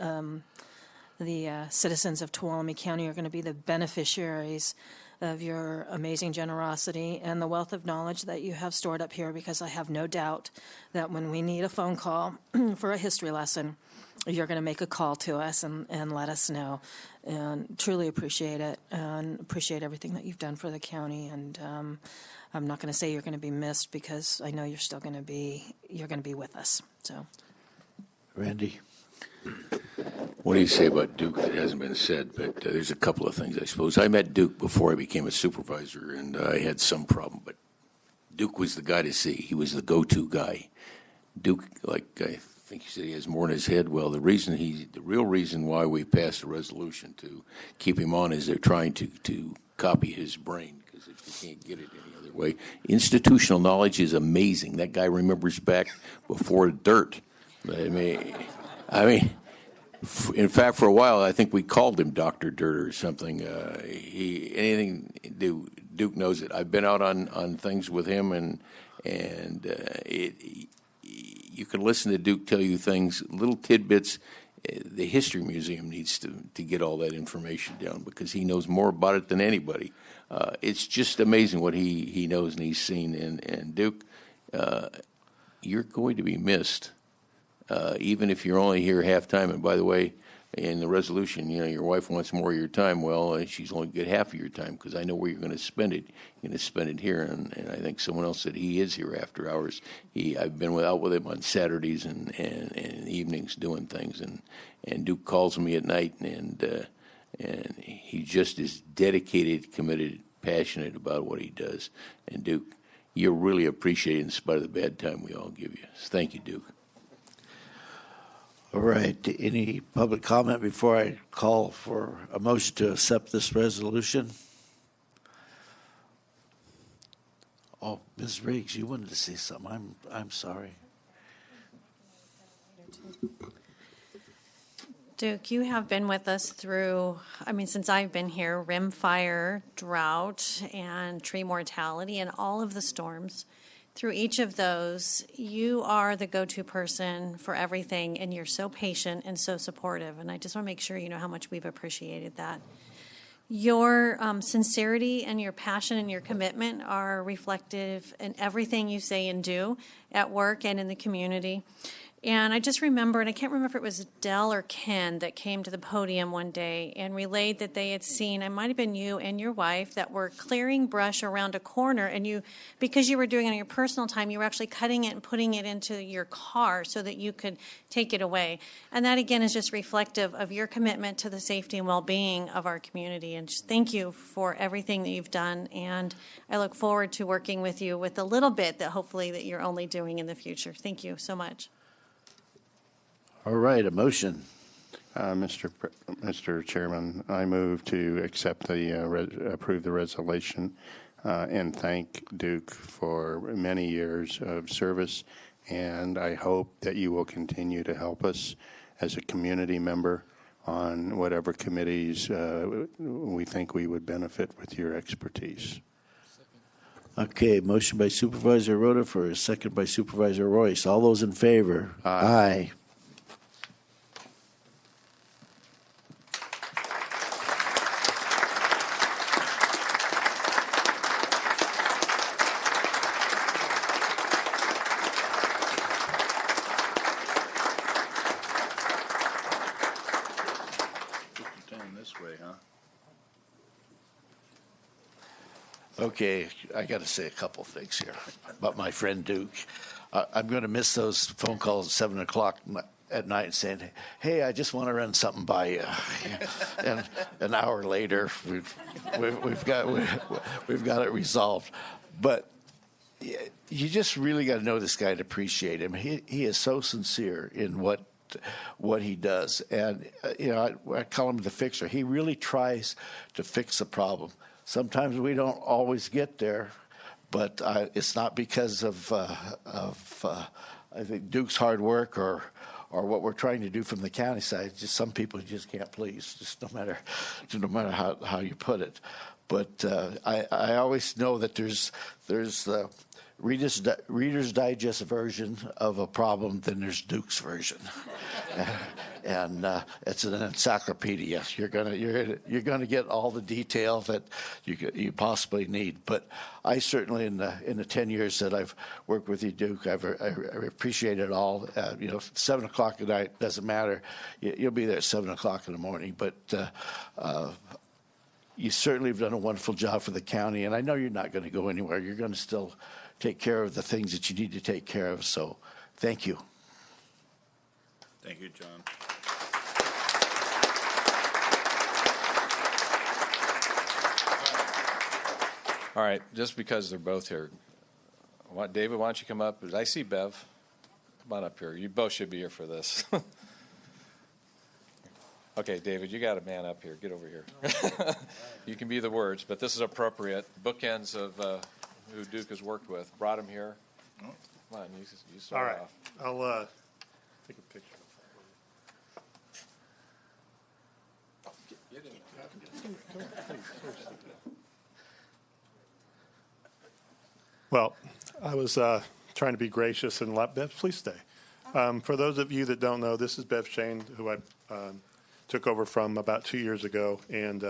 the citizens of Tuolumne County are going to be the beneficiaries of your amazing generosity and the wealth of knowledge that you have stored up here, because I have no doubt that when we need a phone call for a history lesson, you're going to make a call to us and let us know. And truly appreciate it, and appreciate everything that you've done for the county. And I'm not going to say you're going to be missed, because I know you're still going to be with us. So, Randy? What do you say about Duke that hasn't been said? But there's a couple of things, I suppose. I met Duke before I became a supervisor, and I had some problem. But Duke was the guy to see. He was the go-to guy. Duke, like I think you said, he has more in his head. Well, the real reason why we passed a resolution to keep him on is they're trying to copy his brain, because if you can't get it any other way. Institutional knowledge is amazing. That guy remembers back before dirt. I mean, in fact, for a while, I think we called him Dr. Dirt or something. Duke knows it. I've been out on things with him, and you can listen to Duke tell you things, little tidbits. The History Museum needs to get all that information down, because he knows more about it than anybody. It's just amazing what he knows and he's seen. And Duke, you're going to be missed. Even if you're only here half time. And by the way, in the resolution, your wife wants more of your time. Well, she's only get half of your time, because I know where you're going to spend it. You're going to spend it here. And I think someone else said he is here after hours. I've been out with him on Saturdays and evenings doing things. And Duke calls me at night, and he just is dedicated, committed, passionate about what he does. And Duke, you're really appreciated in spite of the bad time we all give you. So thank you, Duke. All right. Any public comment before I call for a motion to accept this resolution? Oh, Ms. Riggs, you wanted to say something. I'm sorry. Duke, you have been with us through, since I've been here, rimfire, drought, and tree mortality, and all of the storms. Through each of those, you are the go-to person for everything, and you're so patient and so supportive. And I just want to make sure you know how much we've appreciated that. Your sincerity and your passion and your commitment are reflective in everything you say and do at work and in the community. And I just remember, and I can't remember if it was Dell or Ken that came to the podium one day and relayed that they had seen, it might have been you and your wife, that were clearing brush around a corner, and you, because you were doing it on your personal time, you were actually cutting it and putting it into your car so that you could take it away. And that, again, is just reflective of your commitment to the safety and well-being of our community. And just thank you for everything that you've done, and I look forward to working with you with a little bit that hopefully that you're only doing in the future. Thank you so much. All right, a motion. Mr. Chairman, I move to accept approve the resolution and thank Duke for many years of service, and I hope that you will continue to help us as a community member on whatever committees we think we would benefit with your expertise. Okay, motion by Supervisor Rhoda for a second by Supervisor Royce. All those in favor? Aye. Okay, I got to say a couple things here about my friend Duke. I'm going to miss those phone calls at 7 o'clock at night saying, hey, I just want to run something by you. And an hour later, we've got it resolved. But you just really got to know this guy to appreciate him. He is so sincere in what he does. And, I call him the fixer. He really tries to fix the problem. Sometimes we don't always get there, but it's not because of I think Duke's hard work or what we're trying to do from the county side. It's just some people you just can't please, just no matter how you put it. But I always know that there's the Reader's Digest version of a problem, then there's Duke's version, and it's an encyclopedia. You're gonna get all the detail that you possibly need. But I certainly, in the 10 years that I've worked with you, Duke, I appreciate it all. 7 o'clock at night doesn't matter. You'll be there at 7 o'clock in the morning, but. You certainly have done a wonderful job for the county, and I know you're not going to go anywhere. You're going to still take care of the things that you need to take care of. So thank you. Thank you, John. All right, just because they're both here, David, why don't you come up? I see Bev. Come on up here. You both should be here for this. Okay, David, you got a man up here. Get over here. You can be the words, but this is appropriate. Bookends of who Duke has worked with. Brought him here. Come on, you start All right. off. I'll take a picture. Well, I was trying to be gracious and let Bev, please stay. For those of you that don't know, this is Bev Shane, who I took over from about 2 years ago, and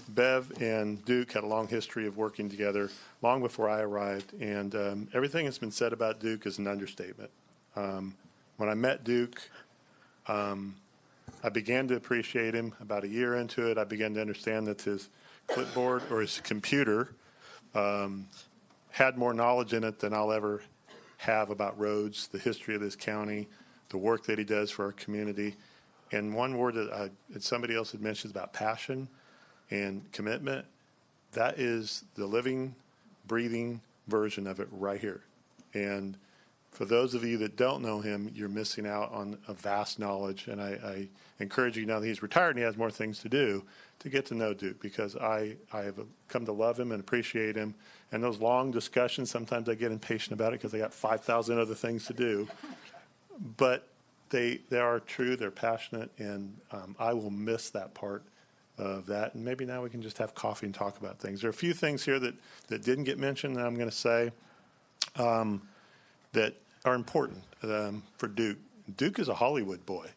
Bev and Duke had a long history of working together long before I arrived, and everything that's been said about Duke is an understatement. When I met Duke, I began to appreciate him. About a year into it, I began to understand that his clipboard or his computer had more knowledge in it than I'll ever have about roads, the history of this county, the work that he does for our community. And one word that somebody else had mentioned about passion and commitment, that is the living, breathing version of it right here. And for those of you that don't know him, you're missing out on a vast knowledge. And I encourage you, now that he's retired and he has more things to do, to get to know Duke, because I have come to love him and appreciate him. And those long discussions, sometimes I get impatient about it because I got 5,000 other things to do. But they are true, they're passionate, and I will miss that part of that. And maybe now we can just have coffee and talk about things. There are a few things here that didn't get mentioned that I'm going to say that are important for Duke. Duke is a Hollywood boy.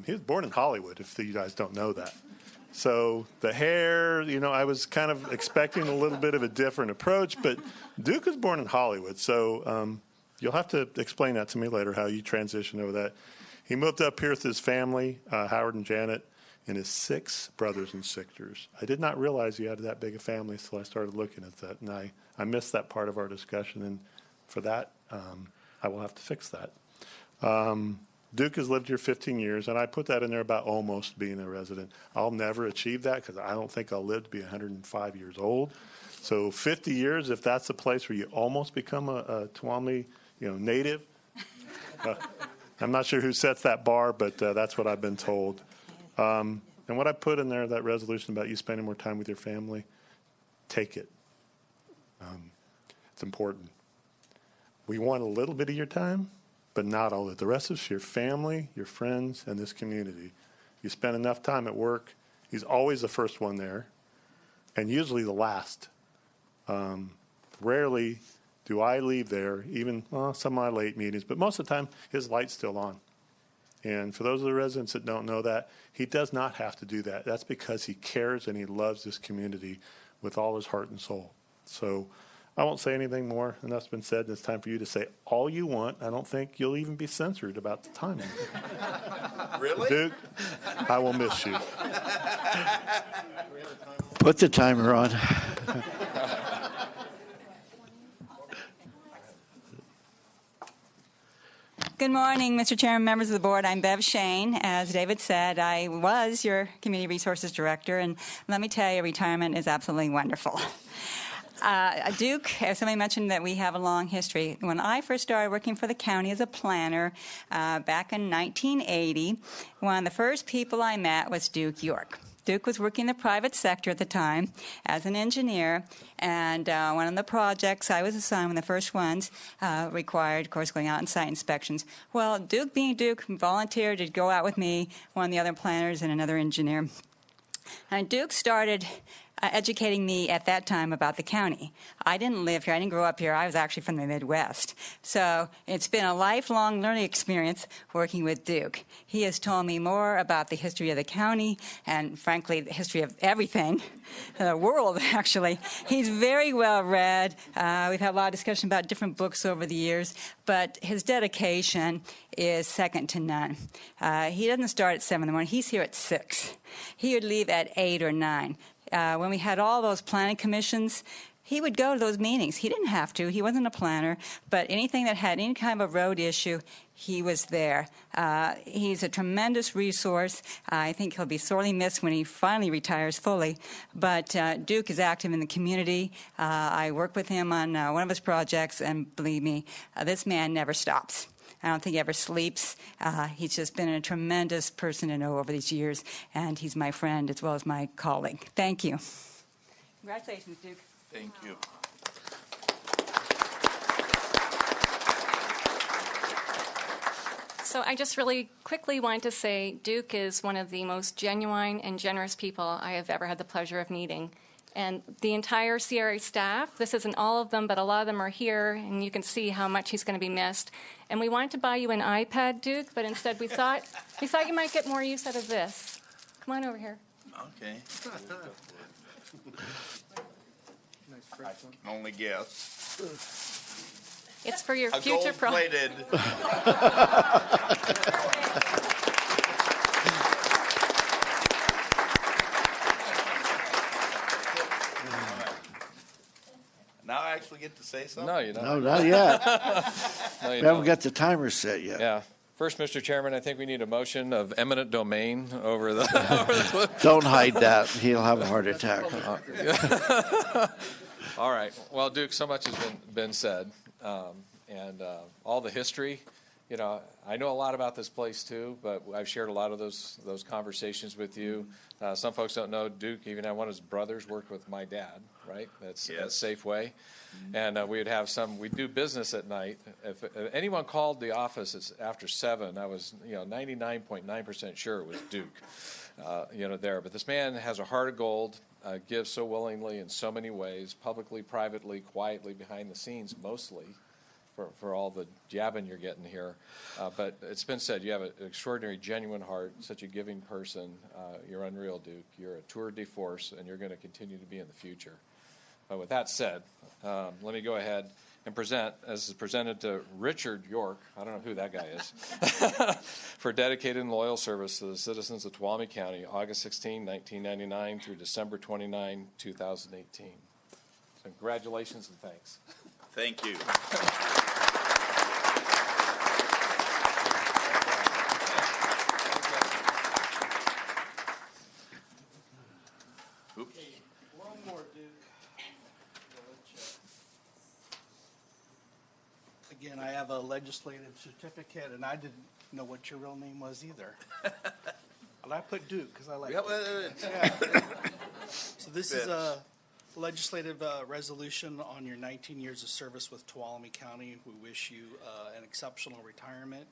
He was born in Hollywood, if you guys don't know that. So the hair, I was kind of expecting a little bit of a different approach, but Duke was born in Hollywood. So you'll have to explain that to me later, how you transitioned over that. He moved up here with his family, Howard and Janet, and his 6 brothers and sisters. I did not realize he had that big a family until I started looking at that, and I missed that part of our discussion, and for that, I will have to fix that. Duke has lived here 15 years, and I put that in there about almost being a resident. I'll never achieve that because I don't think I'll live to be 105 years old. So 50 years, if that's the place where you almost become a Tuolumne native. I'm not sure who sets that bar, but that's what I've been told. And what I put in there, that resolution about you spending more time with your family, take it. It's important. We want a little bit of your time, but not all of it. The rest of it's your family, your friends, and this community. You spend enough time at work. He's always the first one there, and usually the last. Rarely do I leave there, even some of my late meetings, but most of the time his light's still on. And for those of the residents that don't know that, he does not have to do that. That's because he cares and he loves this community with all his heart and soul. So I won't say anything more, and that's been said, and it's time for you to say all you want. I don't think you'll even be censored about the timing. Really? Duke, I will miss you. Put the timer on. Good morning, Mr. Chairman, members of the board. I'm Bev Shane. As David said, I was your Community Resources Director, and let me tell you, retirement is absolutely wonderful. Duke, as somebody mentioned that we have a long history. When I first started working for the county as a planner back in 1980, one of the first people I met was Duke York. Duke was working in the private sector at the time as an engineer, and one of the projects I was assigned, one of the first ones, required, of course, going out on site inspections. Well, Duke, being Duke, volunteered to go out with me, one of the other planners, and another engineer. And Duke started educating me at that time about the county. I didn't live here. I didn't grow up here. I was actually from the Midwest. So it's been a lifelong learning experience working with Duke. He has told me more about the history of the county and, frankly, the history of everything, the world, actually. He's very well read. We've had a lot of discussion about different books over the years, but his dedication is second to none. He doesn't start at 7 in the morning. He's here at 6. He would leave at 8 or 9. When we had all those planning commissions, he would go to those meetings. He didn't have to. He wasn't a planner, but anything that had any kind of a road issue, he was there. He's a tremendous resource. I think he'll be sorely missed when he finally retires fully. But Duke is active in the community. I work with him on one of his projects, and believe me, this man never stops. I don't think he ever sleeps. He's just been a tremendous person to know over these years, and he's my friend as well as my colleague. Thank you. Congratulations, Duke. Thank you. So I just really quickly want to say Duke is one of the most genuine and generous people I have ever had the pleasure of meeting. And the entire CRA staff, this isn't all of them, but a lot of them are here, and you can see how much he's going to be missed. And we wanted to buy you an iPad, Duke, but instead we thought you might get more use out of this. Come on over here. Okay. I can only guess. It's for your A future gold-plated. Now I actually get to say something? No, you don't. No, not yet. No, you We haven't don't. got the timer set yet. Yeah. First, Mr. Chairman, I think we need a motion of eminent domain over the. Don't hide that. He'll have a heart attack. All right. Well, Duke, so much has been said, and all the history. You know, I know a lot about this place too, but I've shared a lot of those conversations with you. Some folks don't know Duke. Even one of his brothers worked with my dad, right? That's Safeway, and we'd have we'd do business at night. If anyone called the office, it's after 7. I was 99.9% sure it was Duke, there. But this man has a heart of gold. Gives so willingly in so many ways, publicly, privately, quietly, behind the scenes, mostly, for all the jabbing you're getting here. But it's been said, you have an extraordinary, genuine heart, such a giving person. You're unreal, Duke. You're a tour de force, and you're going to continue to be in the future. But with that said, let me go ahead and present, as is presented to Richard York, I don't know who that guy is, for dedicated and loyal service to the citizens of Tuolumne County, August 16, 1999 through December 29, 2018. So congratulations and thanks. Thank you. Oops. One more, Duke. Again, I have a legislative certificate, and I didn't know what your real name was either. But I put Duke because I like it. Yeah. So this is a legislative resolution on your 19 years of service with Tuolumne County. We wish you an exceptional retirement.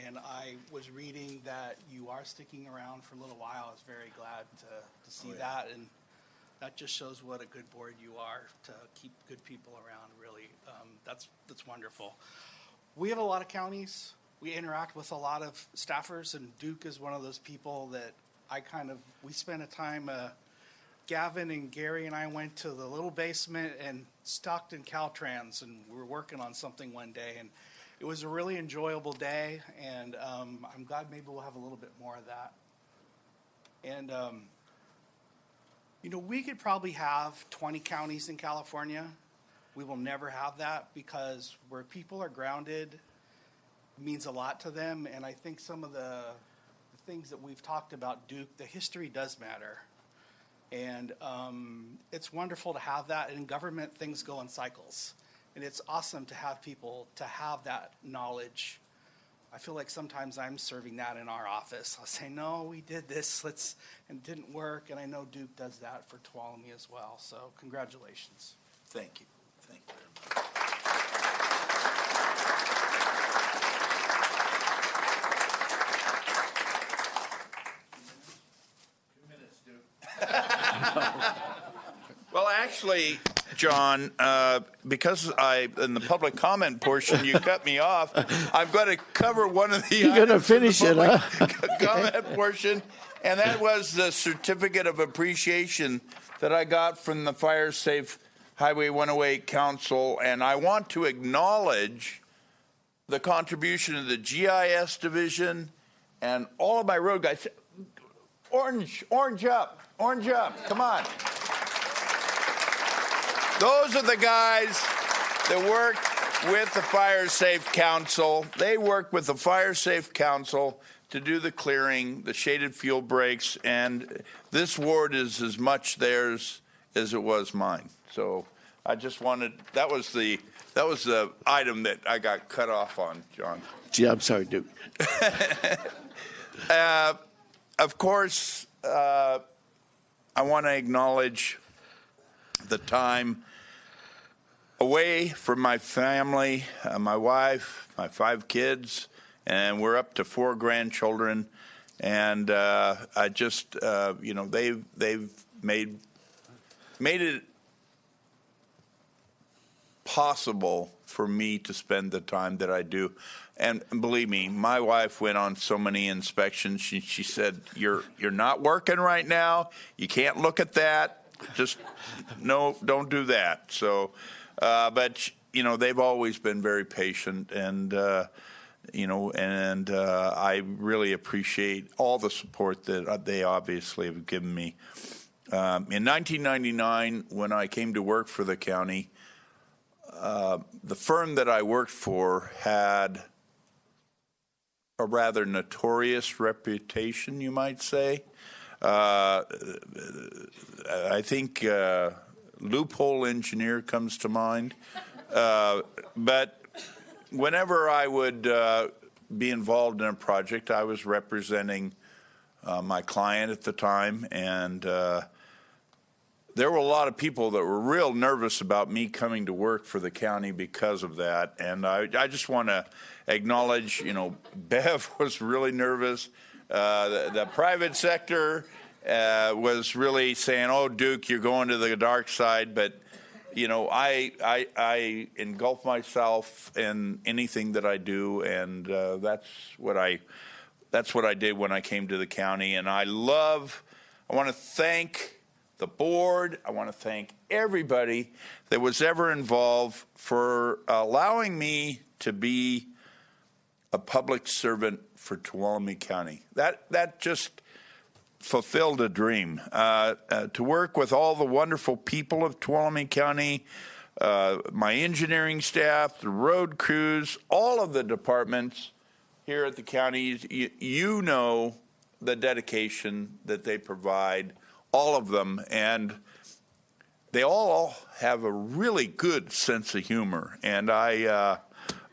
And I was reading that you are sticking around for a little while. I was very glad to see that. And that just shows what a good board you are to keep good people around, really. That's wonderful. We have a lot of counties. We interact with a lot of staffers, and Duke is one of those people that we spent a time, Gavin and Gary and I went to the little basement and Stockton Caltrans, and we were working on something one day, and it was a really enjoyable day, and I'm glad maybe we'll have a little bit more of that. And, we could probably have 20 counties in California. We will never have that because where people are grounded means a lot to them, and I think some of the things that we've talked about, Duke, the history does matter. And it's wonderful to have that. And in government, things go in cycles. And it's awesome to have people to have that knowledge. I feel like sometimes I'm serving that in our office. I'll say, no, we did this, and it didn't work. And I know Duke does that for Tuolumne as well. So congratulations. Thank you. Thank you very much. actually, John, because in the public comment portion, you cut me off, I'm going to cover one of the You're going to items in the finish it, huh? public comment portion, and that was the certificate of appreciation that I got from the Fire Safe Highway 108 Council, and I want to acknowledge the contribution of the GIS division and all of my road guys. Orange up, come on. Those are the guys that work with the Fire Safe Council. They work with the Fire Safe Council to do the clearing, the shaded fuel breaks, and this ward is as much theirs as it was mine. So I just wanted, that was the item that I got cut off on, John. Gee, I'm sorry, Duke. Of course, I want to acknowledge the time away from my family, my wife, my 5 kids, and we're up to 4 grandchildren. And I just, they've made it possible for me to spend the time that I do. And believe me, my wife went on so many inspections. She said, "You're not working right now. You can't look at that. Just no, don't do that." So, but they've always been very patient, and I really appreciate all the support that they obviously have given me. In 1999, when I came to work for the county, the firm that I worked for had a rather notorious reputation, you might say. I think Loophole Engineer comes to mind. But whenever I would be involved in a project, I was representing my client at the time, and there were a lot of people that were real nervous about me coming to work for the county because of that. And I just want to acknowledge, Bev was really nervous. The private sector was really saying, "Oh, Duke, you're going to the dark side." But, I engulf myself in anything that I do, and that's what I did when I came to the county. And I want to thank the board. I want to thank everybody that was ever involved for allowing me to be a public servant for Tuolumne County. That just fulfilled a dream. To work with all the wonderful people of Tuolumne County, my engineering staff, the road crews, all of the departments here at the county, you know the dedication that they provide, all of them, and they all have a really good sense of humor, and I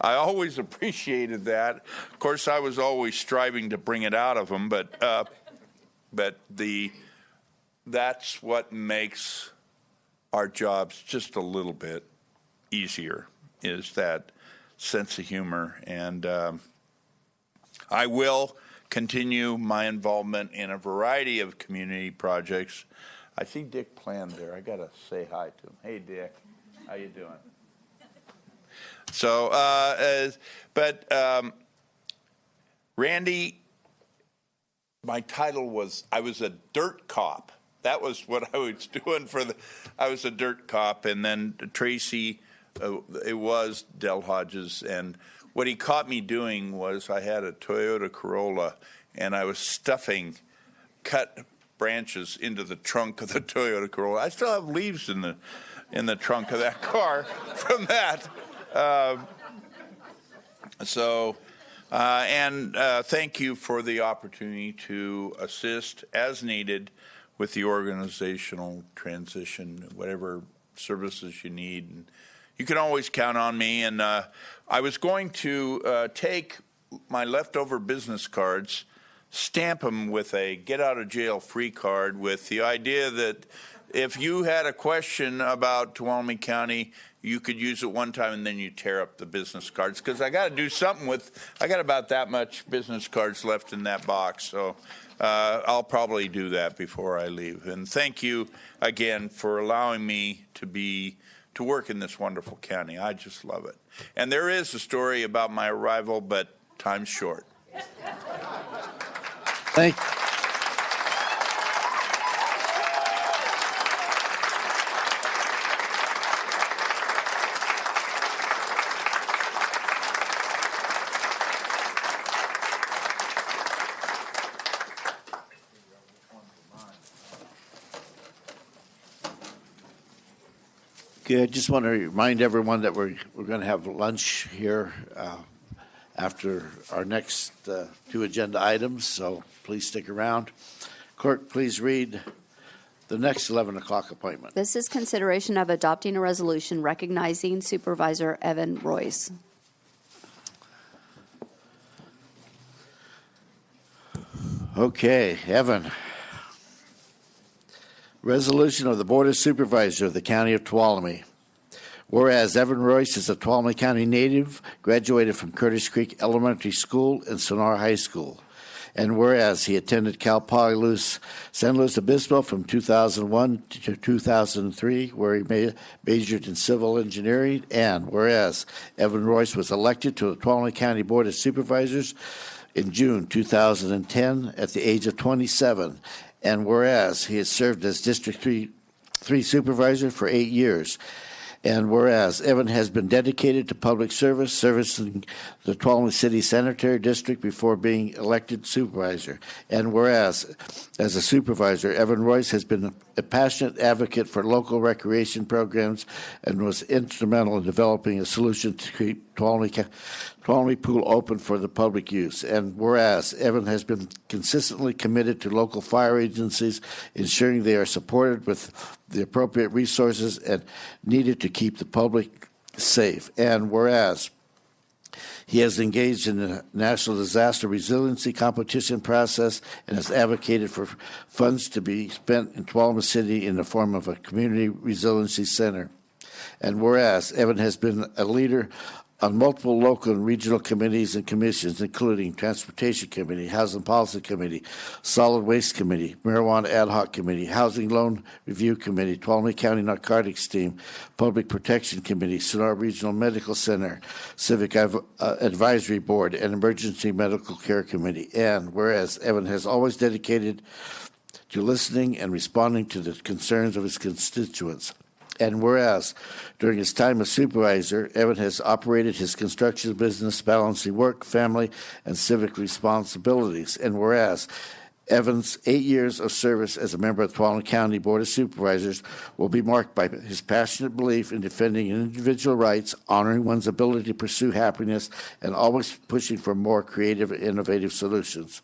always appreciated that. Of course, I was always striving to bring it out of them, but that's what makes our jobs just a little bit easier, is that sense of humor. And I will continue my involvement in a variety of community projects. I see Dick Plan there. I got to say hi to him. Hey, Dick. How you doing? So, Randy, my title was, I was a dirt cop. That was what I was doing I was a dirt cop. And then Tracy, it was Del Hodges. And what he caught me doing was I had a Toyota Corolla, and I was stuffing cut branches into the trunk of the Toyota Corolla. I still have leaves in the trunk of that car from that. Thank you for the opportunity to assist as needed with the organizational transition, whatever services you need. And you can always count on me. And I was going to take my leftover business cards, stamp them with a get-out-of-jail-free card with the idea that if you had a question about Tuolumne County, you could use it one time and then you tear up the business cards. Because I got to do something with, I got about that much business cards left in that box. So I'll probably do that before I leave. And thank you again for allowing me to work in this wonderful county. I just love it. And there is a story about my arrival, but time's short. Thank you. Okay, I just want to remind everyone that we're going to have lunch here after our next two agenda items, so please stick around. Clerk, please read the next 11 o'clock appointment. This is consideration of adopting a resolution recognizing Supervisor Evan Royce. Okay, Evan. Resolution of the Board of Supervisors of the County of Tuolumne. Whereas Evan Royce is a Tuolumne County native, graduated from Curtis Creek Elementary School and Sonora High School. And whereas he attended Cal Poly San Luis Obispo from 2001 to 2003, where he majored in civil engineering. And whereas Evan Royce was elected to the Tuolumne County Board of Supervisors in June 2010 at the age of 27. And whereas he has served as District 3 Supervisor for 8 years. And whereas Evan has been dedicated to public service, servicing the Tuolumne City Sanitary District before being elected supervisor. And whereas, as a supervisor, Evan Royce has been a passionate advocate for local recreation programs and was instrumental in developing a solution to keep Tuolumne Pool open for the public use. And whereas Evan has been consistently committed to local fire agencies, ensuring they are supported with the appropriate resources and needed to keep the public safe. And whereas he has engaged in the National Disaster Resiliency Competition process and has advocated for funds to be spent in Tuolumne City in the form of a community resiliency center. And whereas Evan has been a leader on multiple local and regional committees and commissions, including Transportation Committee, Housing Policy Committee, Solid Waste Committee, Marijuana Ad Hoc Committee, Housing Loan Review Committee, Tuolumne County Narcotics Team, Public Protection Committee, Sonora Regional Medical Center, Civic Advisory Board, and Emergency Medical Care Committee. And whereas Evan has always dedicated to listening and responding to the concerns of his constituents. And whereas, during his time as supervisor, Evan has operated his construction business, balancing work, family, and civic responsibilities. And whereas, Evan's 8 years of service as a member of the Tuolumne County Board of Supervisors will be marked by his passionate belief in defending individual rights, honoring one's ability to pursue happiness, and always pushing for more creative and innovative solutions.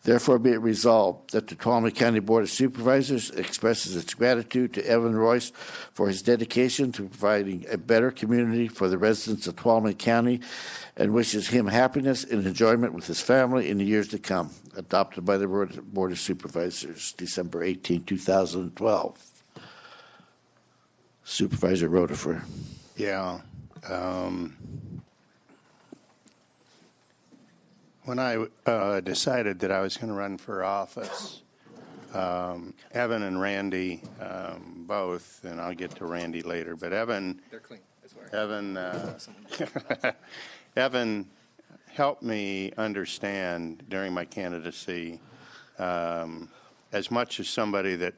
Therefore, be it resolved that the Tuolumne County Board of Supervisors expresses its gratitude to Evan Royce for his dedication to providing a better community for the residents of Tuolumne County and wishes him happiness and enjoyment with his family in the years to come. Adopted by the Board of Supervisors, December 18, 2012. Supervisor Rotifer. Yeah. When I decided that I was going to run for office, Evan and Randy both, and I'll get to Randy later, but Evan. They're clean, I swear. Evan helped me understand during my candidacy, as much as somebody that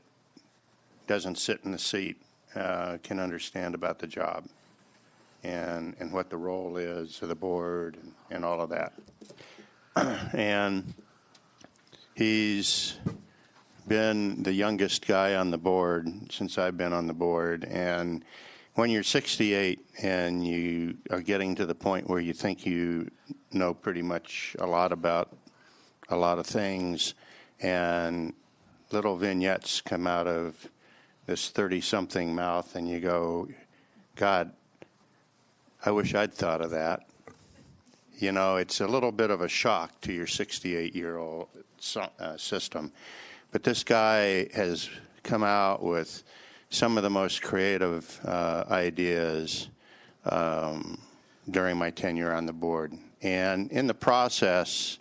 doesn't sit in the seat can understand about the job and what the role is of the board and all of that. And he's been the youngest guy on the board since I've been on the board. And when you're 68 and you are getting to the point where you think you know pretty much a lot about a lot of things, and little vignettes come out of this 30-something mouth, and you go, God, I wish I'd thought of that. You know, it's a little bit of a shock to your 68-year-old system. But this guy has come out with some of the most creative ideas during my tenure on the board. And in the process,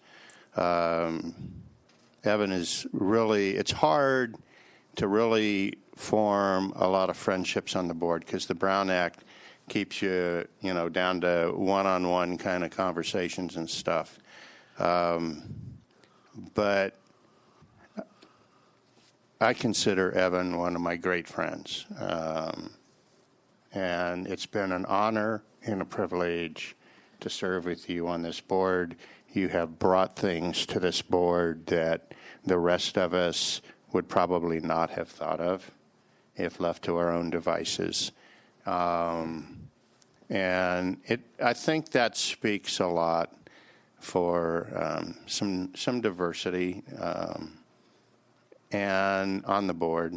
Evan is really, it's hard to really form a lot of friendships on the board because the Brown Act keeps you, down to one-on-one kind of conversations and stuff. But I consider Evan one of my great friends. And it's been an honor and a privilege to serve with you on this board. You have brought things to this board that the rest of us would probably not have thought of if left to our own devices. And I think that speaks a lot for some diversity and on the board.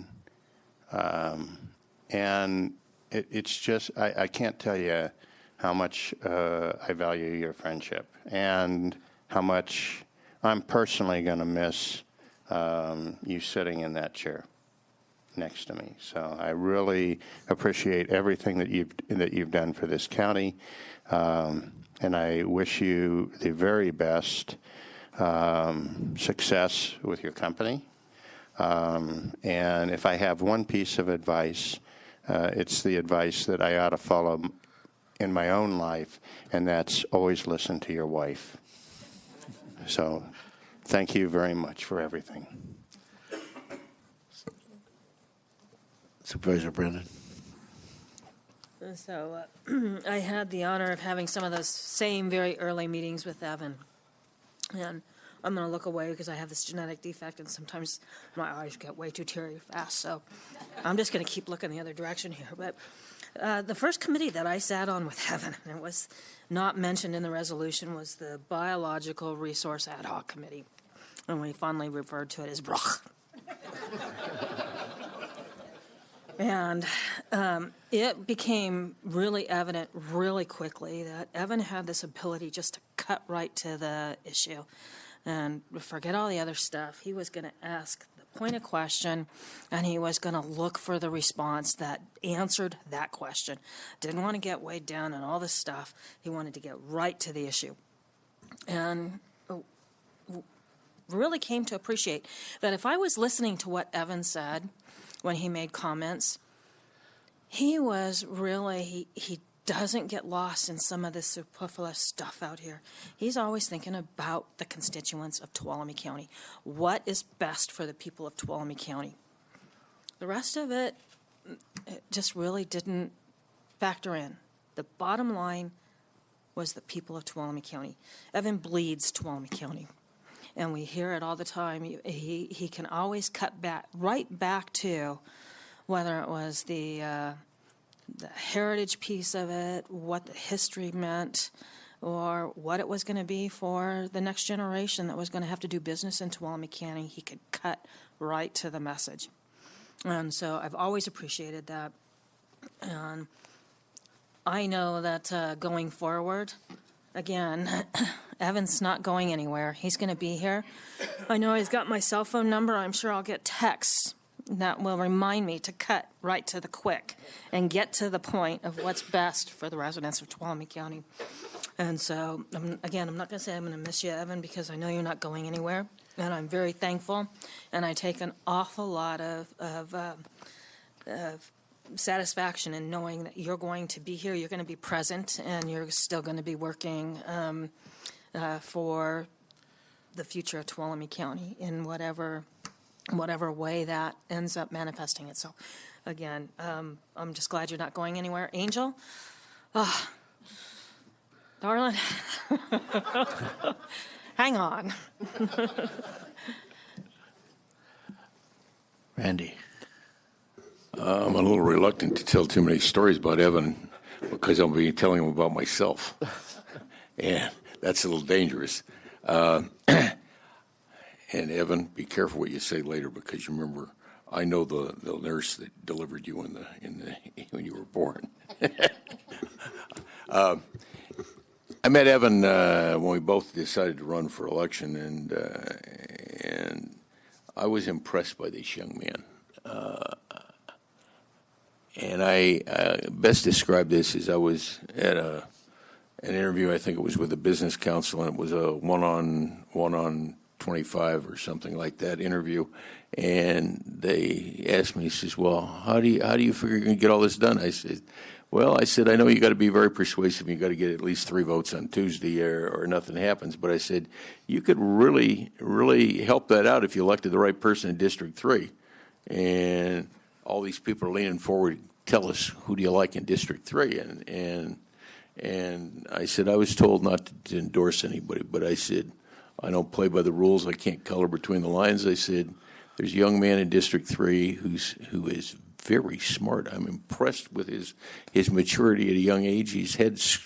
And it's just, I can't tell you how much I value your friendship and how much I'm personally going to miss you sitting in that chair next to me. So I really appreciate everything that you've done for this county, and I wish you the very best success with your company. And if I have one piece of advice, it's the advice that I ought to follow in my own life, and that's always listen to your wife. So thank you very much for everything. Supervisor Brennan. So I had the honor of having some of those same very early meetings with Evan. And I'm going to look away because I have this genetic defect, and sometimes my eyes get way too teary fast. So I'm just going to keep looking the other direction here. But the first committee that I sat on with Evan, and it was not mentioned in the resolution, was the Biological Resource Ad Hoc Committee. And we fondly referred to it as BROCH. And it became really evident really quickly that Evan had this ability just to cut right to the issue and forget all the other stuff. He was going to ask the pointed question, and he was going to look for the response that answered that question. Didn't want to get weighed down on all this stuff. He wanted to get right to the issue. And really came to appreciate that if I was listening to what Evan said when he made comments, he was really, he doesn't get lost in some of this superfluous stuff out here. He's always thinking about the constituents of Tuolumne County. What is best for the people of Tuolumne County? The rest of it just really didn't factor in. The bottom line was the people of Tuolumne County. Evan bleeds Tuolumne County. And we hear it all the time. He can always cut back, right back to whether it was the heritage piece of it, what the history meant, or what it was going to be for the next generation that was going to have to do business in Tuolumne County. He could cut right to the message. And so I've always appreciated that. And I know that going forward, again, Evan's not going anywhere. He's going to be here. I know he's got my cell phone number. I'm sure I'll get texts that will remind me to cut right to the quick and get to the point of what's best for the residents of Tuolumne County. And so, again, I'm not going to say I'm going to miss you, Evan, because I know you're not going anywhere. And I'm very thankful. And I take an awful lot of satisfaction in knowing that you're going to be here, you're going to be present, and you're still going to be working for the future of Tuolumne County in whatever way that ends up manifesting itself. Again, I'm just glad you're not going anywhere. Angel, darling, hang on. Randy. I'm a little reluctant to tell too many stories about Evan because I'll be telling him about myself. And that's a little dangerous. And Evan, be careful what you say later because you remember, I know the nurse that delivered you when you were born. I met Evan when we both decided to run for election, and I was impressed by this young man. And I best describe this as I was at an interview, I think it was with the business council, and it was a one-on 25 or something like that interview. And they asked me, he says, well, how do you figure you're going to get all this done? I said, I know you got to be very persuasive. You got to get at least 3 votes on Tuesday or nothing happens. But I said, you could really, really help that out if you elected the right person in District 3. And all these people are leaning forward, tell us, who do you like in District 3? And I said, I was told not to endorse anybody, but I said, I don't play by the rules. I can't color between the lines. I said, there's a young man in District 3 who is very smart. I'm impressed with his maturity at a young age. His head's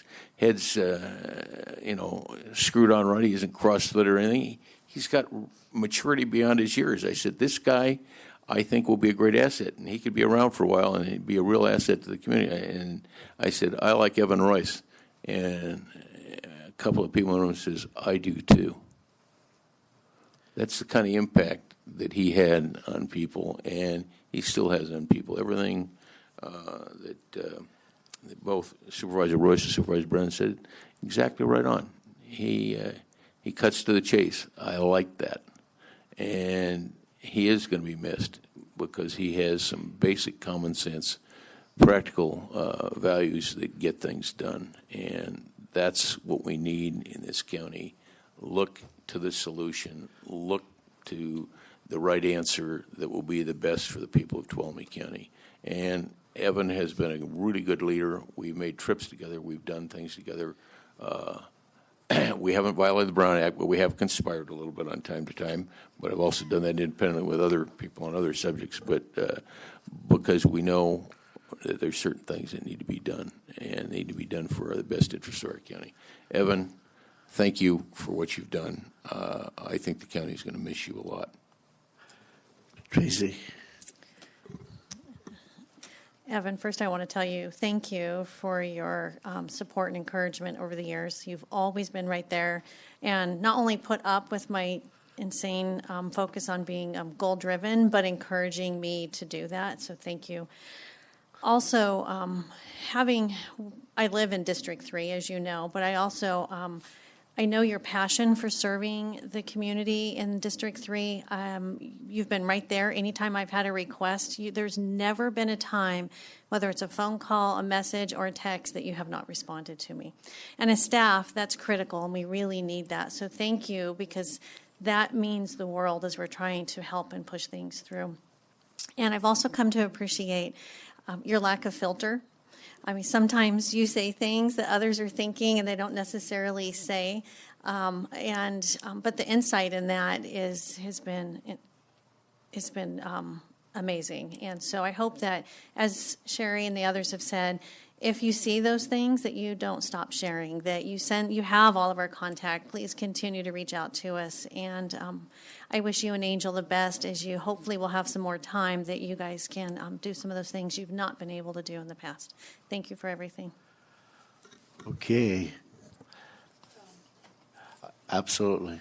screwed on right. He isn't cross-fitted or anything. He's got maturity beyond his years. I said, this guy, I think, will be a great asset, and he could be around for a while, and he'd be a real asset to the community. And I said, I like Evan Royce. And a couple of people in the room says, I do too. That's the kind of impact that he had on people, and he still has on people. Everything that both Supervisor Royce and Supervisor Brennan said, exactly right on. He cuts to the chase. I like that. And he is going to be missed because he has some basic common sense, practical values that get things done. And that's what we need in this county. Look to the solution. Look to the right answer that will be the best for the people of Tuolumne County. And Evan has been a really good leader. We've made trips together. We've done things together. We haven't violated the Brown Act, but we have conspired a little bit on time to time. But I've also done that independently with other people on other subjects. But because we know that there's certain things that need to be done and need to be done for the best interest of our county. Evan, thank you for what you've done. I think the county is going to miss you a lot. Tracy. Evan, first I want to tell you thank you for your support and encouragement over the years. You've always been right there and not only put up with my insane focus on being goal-driven, but encouraging me to do that, so thank you. Also, I live in District 3, as you know, but I also I know your passion for serving the community in District 3. You've been right there anytime I've had a request. There's never been a time, whether it's a phone call, a message, or a text, that you have not responded to me. And as staff, that's critical, and we really need that. So thank you, because that means the world as we're trying to help and push things through. And I've also come to appreciate your lack of filter. I mean, sometimes you say things that others are thinking and they don't necessarily say, but the insight in that has been amazing. And so I hope that, as Sherry and the others have said, if you see those things, that you don't stop sharing, that you have all of our contact. Please continue to reach out to us. And I wish you and Angel the best, as you hopefully will have some more time that you guys can do some of those things you've not been able to do in the past. Thank you for everything. Okay. Absolutely.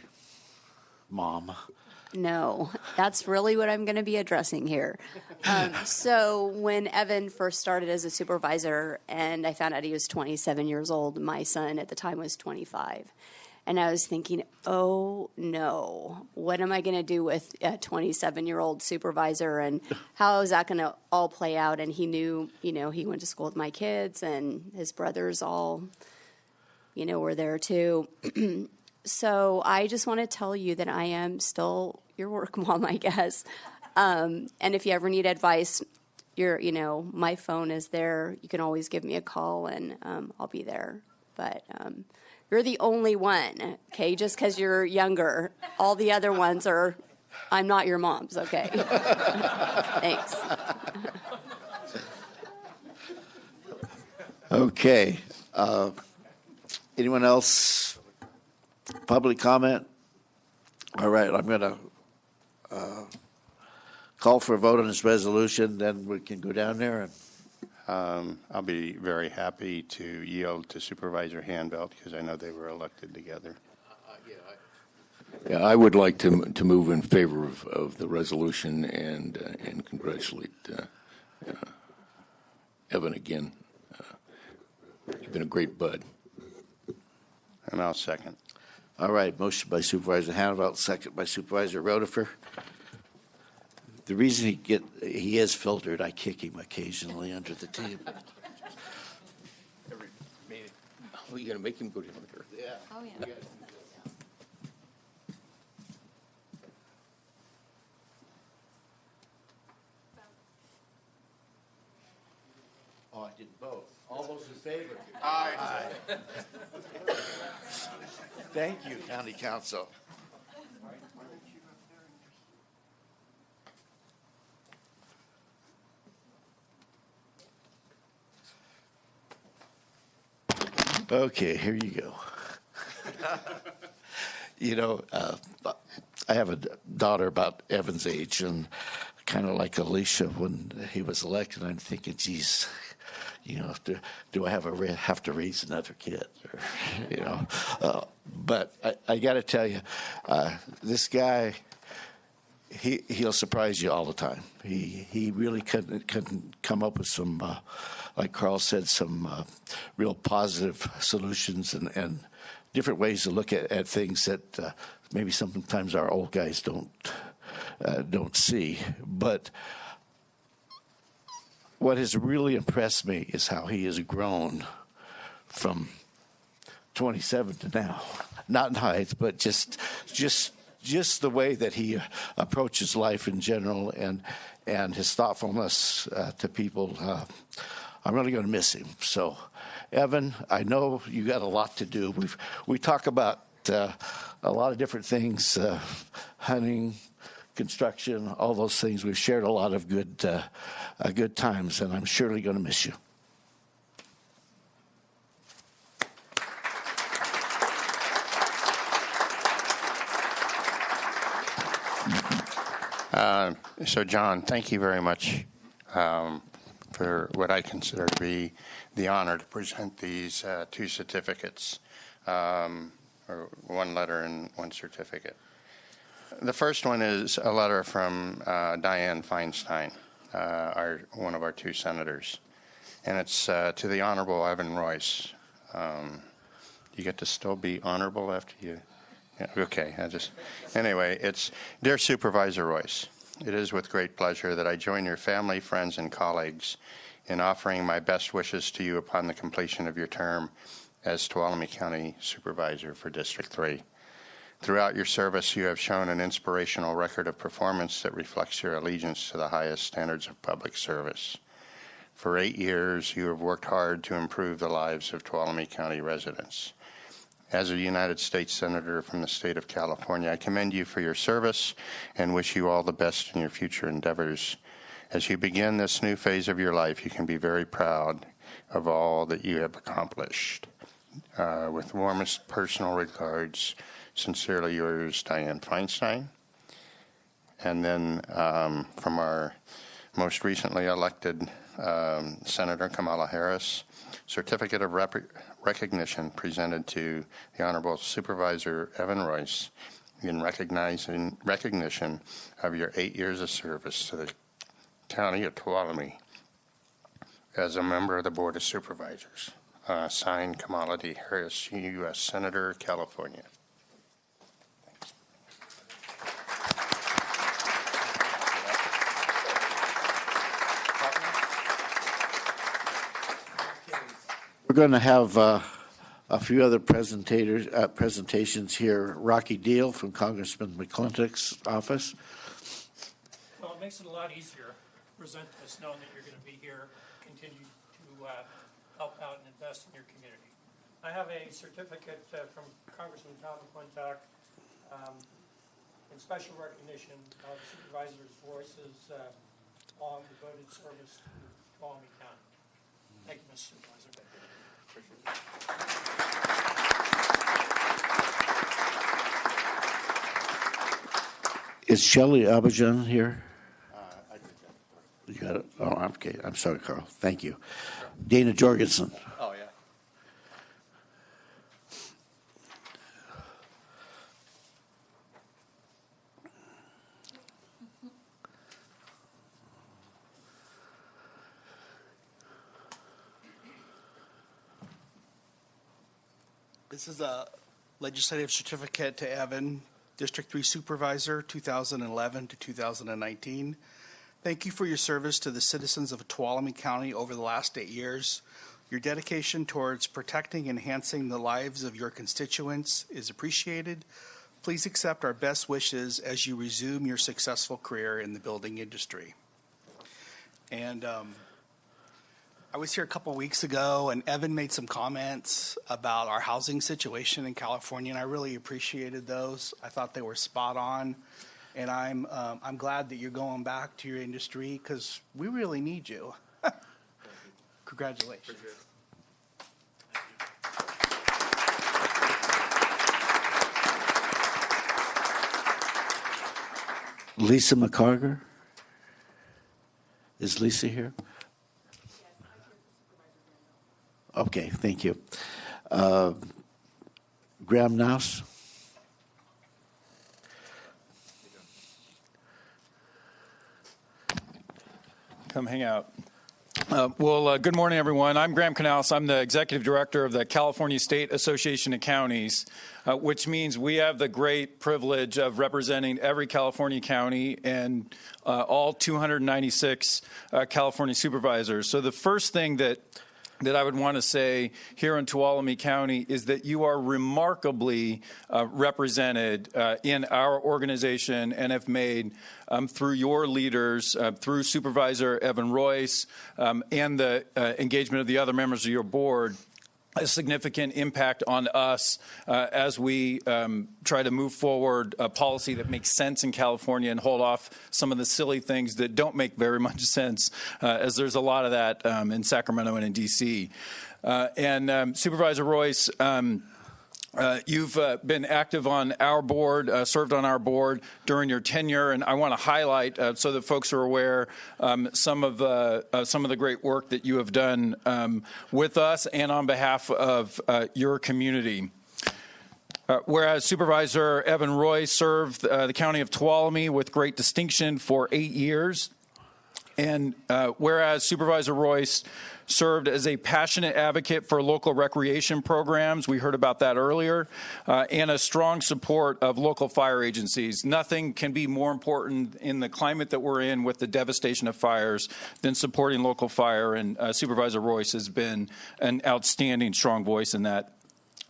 Mom. No, that's really what I'm going to be addressing here. So when Evan first started as a supervisor and I found out he was 27 years old, my son at the time was 25. And I was thinking, oh, no, what am I going to do with a 27-year-old supervisor, and how is that going to all play out? And he knew, he went to school with my kids, and his brothers all, were there too. So I just want to tell you that I am still your work mom, I guess. And if you ever need advice, my phone is there. You can always give me a call, and I'll be there. But you're the only one, okay, just because you're younger. All the other ones I'm not your mom's, okay? Thanks. Okay. Anyone else? Public comment? All right, I'm going to call for a vote on this resolution, then we can go down there. And I'll be very happy to yield to Supervisor Handbelt, because I know they were elected together. Yeah, I would like to move in favor of the resolution and congratulate Evan, again, you've been a great bud. And I'll second. All right, motion by Supervisor Hannafelt, second by Supervisor Rotifer. The reason he is filtered, I kick him occasionally under the table. Every meeting. Oh, you're going to make him go to her. Yeah. Oh, yeah. Oh, I did both. All those in favor? Aye. Thank you, County Council. Okay, here you go. I have a daughter about Evan's age, and kind of like Alicia when he was elected, I'm thinking, geez, do I have to raise another kid? Or, but I got to tell you, this guy, he'll surprise you all the time. He really couldn't come up with some, like Carl said, some real positive solutions and different ways to look at things that maybe sometimes our old guys don't see. But what has really impressed me is how he has grown from 27 to now. Not in height, but just the way that he approaches life in general and his thoughtfulness to people. I'm really going to miss him. So, Evan, I know you got a lot to do. We talk about a lot of different things, hunting, construction, all those things. We've shared a lot of good times, and I'm surely going to miss you. So, John, thank you very much for what I consider to be the honor to present these two certificates, or one letter and one certificate. The first one is a letter from Dianne Feinstein, one of our two senators, and it's to the Honorable Evan Royce. You get to still be honorable after you? Yeah, okay, anyway, it's, Dear Supervisor Royce, it is with great pleasure that I join your family, friends, and colleagues in offering my best wishes to you upon the completion of your term as Tuolumne County Supervisor for District 3. Throughout your service, you have shown an inspirational record of performance that reflects your allegiance to the highest standards of public service. For 8 years, you have worked hard to improve the lives of Tuolumne County residents. As a United States Senator from the state of California, I commend you for your service and wish you all the best in your future endeavors. As you begin this new phase of your life, you can be very proud of all that you have accomplished. With warmest personal regards, sincerely yours, Dianne Feinstein. And then from our most recently elected Senator Kamala Harris, certificate of recognition presented to the Honorable Supervisor Evan Royce in recognition of your 8 years of service to the County of Tuolumne as a member of the Board of Supervisors. Signed, Kamala D. Harris, U.S. Senator, California. We're going to have a few other presentations here. Rocky Deal from Congressman McClintock's office. Well, it makes it a lot easier to present this knowing that you're going to be here, continue to help out and invest in your community. I have a certificate from Congressman Tom McClintock in special recognition of Supervisor Royce's long devoted service to Tuolumne County. Thank you, Mr. Supervisor. Is Shelley Abajan here? You got it? Oh, okay. I'm sorry, Carl. Thank you. Dana Jorgensen. Oh, yeah. This is a legislative certificate to Evan, District 3 Supervisor, 2011 to 2019. Thank you for your service to the citizens of Tuolumne County over the last 8 years. Your dedication towards protecting and enhancing the lives of your constituents is appreciated. Please accept our best wishes as you resume your successful career in the building industry. And I was here a couple weeks ago, and Evan made some comments about our housing situation in California, and I really appreciated those. I thought they were spot on, and I'm glad that you're going back to your industry because we really need you. Congratulations. Lisa McCarger? Is Lisa here? Okay, thank you. Graham Naus? Come hang out. Good morning, everyone. I'm Graham Canals. I'm the Executive Director of the California State Association of Counties, which means we have the great privilege of representing every California county and all 296 California supervisors. So the first thing that I would want to say here in Tuolumne County is that you are remarkably represented in our organization and have made, through your leaders, through Supervisor Evan Royce and the engagement of the other members of your board, a significant impact on us as we try to move forward a policy that makes sense in California and hold off some of the silly things that don't make very much sense, as there's a lot of that in Sacramento and in D.C. Supervisor Royce, you've been active on our board, served on our board during your tenure, and I want to highlight so that folks are aware some of the great work that you have done with us and on behalf of your community. Whereas Supervisor Evan Royce served the county of Tuolumne with great distinction for 8 years, and whereas Supervisor Royce served as a passionate advocate for local recreation programs, we heard about that earlier, and a strong support of local fire agencies. Nothing can be more important in the climate that we're in with the devastation of fires than supporting local fire, and Supervisor Royce has been an outstanding, strong voice in that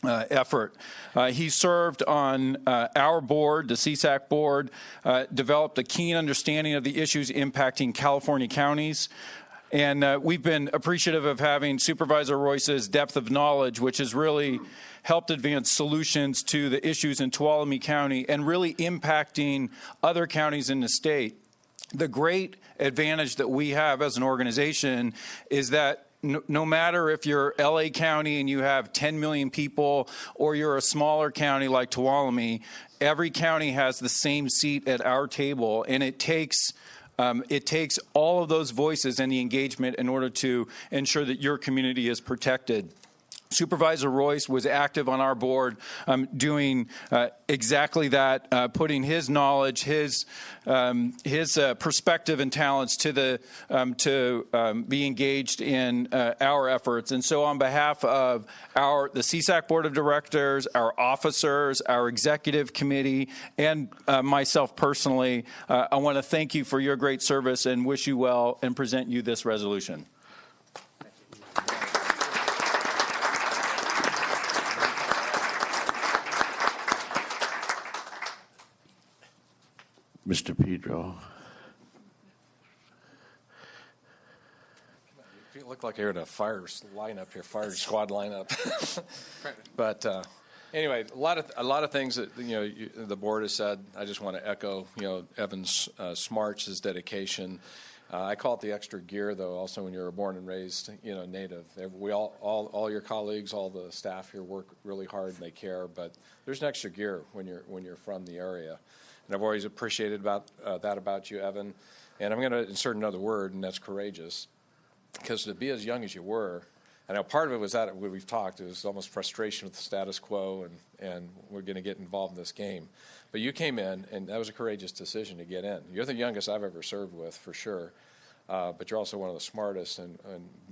effort. He served on our board, the CSAC board, developed a keen understanding of the issues impacting California counties. And we've been appreciative of having Supervisor Royce's depth of knowledge, which has really helped advance solutions to the issues in Tuolumne County and really impacting other counties in the state. The great advantage that we have as an organization is that no matter if you're LA County and you have 10 million people or you're a smaller county like Tuolumne, every county has the same seat at our table, and it takes all of those voices and the engagement in order to ensure that your community is protected. Supervisor Royce was active on our board doing exactly that, putting his knowledge, his perspective and talents to be engaged in our efforts. And so on behalf of the CSAC Board of Directors, our officers, our executive committee, and myself personally, I want to thank you for your great service and wish you well and present you this resolution. Mr. Pedro. You look like you're in a fire lineup here, fire squad lineup. But anyway, a lot of things that the board has said. I just want to echo Evan's smarts, his dedication. I call it the extra gear, though. Also, when you're born and raised, native, we all your colleagues, all the staff here work really hard and they care. But there's an extra gear when you're from the area. And I've always appreciated that about you, Evan. And I'm going to insert another word, and that's courageous. Because to be as young as you were, I know part of it was that we've talked, it was almost frustration with the status quo, and we're going to get involved in this game. But you came in, and that was a courageous decision to get in. You're the youngest I've ever served with, for sure. but you're also one of the smartest and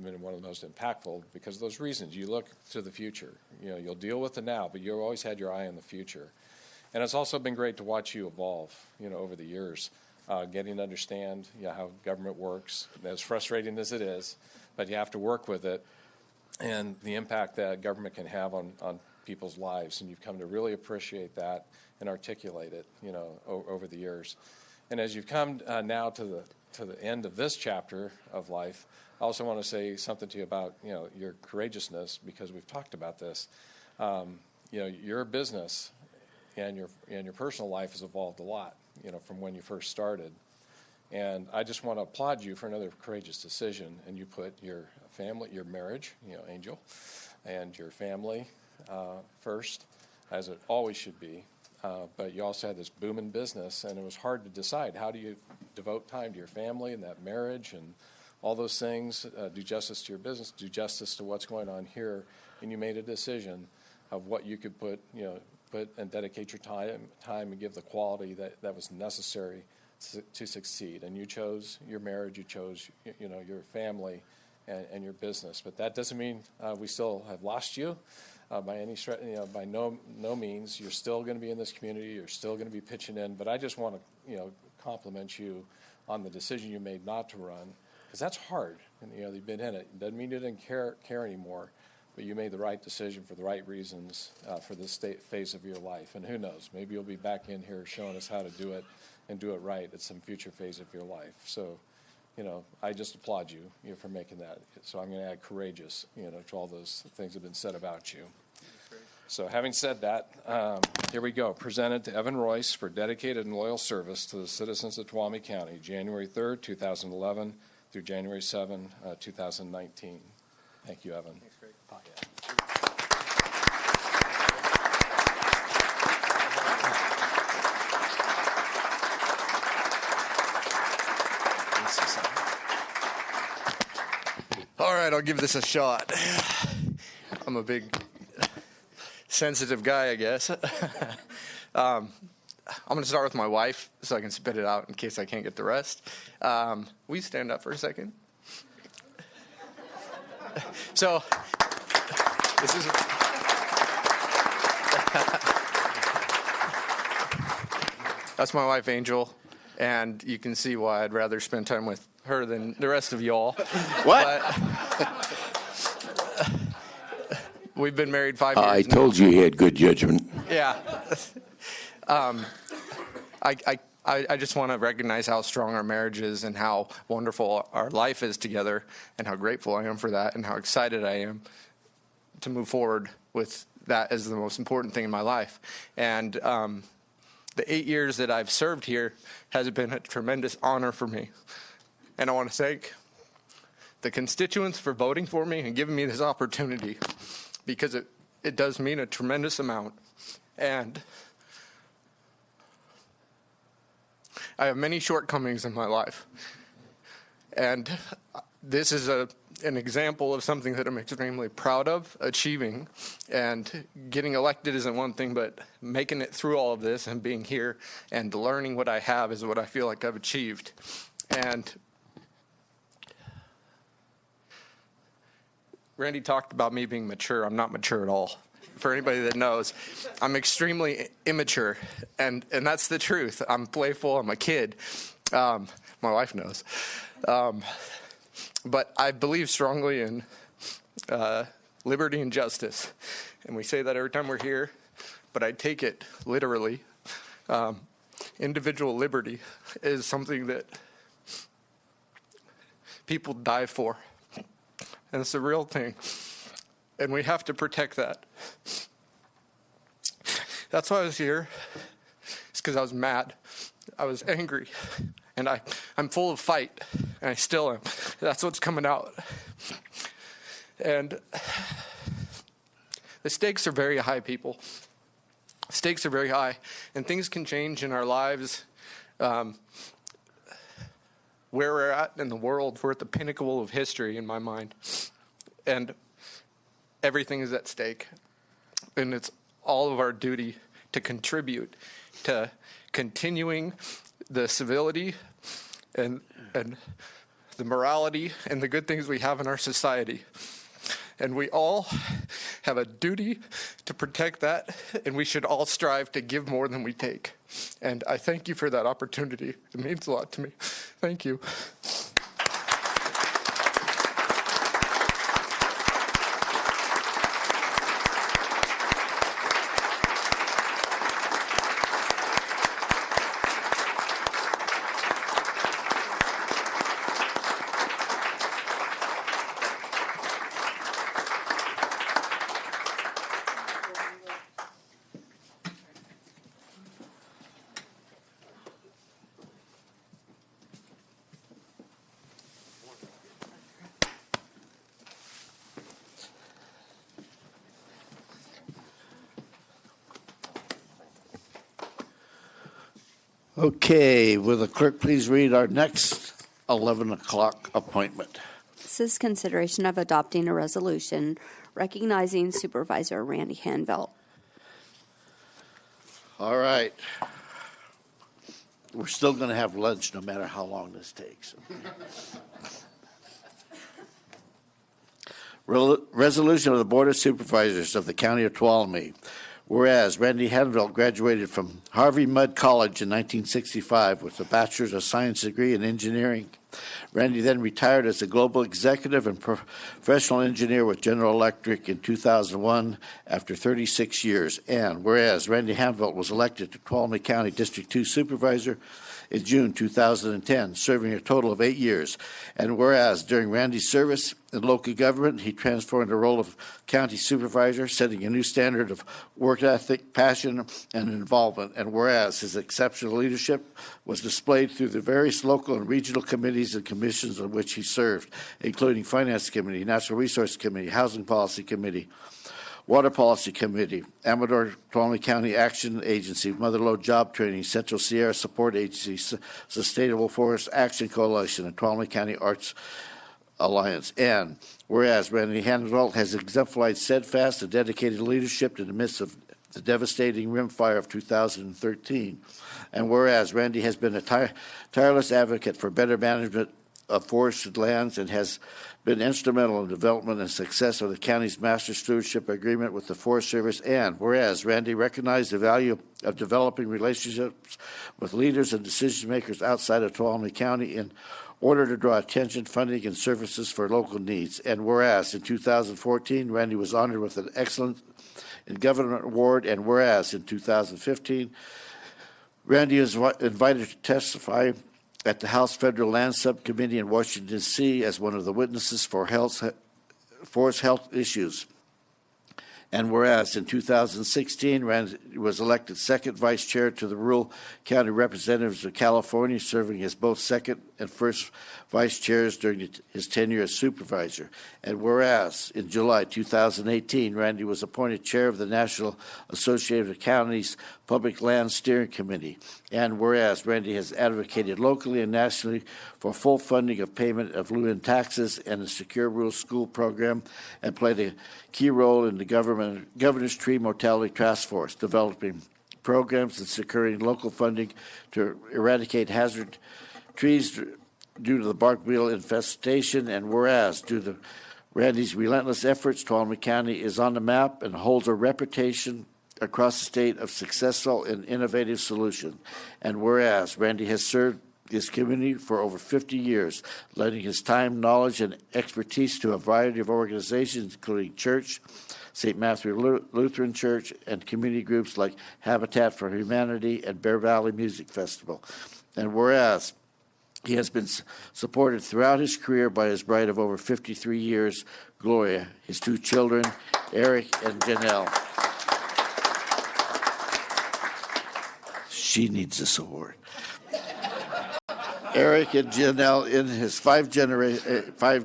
been one of the most impactful because of those reasons. You look to the future. You'll deal with the now, but you've always had your eye on the future. And it's also been great to watch you evolve, over the years, getting to understand how government works, as frustrating as it is, but you have to work with it, and the impact that government can have on people's lives. And you've come to really appreciate that and articulate it, over the years. And as you've come now to the end of this chapter of life, I also want to say something to you about, your courageousness, because we've talked about this. Your business and your personal life has evolved a lot, from when you first started. And I just want to applaud you for another courageous decision. And you put your family, your marriage, Angel, and your family first, as it always should be. But you also had this booming business, and it was hard to decide, how do you devote time to your family and that marriage and all those things, do justice to your business, do justice to what's going on here. And you made a decision of what you could put and dedicate your time and give the quality that was necessary to succeed. And you chose your marriage, you chose your family and your business. But that doesn't mean we still have lost you by any stretch. By no means. You're still going to be in this community. You're still going to be pitching in. But I just want to compliment you on the decision you made not to run, because that's hard. And you've been in it. It doesn't mean you didn't care anymore. But you made the right decision for the right reasons for this phase of your life. And who knows, maybe you'll be back in here showing us how to do it and do it right at some future phase of your life. So, I just applaud you, for making that. So I'm going to add courageous, to all those things that have been said about you. So having said that, here we go. Presented to Evan Royce for dedicated and loyal service to the citizens of Tuolumne County, January 3rd, 2011 through January 7, 2019. Thank you, Evan. Thanks, Greg. All right, I'll give this a shot. I'm a big, sensitive guy, I guess. I'm going to start with my wife so I can spit it out in case I can't get the rest. Will you stand up for a second? So, this is... That's my wife, Angel, and you can see why I'd rather spend time with her than the rest of y'all. What? We've been married 5 years I told you he had good judgment. Yeah. I just want to recognize how strong our marriage is and how wonderful our life is together and how grateful I am for that and how excited I am to move forward with that as the most important thing in my life. And the 8 years that I've served here has been a tremendous honor for me. And I want to thank the constituents for voting for me and giving me this opportunity, because it does mean a tremendous amount. And I have many shortcomings in my life. And this is an example of something that I'm extremely proud of achieving. And getting elected isn't one thing, but making it through all of this and being here and learning what I have is what I feel like I've achieved. And Randy talked about me being mature. I'm not mature at all. For anybody that knows, I'm extremely immature, and that's the truth. I'm playful. I'm a kid. My wife knows. But I believe strongly in liberty and justice, and we say that every time we're here, but I take it literally. Individual liberty is something that people die for. And it's a real thing. And we have to protect that. That's why I was here. It's because I was mad. I was angry. And I'm full of fight. And I still am. That's what's coming out. And the stakes are very high, people. Stakes are very high. And things can change in our lives. Where we're at in the world, we're at the pinnacle of history in my mind. And everything is at stake. And it's all of our duty to contribute to continuing the civility and the morality and the good things we have in our society. And we all have a duty to protect that, and we should all strive to give more than we take. And I thank you for that opportunity. It means a lot to me. Thank you. Okay, will the clerk please read our next 11 o'clock appointment? This is consideration of adopting a resolution recognizing Supervisor Randy Hanvelt. All right. We're still going to have lunch no matter how long this takes. Resolution of the Board of Supervisors of the County of Tuolumne. Whereas Randy Hanvelt graduated from Harvey Mudd College in 1965 with a Bachelor's of Science degree in engineering. Randy then retired as a global executive and professional engineer with General Electric in 2001 after 36 years. And whereas Randy Hanvelt was elected to Tuolumne County District 2 Supervisor in June 2010, serving a total of 8 years. And whereas during Randy's service in local government, he transformed the role of county supervisor, setting a new standard of work ethic, passion, and involvement. And whereas his exceptional leadership was displayed through the various local and regional committees and commissions on which he served, including Finance Committee, Natural Resource Committee, Housing Policy Committee, Water Policy Committee, Amador Tuolumne County Action Agency, Mother Lode Job Training, Central Sierra Support Agency, Sustainable Forest Action Coalition, and Tuolumne County Arts Alliance. And whereas Randy Hanvelt has exemplified steadfast and dedicated leadership in the midst of the devastating rim fire of 2013. And whereas Randy has been a tireless advocate for better management of forested lands and has been instrumental in the development and success of the county's master stewardship agreement with the Forest Service. And whereas Randy recognized the value of developing relationships with leaders and decision makers outside of Tuolumne County in order to draw attention, funding, and services for local needs. And whereas in 2014, Randy was honored with an Excellence in Government Award. And whereas in 2015, Randy was invited to testify at the House Federal Land Subcommittee in Washington, D.C. as one of the witnesses for forest health issues. And whereas in 2016, Randy was elected second vice chair to the Rural County Representatives of California, serving as both second and first vice chairs during his tenure as supervisor. And whereas in July 2018, Randy was appointed chair of the National Association of Counties Public Land Steering Committee. And whereas Randy has advocated locally and nationally for full funding of payment of lieu taxes and the Secure Rural School program, and played a key role in the Governor's Tree Mortality Task Force, developing programs and securing local funding to eradicate hazard trees due to the bark beetle infestation. And whereas due to Randy's relentless efforts, Tuolumne County is on the map and holds a reputation across the state of successful and innovative solution. And whereas Randy has served his community for over 50 years, lending his time, knowledge, and expertise to a variety of organizations, including church, St. Matthew Lutheran Church, and community groups like Habitat for Humanity and Bear Valley Music Festival. And whereas he has been supported throughout his career by his bride of over 53 years, Gloria, his two children, Eric and Janelle. She needs this award. Eric and Janelle in his five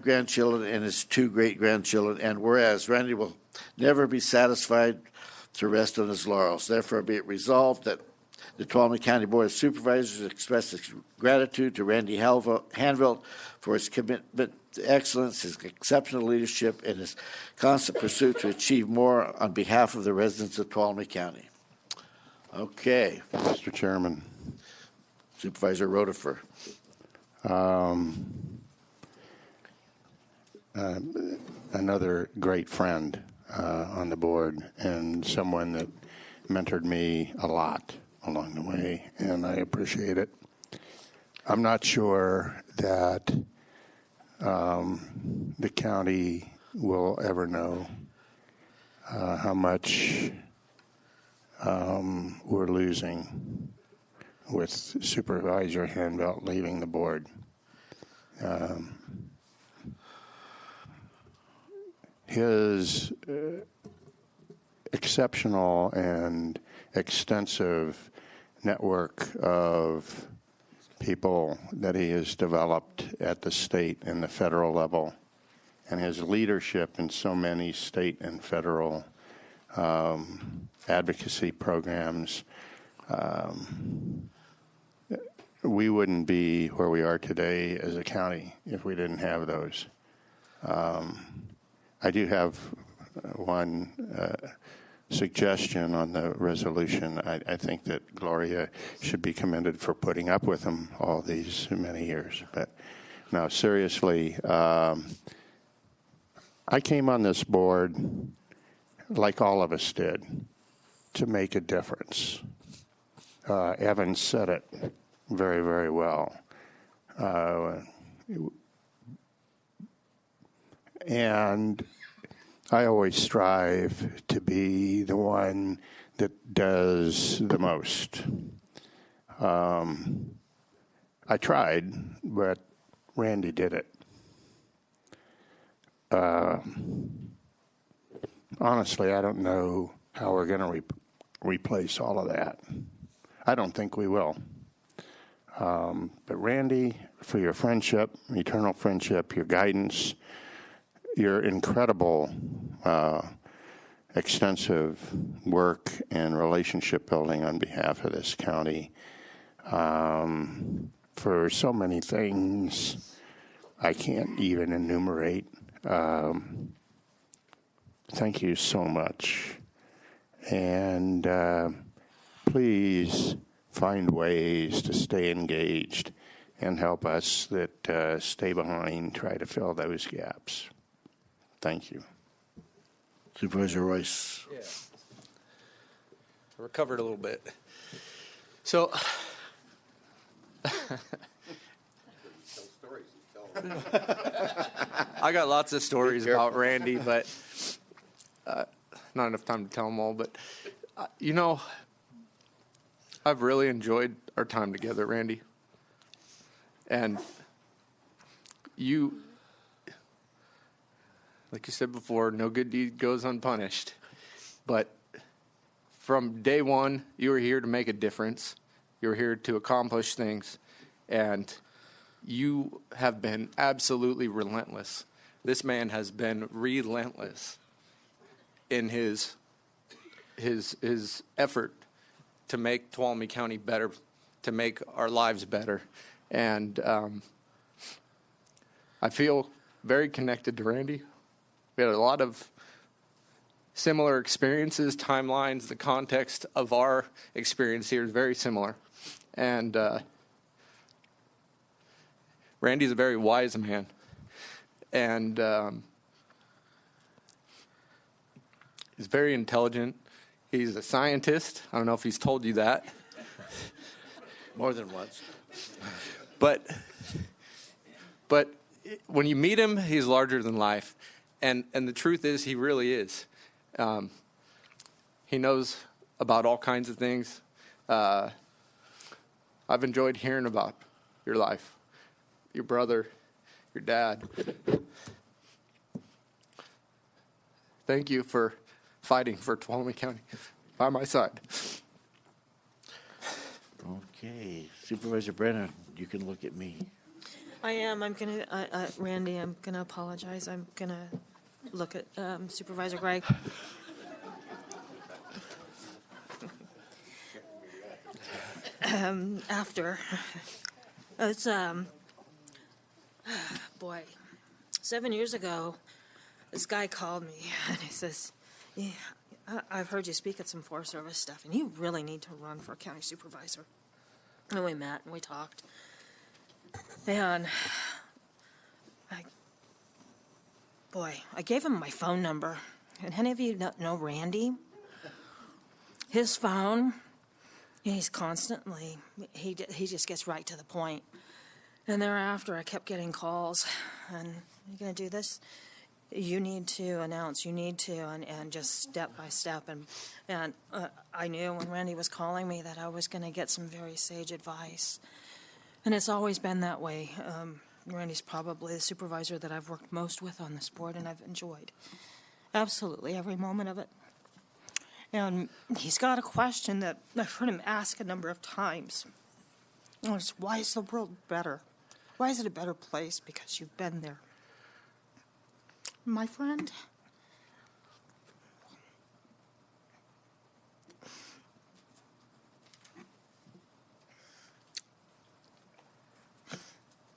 grandchildren and his two great-grandchildren. And whereas Randy will never be satisfied to rest on his laurels, therefore be it resolved that the Tuolumne County Board of Supervisors express its gratitude to Randy Hanvelt for his commitment to excellence, his exceptional leadership, and his constant pursuit to achieve more on behalf of the residents of Tuolumne County. Okay. Mr. Chairman. Supervisor Rotifer. another great friend on the board and someone that mentored me a lot along the way, and I appreciate it. I'm not sure that the county will ever know how much we're losing with Supervisor Handbelt leaving the board. His exceptional and extensive network of people that he has developed at the state and the federal level, and his leadership in so many state and federal advocacy programs, we wouldn't be where we are today as a county if we didn't have those. I do have one suggestion on the resolution. I think that Gloria should be commended for putting up with him all these many years. But no, seriously, I came on this board, like all of us did, to make a difference. Evan said it very, very well. And I always strive to be the one that does the most. I tried, but Randy did it. Honestly, I don't know how we're going to replace all of that. I don't think we will. But Randy, for your friendship, eternal friendship, your guidance, your incredible extensive work and relationship building on behalf of this county, for so many things I can't even enumerate. Thank you so much. And please find ways to stay engaged and help us that stay behind, try to fill those gaps. Thank you. Supervisor Royce. Yeah. I recovered a little bit. So, I got lots of stories about Randy, but not enough time to tell them all. But, I've really enjoyed our time together, Randy. And you, like you said before, no good deed goes unpunished. But from day one, you were here to make a difference. You were here to accomplish things. And you have been absolutely relentless. This man has been relentless in his effort to make Tuolumne County better, to make our lives better. And I feel very connected to Randy. We had a lot of similar experiences, timelines, the context of our experience here is very similar. And Randy's a very wise man. And he's very intelligent. He's a scientist. I don't know if he's told you that. More than once. But when you meet him, he's larger than life. And the truth is, he really is. He knows about all kinds of things. I've enjoyed hearing about your life, your brother, your dad. Thank you for fighting for Tuolumne County by my side. Okay. Supervisor Brennan, you can look at me. I am. I'm going to, Randy, I'm going to apologize. I'm going to look at Supervisor Gregg. After. It's, boy, 7 years ago, this guy called me, and he says, yeah, I've heard you speak at some Forest Service stuff, and you really need to run for county supervisor. And we met, and we talked. Boy, I gave him my phone number. And any of you know Randy? His phone, he's constantly, he just gets right to the point. And thereafter, I kept getting calls. And you going to do this? You need to announce, you need to, and just step by step. And I knew when Randy was calling me that I was going to get some very sage advice. And it's always been that way. Randy's probably the supervisor that I've worked most with on this board, and I've enjoyed absolutely every moment of it. And he's got a question that I've heard him ask a number of times. And it's, why is the world better? Why is it a better place? Because you've been there. My friend,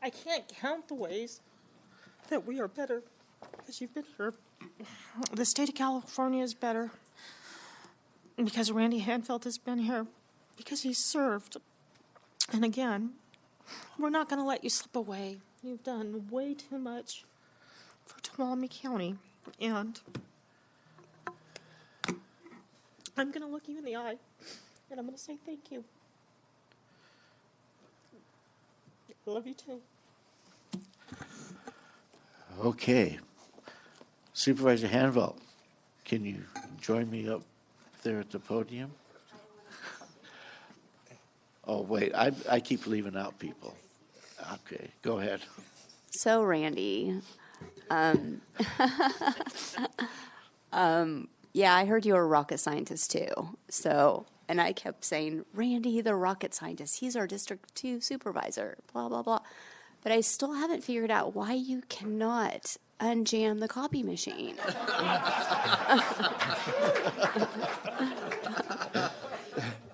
I can't count the ways that we are better because you've been here. The state of California is better because Randy Hanfeld has been here, because he's served. And again, we're not going to let you slip away. You've done way too much for Tuolumne County, and I'm going to look you in the eye, and I'm going to say thank you. I love you too. Okay. Supervisor Hanvelt, can you join me up there at the podium? Oh, wait, I keep leaving out people. Okay, go ahead. So, Randy, yeah, I heard you were a rocket scientist too. So, and I kept saying, Randy, the rocket scientist, he's our District 2 supervisor, blah, blah, blah. But I still haven't figured out why you cannot unjam the copy machine.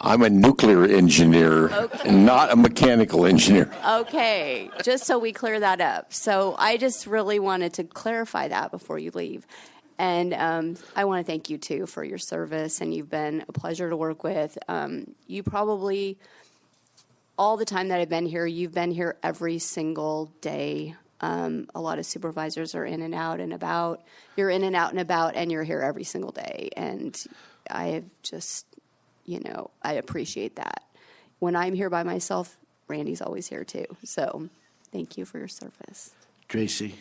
I'm a nuclear engineer, Okay. not a mechanical engineer. Okay, just so we clear that up. So I just really wanted to clarify that before you leave. And I want to thank you, too, for your service, and you've been a pleasure to work with. You probably, all the time that I've been here, you've been here every single day. A lot of supervisors are in and out and about. You're in and out and about, and you're here every single day. And I have just, I appreciate that. When I'm here by myself, Randy's always here, too. So thank you for your service. Tracy.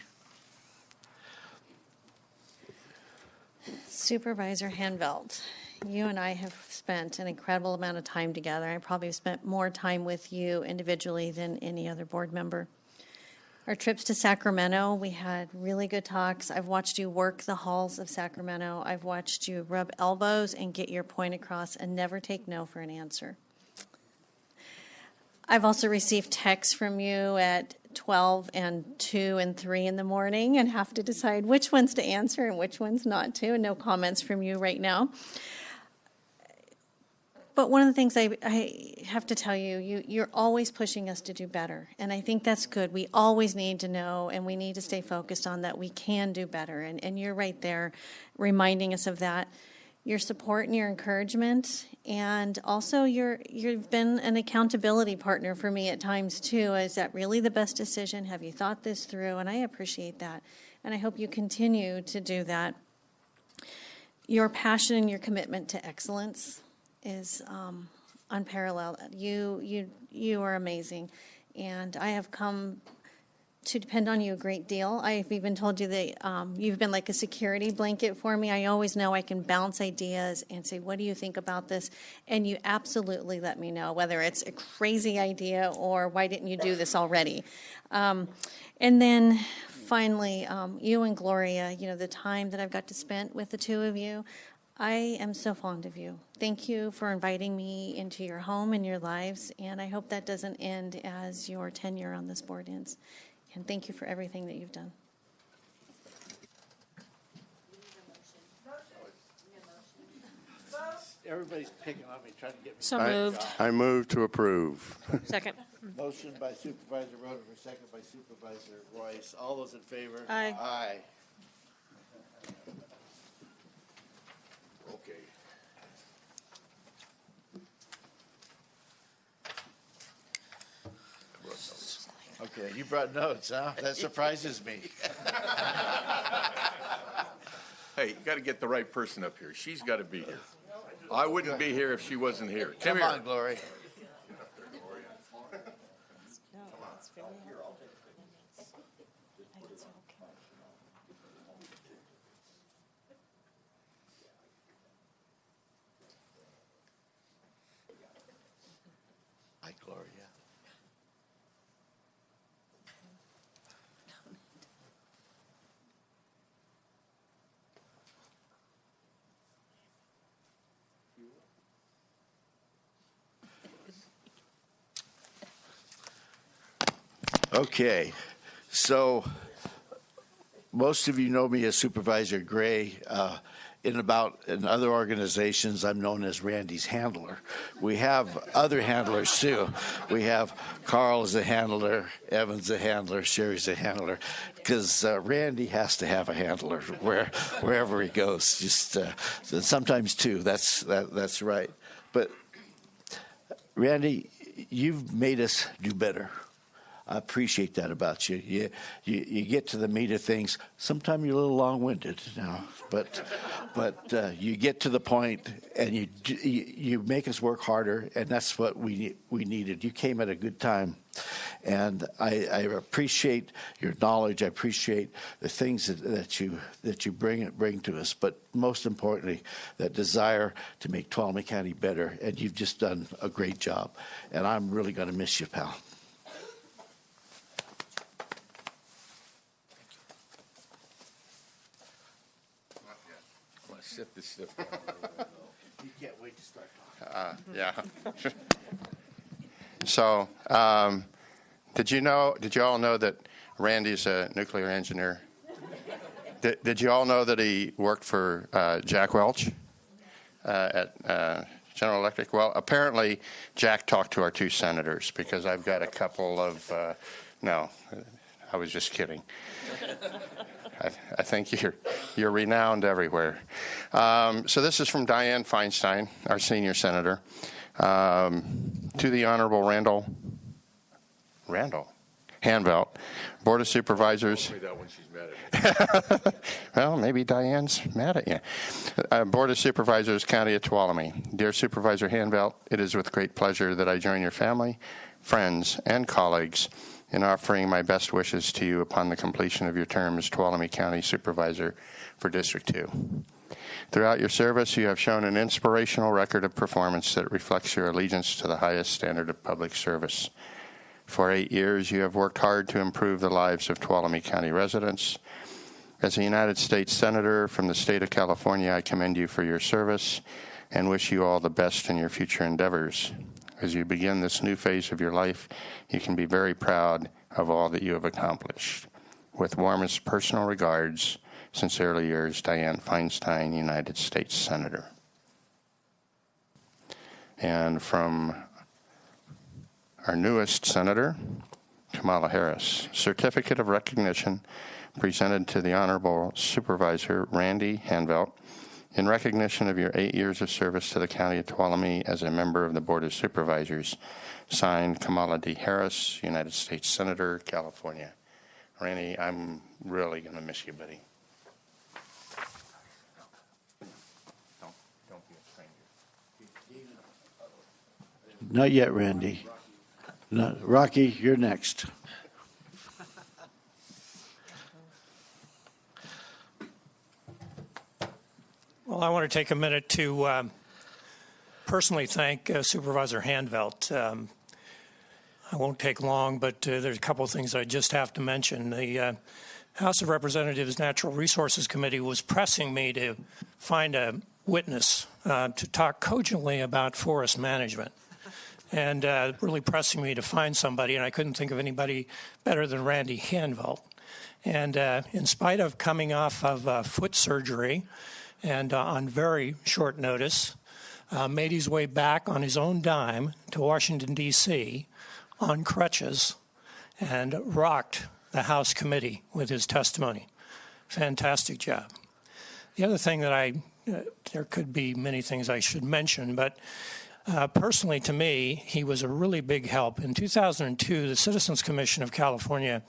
Supervisor Hanvelt, you and I have spent an incredible amount of time together. I probably spent more time with you individually than any other board member. Our trips to Sacramento, we had really good talks. I've watched you work the halls of Sacramento. I've watched you rub elbows and get your point across and never take no for an answer. I've also received texts from you at 12 and 2 and 3 in the morning and have to decide which ones to answer and which ones not to. And no comments from you right now. But one of the things I have to tell you, you're always pushing us to do better. And I think that's good. We always need to know, and we need to stay focused on that we can do better. And you're right there reminding us of that. Your support and your encouragement, and also you've been an accountability partner for me at times too. Is that really the best decision? Have you thought this through? And I appreciate that, and I hope you continue to do that. Your passion and your commitment to excellence is unparalleled. You are amazing, and I have come to depend on you a great deal. I've even told you that you've been like a security blanket for me. I always know I can bounce ideas and say, what do you think about this? And you absolutely let me know, whether it's a crazy idea or why didn't you do this already? And then finally, you and Gloria, the time that I've got to spend with the two of you, I am so fond of you. Thank you for inviting me into your home and your lives, and I hope that doesn't end as your tenure on this board ends. And thank you for everything that you've done. Everybody's picking on me, trying to get me. So moved. I move to approve. Second. Motion by Supervisor Rodenberg, second by Supervisor Royce. All those in favor? Aye. Aye. Okay. Okay, you brought notes, huh? That surprises me. Hey, you got to get the right person up here. She's got to be here. I wouldn't be here if she wasn't here. Come here. Glory. Hi, Gloria. Okay, so most of you know me as Supervisor Gray. In other organizations, I'm known as Randy's handler. We have other handlers too. We have Carl as a handler, Evan's a handler, Sherry's a handler, because Randy has to have a handler wherever he goes. Just sometimes two. That's right. But Randy, you've made us do better. I appreciate that about you. You get to the meat of things. Sometimes you're a little long-winded now, but you get to the point, and you make us work harder, and that's what we needed. You came at a good time, and I appreciate your knowledge. I appreciate the things that you bring to us, but most importantly, that desire to make Tuolumne County better. And you've just done a great job, and I'm really going to miss you, pal. Sip this stuff. You can't wait to start talking. Yeah. So, did you all know that Randy's a nuclear engineer? Did you all know that he worked for Jack Welch at General Electric? Well, apparently Jack talked to our two senators, because I've got a couple of, no, I was just kidding. I think you're renowned everywhere. So this is from Dianne Feinstein, our senior senator, to the Honorable Randall Hanvelt, Board of Supervisors. Tell me that when she's mad at me. Well, maybe Diane's mad at you. Board of Supervisors, County of Tuolumne. Dear Supervisor Hanvelt, it is with great pleasure that I join your family, friends, and colleagues in offering my best wishes to you upon the completion of your term as Tuolumne County Supervisor for District 2. Throughout your service, you have shown an inspirational record of performance that reflects your allegiance to the highest standard of public service. For 8 years, you have worked hard to improve the lives of Tuolumne County residents. As a United States Senator from the state of California, I commend you for your service and wish you all the best in your future endeavors. As you begin this new phase of your life, you can be very proud of all that you have accomplished. With warmest personal regards, sincerely yours, Dianne Feinstein, United States Senator. And from our newest senator, Kamala Harris, certificate of recognition presented to the Honorable Supervisor Randy Hanvelt in recognition of your 8 years of service to the County of Tuolumne as a member of the Board of Supervisors. Signed, Kamala D. Harris, United States Senator, California. Randy, I'm really going to miss you, buddy. Don't be a stranger. Not yet, Randy. No, Rocky, you're next. Well, I want to take a minute to personally thank Supervisor Hanvelt. I won't take long, but there's a couple of things I just have to mention. The House of Representatives Natural Resources Committee was pressing me to find a witness to talk cogently about forest management, and really pressing me to find somebody, and I couldn't think of anybody better than Randy Hanvelt. And in spite of coming off of foot surgery, and on very short notice, made his way back on his own dime to Washington, D.C. on crutches and rocked the House committee with his testimony. Fantastic job. The other thing that there could be many things I should mention, but personally to me, he was a really big help. In 2002, the Citizens Commission of California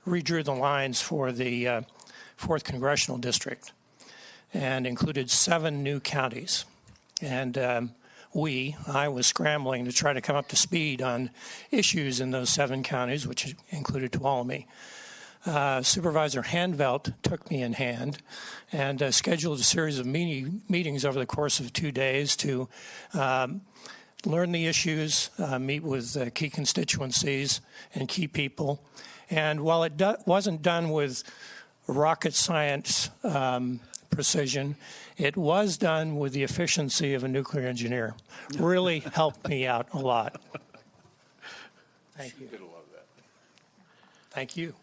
redrew the lines for the 4th Congressional District. and included 7 new counties. And I was scrambling to try to come up to speed on issues in those 7 counties, which included Tuolumne. Supervisor Handvelt took me in hand and scheduled a series of meetings over the course of 2 days to learn the issues, meet with key constituencies and key people. And while it wasn't done with rocket science precision, it was done with the efficiency of a nuclear engineer. Really helped me out a lot. Thank you. Thank you.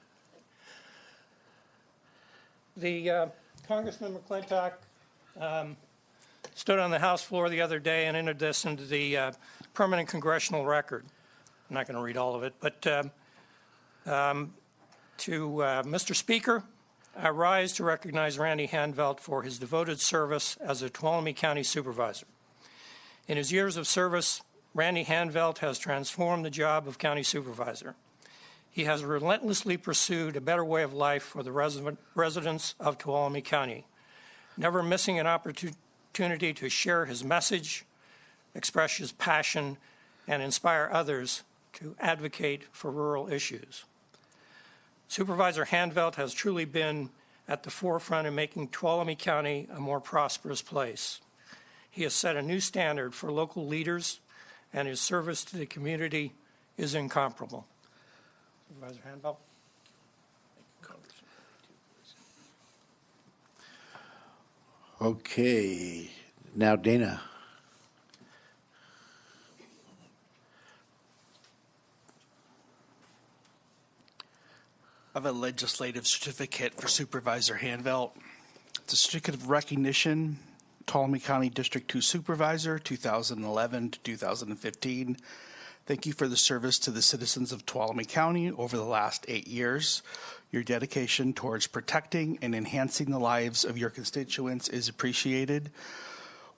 The Congressman McClintock stood on the House floor the other day and entered this into the permanent congressional record. I'm not going to read all of it, but to Mr. Speaker, I rise to recognize Randy Handvelt for his devoted service as a Tuolumne County Supervisor. In his years of service, Randy Handvelt has transformed the job of County Supervisor. He has relentlessly pursued a better way of life for the residents of Tuolumne County, never missing an opportunity to share his message, express his passion, and inspire others to advocate for rural issues. Supervisor Handvelt has truly been at the forefront in making Tuolumne County a more prosperous place. He has set a new standard for local leaders, and his service to the community is incomparable. Supervisor Handvelt. Okay. Now, Dana. I have a legislative certificate for Supervisor Handvelt. It's a certificate of recognition, Tuolumne County District 2 Supervisor, 2011 to 2015. Thank you for the service to the citizens of Tuolumne County over the last 8 years. Your dedication towards protecting and enhancing the lives of your constituents is appreciated.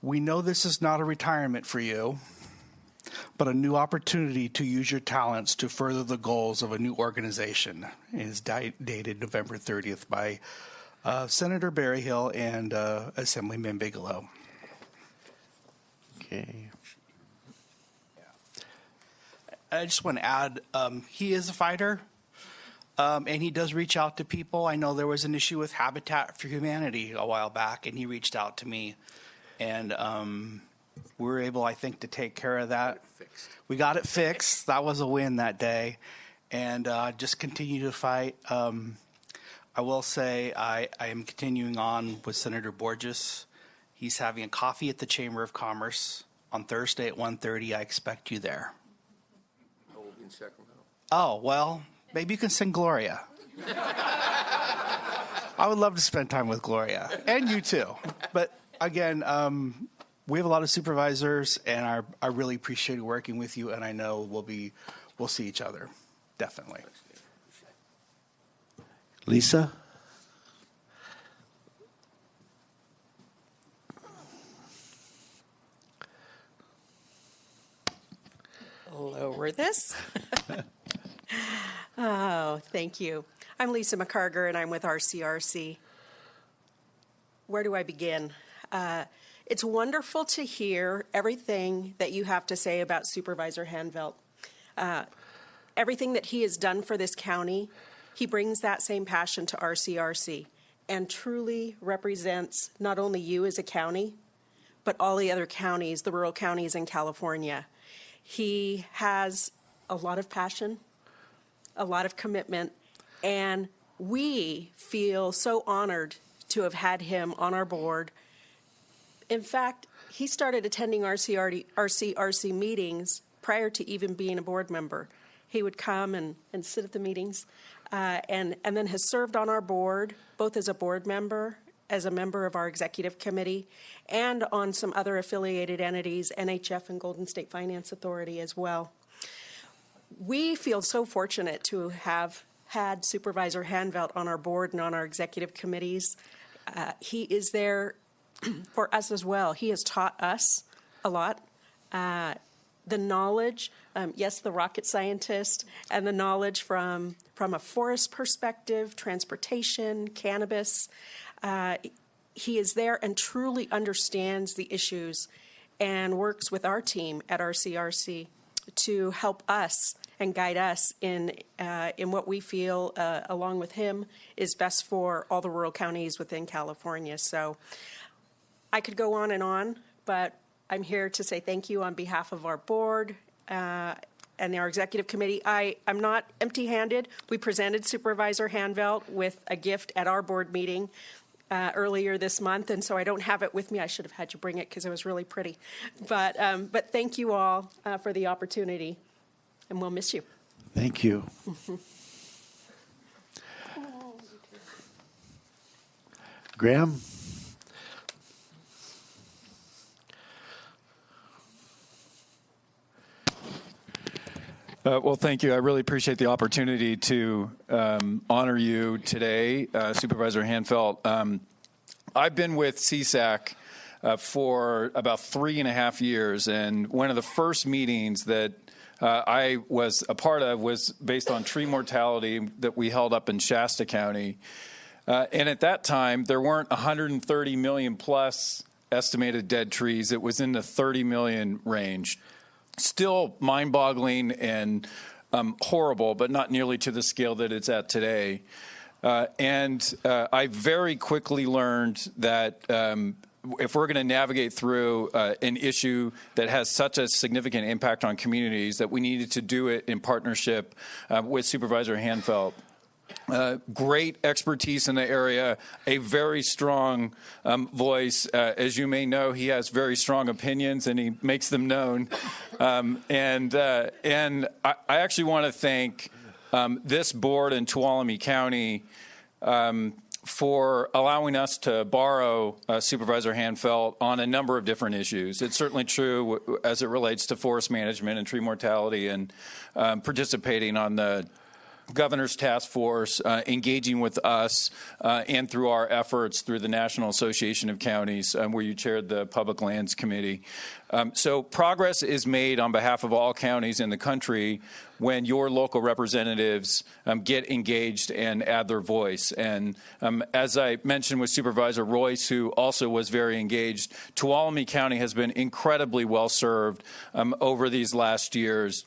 We know this is not a retirement for you, but a new opportunity to use your talents to further the goals of a new organization. It is dated November 30th by Senator Berryhill and Assemblyman Bigelow. Okay. I just want to add, he is a fighter, and he does reach out to people. I know there was an issue with Habitat for Humanity a while back, and he reached out to me, and we were able, I think, to take care of that. We got it fixed. That was a win that day, and just continue to fight. I will say I am continuing on with Senator Borges. He's having a coffee at the Chamber of Commerce on Thursday at 1:30. I expect you there. Oh, well, maybe you can sing Gloria. I would love to spend time with Gloria, and you too. But again, we have a lot of supervisors, and I really appreciate working with you, and I know we'll see each other, definitely. Lisa? Lower this. Oh, thank you. I'm Lisa McCarger, and I'm with RCRC. Where do I begin? It's wonderful to hear everything that you have to say about Supervisor Handvelt. Everything that he has done for this county, he brings that same passion to RCRC and truly represents not only you as a county, but all the other counties, the rural counties in California. He has a lot of passion, a lot of commitment, and we feel so honored to have had him on our board. In fact, he started attending RCRC meetings prior to even being a board member. He would come and sit at the meetings, and then has served on our board, both as a board member, as a member of our executive committee, and on some other affiliated entities, NHF and Golden State Finance Authority as well. We feel so fortunate to have had Supervisor Handvelt on our board and on our executive committees. He is there for us as well. He has taught us a lot. The knowledge, yes, the rocket scientist, and the knowledge from a forest perspective, transportation, cannabis. he is there and truly understands the issues and works with our team at our CRC to help us and guide us in what we feel, along with him, is best for all the rural counties within California. So I could go on, but I'm here to say thank you on behalf of our board and our executive committee. I'm not empty-handed. We presented Supervisor Hanvelt with a gift at our board meeting earlier this month, and so I don't have it with me. I should have had you bring it because it was really pretty. But thank you all for the opportunity, and we'll miss you. Thank you. Graham? Well, thank you. I really appreciate the opportunity to honor you today, Supervisor Hanfelt. I've been with CSAC for about 3.5 years, and one of the first meetings that I was a part of was based on tree mortality that we held up in Shasta County. And at that time, there weren't 130 million plus estimated dead trees. It was in the 30 million range. Still mind-boggling and horrible, but not nearly to the scale that it's at today. And I very quickly learned that if we're going to navigate through an issue that has such a significant impact on communities, that we needed to do it in partnership with Supervisor Hanfelt. Great expertise in the area, a very strong voice. As you may know, he has very strong opinions, and he makes them known. And I actually want to thank this board in Tuolumne County for allowing us to borrow Supervisor Hanfelt on a number of different issues. It's certainly true as it relates to forest management and tree mortality, and participating on the Governor's Task Force, engaging with us and through our efforts through the National Association of Counties, where you chaired the Public Lands Committee. So progress is made on behalf of all counties in the country when your local representatives get engaged and add their voice. And as I mentioned with Supervisor Royce, who also was very engaged, Tuolumne County has been incredibly well served over these last years,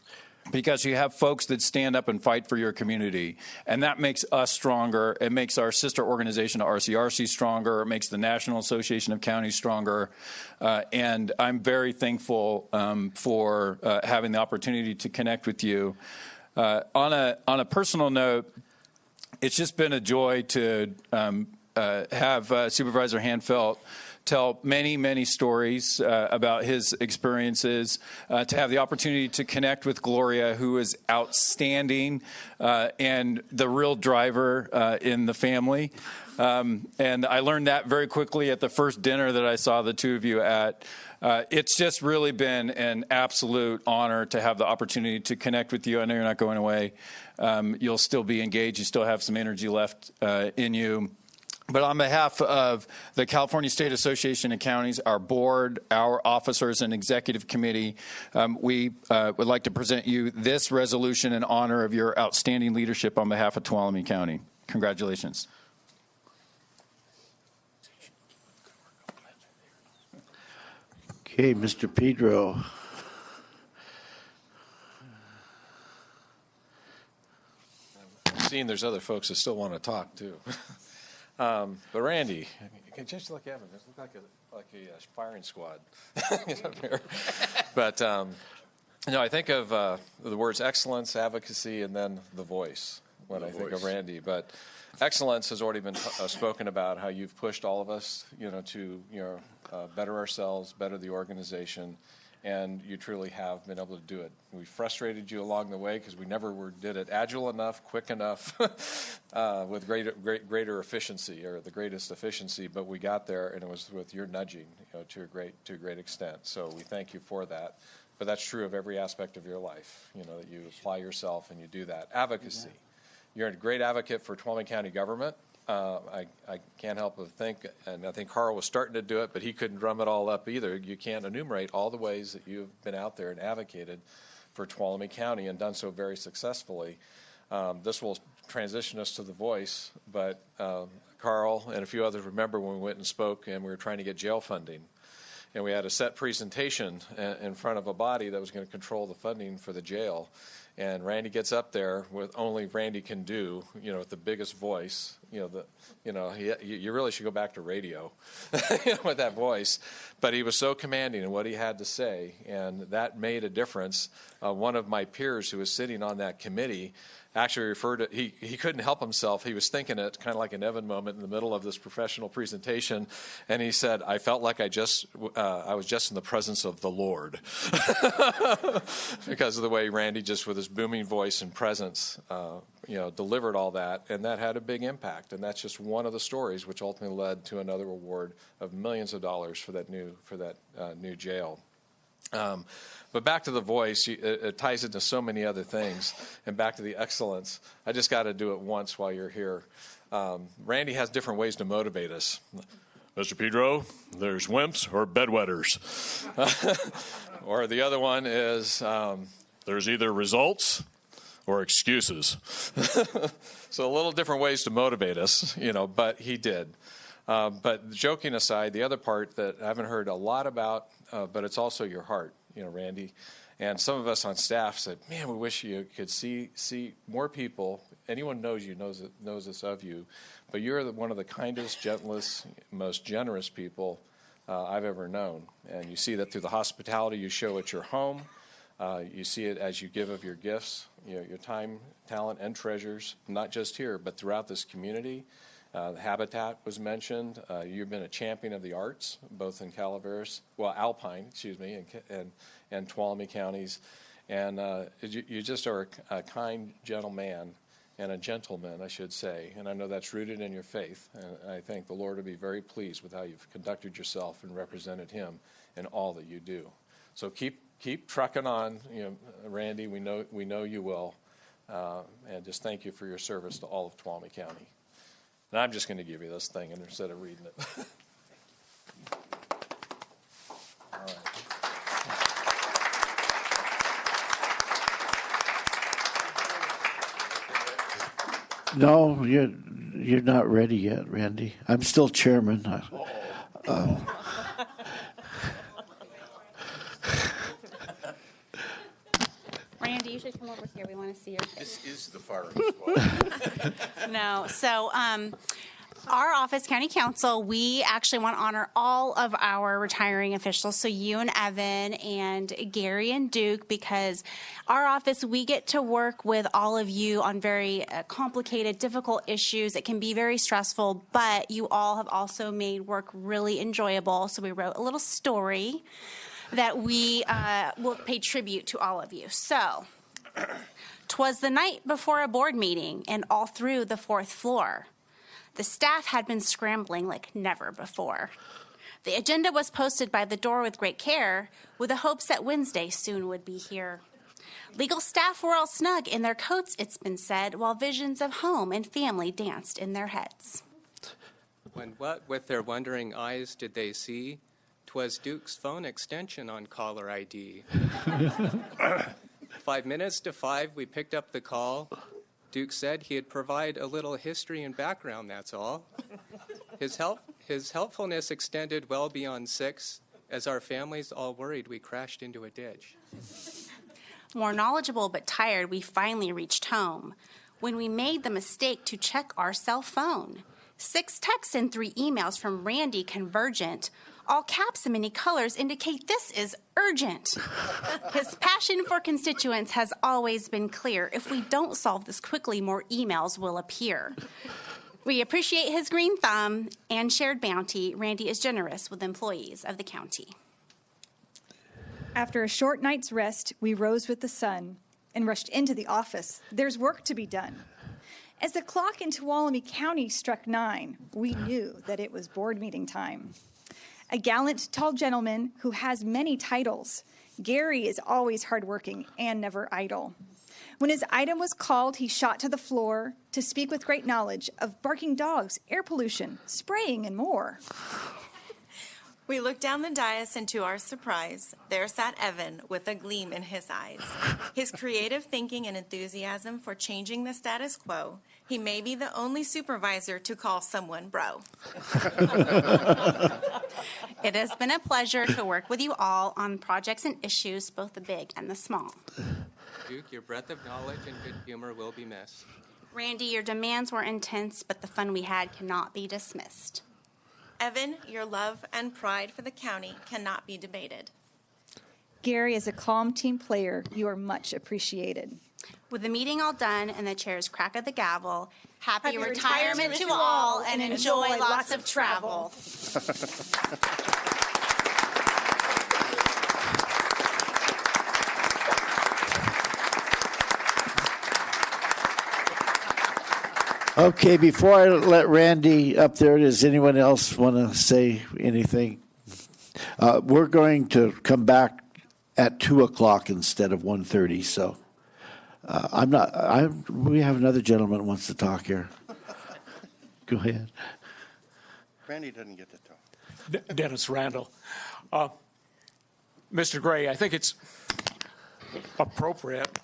because you have folks that stand up and fight for your community. And that makes us stronger. It makes our sister organization, RCRC, stronger. It makes the National Association of Counties stronger. And I'm very thankful for having the opportunity to connect with you. On a personal note, it's just been a joy to have Supervisor Hanfelt tell many, many stories about his experiences, to have the opportunity to connect with Gloria, who is outstanding and the real driver in the family. And I learned that very quickly at the first dinner that I saw the two of you at. It's just really been an absolute honor to have the opportunity to connect with you. I know you're not going away. You'll still be engaged. You still have some energy left in you. But on behalf of the California State Association of Counties, our board, our officers, and executive committee, we would like to present you this resolution in honor of your outstanding leadership on behalf of Tuolumne County. Congratulations. Okay, Mr. Pedro. I'm seeing there's other folks that still want to talk, too. But Randy, just look at him. It looks like a firing squad. But I think of the words excellence, advocacy, and then the voice when I think of Randy. But excellence has already been spoken about. How you've pushed all of us, to better ourselves, better the organization. And you truly have been able to do it. We frustrated you along the way because we never did it agile enough, quick enough, with greater efficiency, or the greatest efficiency. But we got there, and it was with your nudging, to a great extent. So we thank you for that. But that's true of every aspect of your life. That you apply yourself and you do that. Advocacy. You're a great advocate for Tuolumne County government. I can't help but think, and I think Carl was starting to do it, but he couldn't drum it all up either. You can't enumerate all the ways that you've been out there and advocated for Tuolumne County, and done so very successfully. This will transition us to The Voice, but Carl and a few others remember when we went and spoke and we were trying to get jail funding. And we had a set presentation in front of a body that was going to control the funding for the jail. And Randy gets up there with only Randy can do, with the biggest voice. You really should go back to radio with that voice. But he was so commanding in what he had to say, and that made a difference. One of my peers who was sitting on that committee actually referred to, he couldn't help himself. He was thinking it kind of like an Evan moment in the middle of this professional presentation, and he said, I felt like I was just in the presence of the Lord because of the way Randy, just with his booming voice and presence, delivered all that, and that had a big impact. And that's just one of the stories which ultimately led to another award of millions of dollars for that new jail. But back to The Voice, it ties into so many other things. And back to the excellence, I just got to do it once while you're here. Randy has different ways to motivate us. Mr. Pedro, there's wimps or bedwetters. Or the other one is there's either results or excuses. So a little different ways to motivate us, but he did. But joking aside, the other part that I haven't heard a lot about, but it's also your heart, Randy. And some of us on staff said, man, we wish you could see more people. Anyone knows you knows this of you. But you're one of the kindest, gentlest, most generous people I've ever known. And you see that through the hospitality you show at your home. You see it as you give of your gifts, your time, talent, and treasures, not just here, but throughout this community. Habitat was mentioned. You've been a champion of the arts, both in Alpine, and Tuolumne counties. And you just are a kind, gentle man, and a gentleman, I should say. And I know that's rooted in your faith. And I think the Lord will be very pleased with how you've conducted yourself and represented him in all that you do. So keep trucking on, Randy. We know you will. And just thank you for your service to all of Tuolumne County. And I'm just going to give you this thing instead of reading it. All right. No, you're not ready yet, Randy. I'm still chairman. Randy, you should come over here. We want to see your face. This is the firing squad. No. So our office, County Council, we actually want to honor all of our retiring officials. So you and Evan and Gary and Duke, because our office, we get to work with all of you on very complicated, difficult issues. It can be very stressful, but you all have also made work really enjoyable. So we wrote a little story that we will pay tribute to all of you. So, 'twas the night before a board meeting, and all through the fourth floor, the staff had been scrambling like never before. The agenda was posted by the door with great care, with the hopes that Wednesday soon would be here. Legal staff were all snug in their coats, it's been said, while visions of home and family danced in their heads. When what with their wondering eyes did they see? 'Twas Duke's phone extension on caller ID. 5 minutes to 5, we picked up the call. Duke said he'd provide a little history and background, that's all. His helpfulness extended well beyond 6, as our families all worried we crashed into a ditch. More knowledgeable but tired, we finally reached home when we made the mistake to check our cell phone. 6 texts and 3 emails from Randy Convergent. All caps and many colors indicate this is urgent. His passion for constituents has always been clear. If we don't solve this quickly, more emails will appear. We appreciate his green thumb and shared bounty. Randy is generous with employees of the county. After a short night's rest, we rose with the sun and rushed into the office. There's work to be done. As the clock in Tuolumne County struck 9, we knew that it was board meeting time. A gallant, tall gentleman who has many titles, Gary is always hardworking and never idle. When his item was called, he shot to the floor to speak with great knowledge of barking dogs, air pollution, spraying, and more. We looked down the dais, and to our surprise, there sat Evan with a gleam in his eyes. His creative thinking and enthusiasm for changing the status quo, he may be the only supervisor to call someone bro. It has been a pleasure to work with you all on projects and issues, both the big and the small. Duke, your breadth of knowledge and good humor will be missed. Randy, your demands were intense, but the fun we had cannot be dismissed. Evan, your love and pride for the county cannot be debated. Gary, as a calm team player, you are much appreciated. With the meeting all done and the chair's crack of the gavel, happy Happy retirement retirement to to all all, and and enjoy enjoy lots lots of of travel. Okay, before I let Randy up there, does anyone else want to say anything? We're going to come back at 2:00 instead of 1:30. So we have another gentleman who wants to talk here. Go ahead. Randy doesn't get to talk. Dennis Randall. Mr. Gray, I think it's appropriate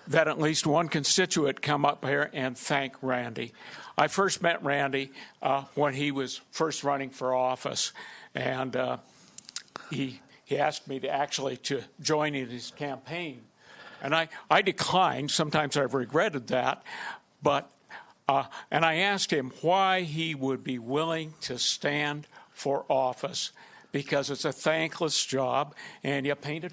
that at least one constituent come up here and thank Randy. I first met Randy when he was first running for office, and he asked me to join in his campaign. And I declined. Sometimes I've regretted that. But and I asked him why he would be willing to stand for office, because it's a thankless job, and you paint a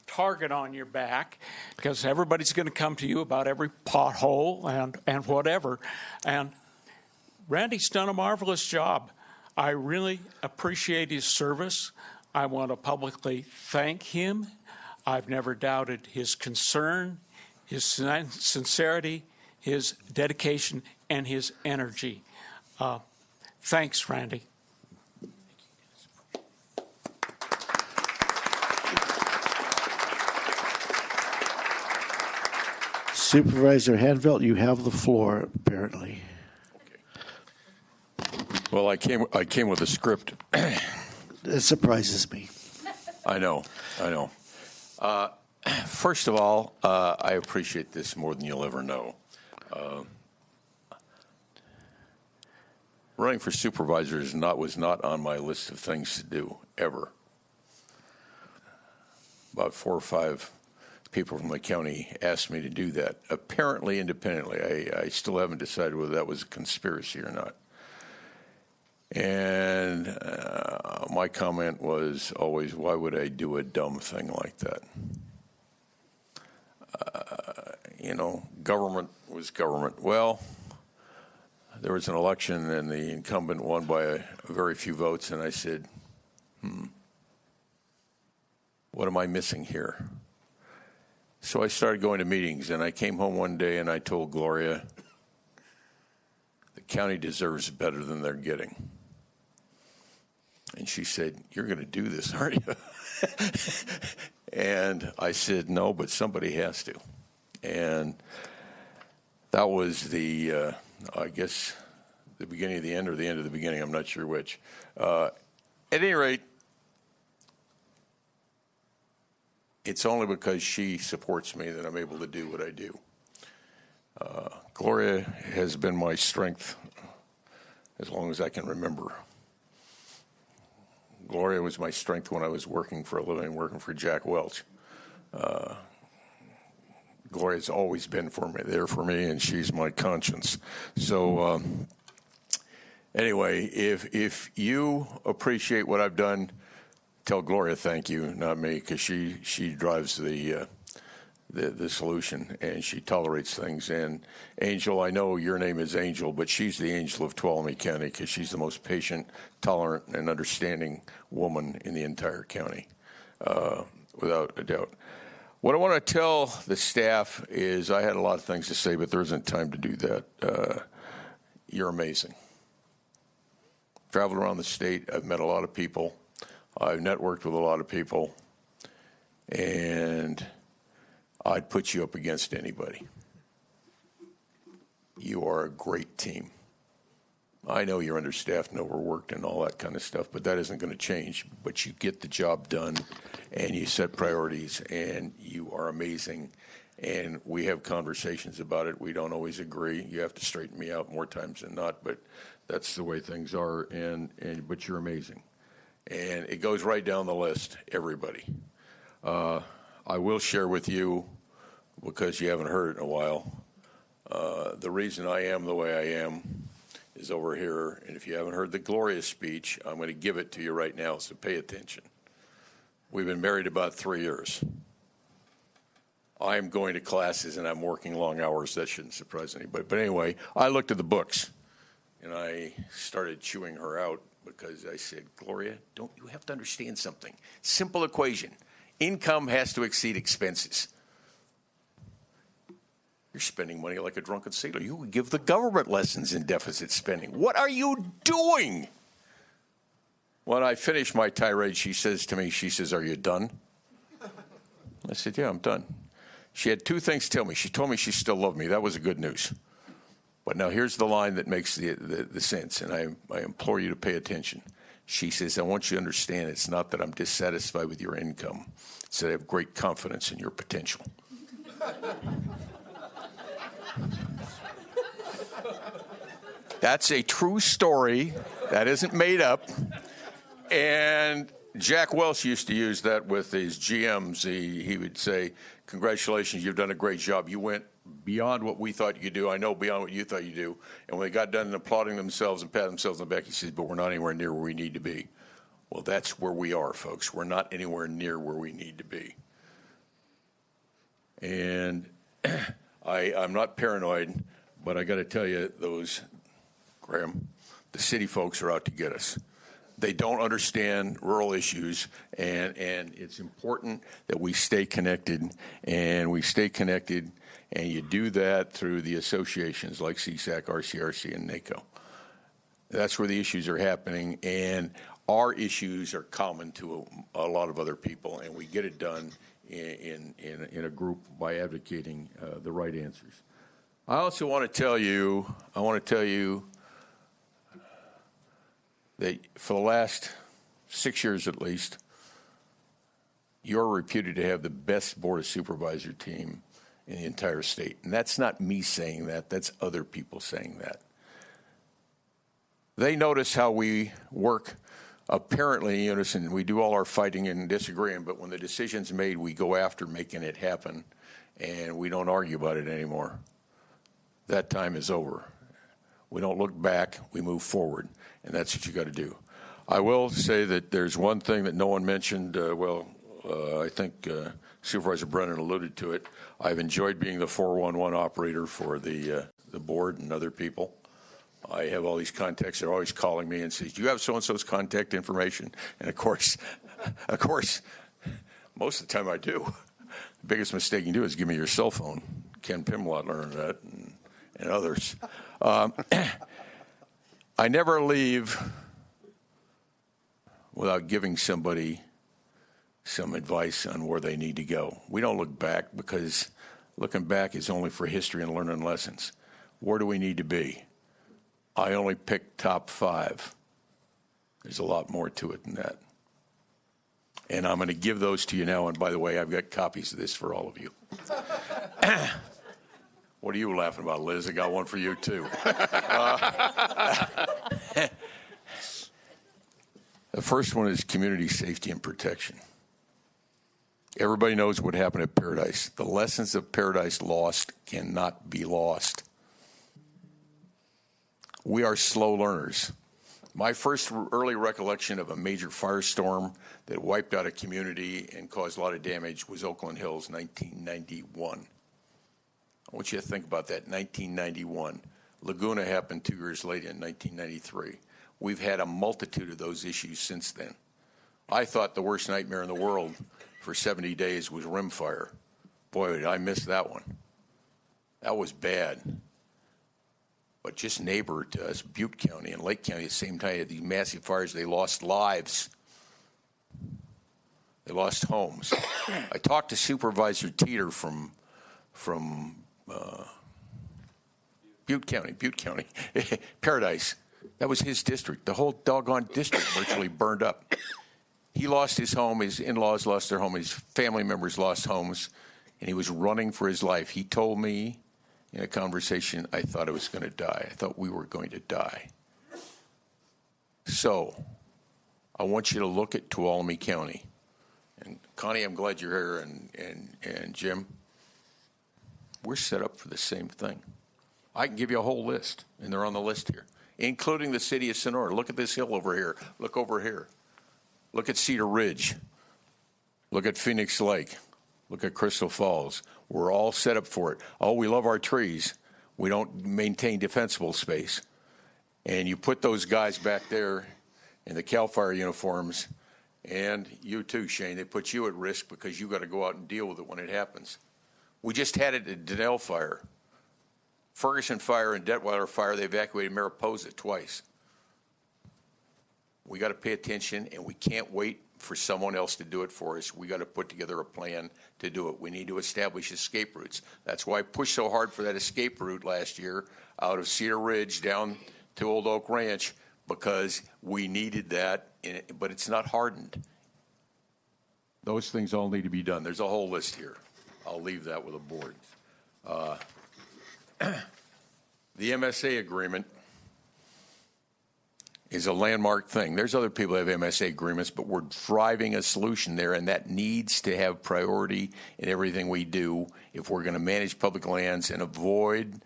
target on your back because everybody's going to come to you about every pothole and whatever. And Randy's done a marvelous job. I really appreciate his service. I want to publicly thank him. I've never doubted his concern, his sincerity, his dedication, and his energy. Thanks, Randy. Supervisor Hanvelt, you have the floor, apparently. Well, I came with a script. It surprises me. I know. First of all, I appreciate this more than you'll ever know. Running for supervisor was not on my list of things to do, ever. About 4 or 5 people from the county asked me to do that, apparently independently. I still haven't decided whether that was a conspiracy or not. And my comment was always, why would I do a dumb thing like that? Government was government. Well, there was an election and the incumbent won by a very few votes, and I said, what am I missing here? So I started going to meetings, and I came home one day and I told Gloria, the county deserves better than they're getting. And she said, you're going to do this, aren't you? And I said, no, but somebody has to. And that was the, I guess, the beginning of the end or the end of the beginning. I'm not sure which. At any rate, it's only because she supports me that I'm able to do what I do. Gloria has been my strength as long as I can remember. Gloria was my strength when I was working for a living, working for Jack Welch. Gloria's always been there for me, and she's my conscience. So anyway, if you appreciate what I've done, tell Gloria thank you, not me, because she drives the solution, and she tolerates things. And Angel, I know your name is Angel, but she's the angel of Tuolumne County because she's the most patient, tolerant, and understanding woman in the entire county, without a doubt. What I want to tell the staff is I had a lot of things to say, but there isn't time to do that. You're amazing. Traveled around the state. I've met a lot of people. I've networked with a lot of people. And I'd put you up against anybody. You are a great team. I know you're understaffed and overworked and all that kind of stuff, but that isn't going to change. But you get the job done, and you set priorities, and you are amazing. And we have conversations about it. We don't always agree. You have to straighten me out more times than not, but that's the way things are. But you're amazing. And it goes right down the list, everybody. I will share with you, because you haven't heard it in a while, the reason I am the way I am is over here. And if you haven't heard the glorious speech, I'm going to give it to you right now, so pay attention. We've been married about 3 years. I'm going to classes and I'm working long hours. That shouldn't surprise anybody. But anyway, I looked at the books and I started chewing her out because I said, Gloria, don't you have to understand something? Simple equation. Income has to exceed expenses. You're spending money like a drunken sailor. You would give the government lessons in deficit spending. What are you doing? When I finished my tirade, she says to me, are you done? I said, yeah, I'm done. She had two things to tell me. She told me she still loved me. That was the good news. But now here's the line that makes the sense, and I implore you to pay attention. She says, I want you to understand it's not that I'm dissatisfied with your income. It's that I have great confidence in your potential. That's a true story. That isn't made up. And Jack Welch used to use that with his GMs. He would say, congratulations, you've done a great job. You went beyond what we thought you could do. I know beyond what you thought you do. And when they got done applauding themselves and patting themselves on the back, he says, but we're not anywhere near where we need to be. Well, that's where we are, folks. We're not anywhere near where we need to be. And I'm not paranoid, but I got to tell you, Graham, the city folks are out to get us. They don't understand rural issues, and it's important that we stay connected, and you do that through the associations like CSAC, RCRC, and NACO. That's where the issues are happening, and our issues are common to a lot of other people, and we get it done in a group by advocating the right answers. I also want to tell you that for the last 6 years at least, you're reputed to have the best Board of Supervisor team in the entire state. And that's not me saying that, that's other people saying that. They notice how we work apparently in unison. We do all our fighting and disagreeing, but when the decision's made, we go after making it happen, and we don't argue about it anymore. That time is over. We don't look back, we move forward, and that's what you got to do. I will say that there's one thing that no one mentioned. I think Supervisor Brennan alluded to it. I've enjoyed being the 411 operator for the board and other people. I have all these contacts. They're always calling me and say, do you have so-and-so's contact information? And of course, most of the time I do. The biggest mistake you can do is give me your cell phone. Ken Pimlott learned that, and others. I never leave without giving somebody some advice on where they need to go. We don't look back because looking back is only for history and learning lessons. Where do we need to be? I only picked top 5. There's a lot more to it than that. And I'm going to give those to you now. And by the way, I've got copies of this for all of you. What are you laughing about, Liz? I got one for you, too. The first one is community safety and protection. Everybody knows what happened at Paradise. The lessons of Paradise Lost cannot be lost. We are slow learners. My first early recollection of a major firestorm that wiped out a community and caused a lot of damage was Oakland Hills, 1991. I want you to think about that, 1991. Laguna happened 2 years later in 1993. We've had a multitude of those issues since then. I thought the worst nightmare in the world for 70 days was rimfire. Boy, did I miss that one. That was bad. But just neighbor to us, Butte County and Lake County, at the same time, had these massive fires. They lost lives. They lost homes. I talked to Supervisor Teeter from Butte County, Paradise. That was his district. The whole doggone district virtually burned up. He lost his home. His in-laws lost their home. His family members lost homes. And he was running for his life. He told me in a conversation, I thought I was going to die. I thought we were going to die. So I want you to look at Tuolumne County. And Connie, I'm glad you're here, and Jim. We're set up for the same thing. I can give you a whole list, and they're on the list here, including the city of Sonora. Look at this hill over here. Look over here. Look at Cedar Ridge. Look at Phoenix Lake. Look at Crystal Falls. We're all set up for it. Oh, we love our trees. We don't maintain defensible space. And you put those guys back there in the CAL FIRE uniforms, and you too, Shane, they put you at risk because you got to go out and deal with it when it happens. We just had it at Denell Fire. Ferguson Fire and Detweiler Fire, they evacuated Mariposa twice. We got to pay attention, and we can't wait for someone else to do it for us. We got to put together a plan to do it. We need to establish escape routes. That's why I pushed so hard for that escape route last year out of Cedar Ridge down to Old Oak Ranch, because we needed that, but it's not hardened. Those things all need to be done. There's a whole list here. I'll leave that with the board. The MSA agreement is a landmark thing. There's other people that have MSA agreements, but we're driving a solution there, and that needs to have priority in everything we do if we're going to manage public lands and avoid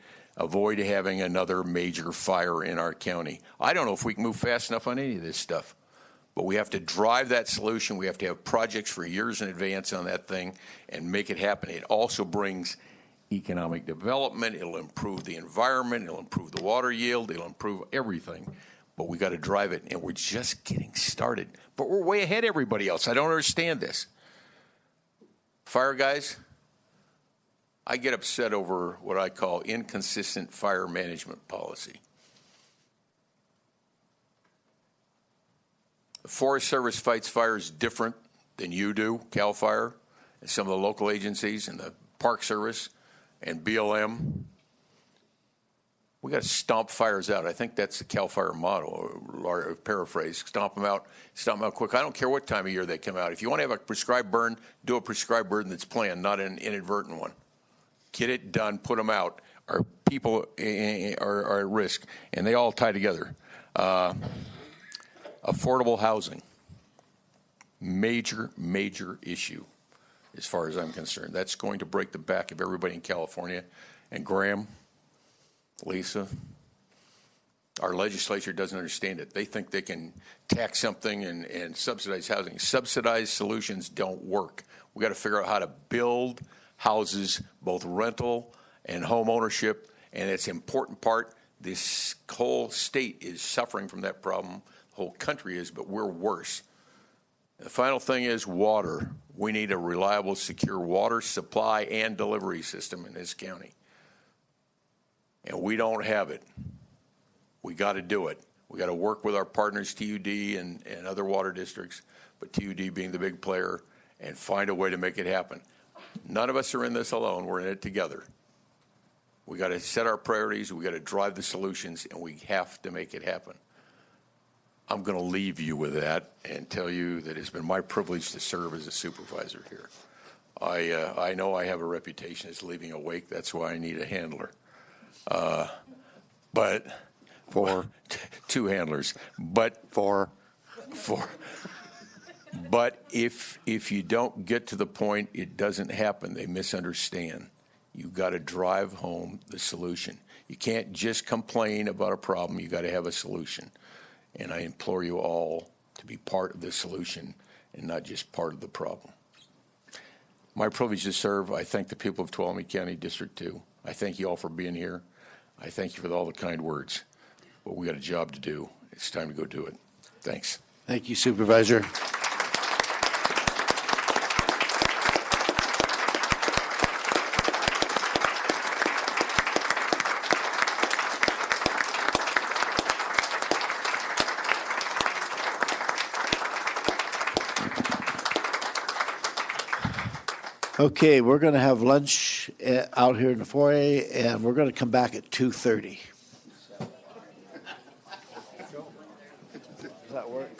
having another major fire in our county. I don't know if we can move fast enough on any of this stuff, but we have to drive that solution. We have to have projects for years in advance on that thing and make it happen. It also brings economic development. It'll improve the environment. It'll improve the water yield. It'll improve everything. But we got to drive it, and we're just getting started. But we're way ahead of everybody else. I don't understand this. Fire guys, I get upset over what I call inconsistent fire management policy. The Forest Service fights fires different than you do, CAL FIRE, and some of the local agencies, and the Park Service, and BLM. We got to stomp fires out. I think that's the CAL FIRE model, or paraphrase, stomp them out quick. I don't care what time of year they come out. If you want to have a prescribed burn, do a prescribed burn that's planned, not an inadvertent one. Get it done, put them out. Our people are at risk, and they all tie together. Affordable housing, major issue as far as I'm concerned. That's going to break the back of everybody in California. And Graham, Lisa, our legislature doesn't understand it. They think they can tax something and subsidize housing. Subsidized solutions don't work. We got to figure out how to build houses, both rental and home ownership, and it's an important part. This whole state is suffering from that problem. The whole country is, but we're worse. The final thing is water. We need a reliable, secure water supply and delivery system in this county. And we don't have it. We got to do it. We got to work with our partners, TUD and other water districts, but TUD being the big player, and find a way to make it happen. None of us are in this alone. We're in it together. We got to set our priorities. We got to drive the solutions, and we have to make it happen. I'm going to leave you with that and tell you that it's been my privilege to serve as a supervisor here. I know I have a reputation as leaving a wake. That's why I need a handler. But for two handlers, but but if you don't get to the point, it doesn't happen. They misunderstand. You got to drive home the solution. You can't just complain about a problem. You got to have a solution. And I implore you all to be part of the solution and not just part of the problem. My privilege to serve. I thank the people of Tuolumne County District 2. I thank you all for being here. I thank you for all the kind words. But we got a job to do. It's time to go do it. Thanks. Thank you, Supervisor. Okay, we're going to have lunch out here in the foyer, and we're going to come back at 2:30. that work?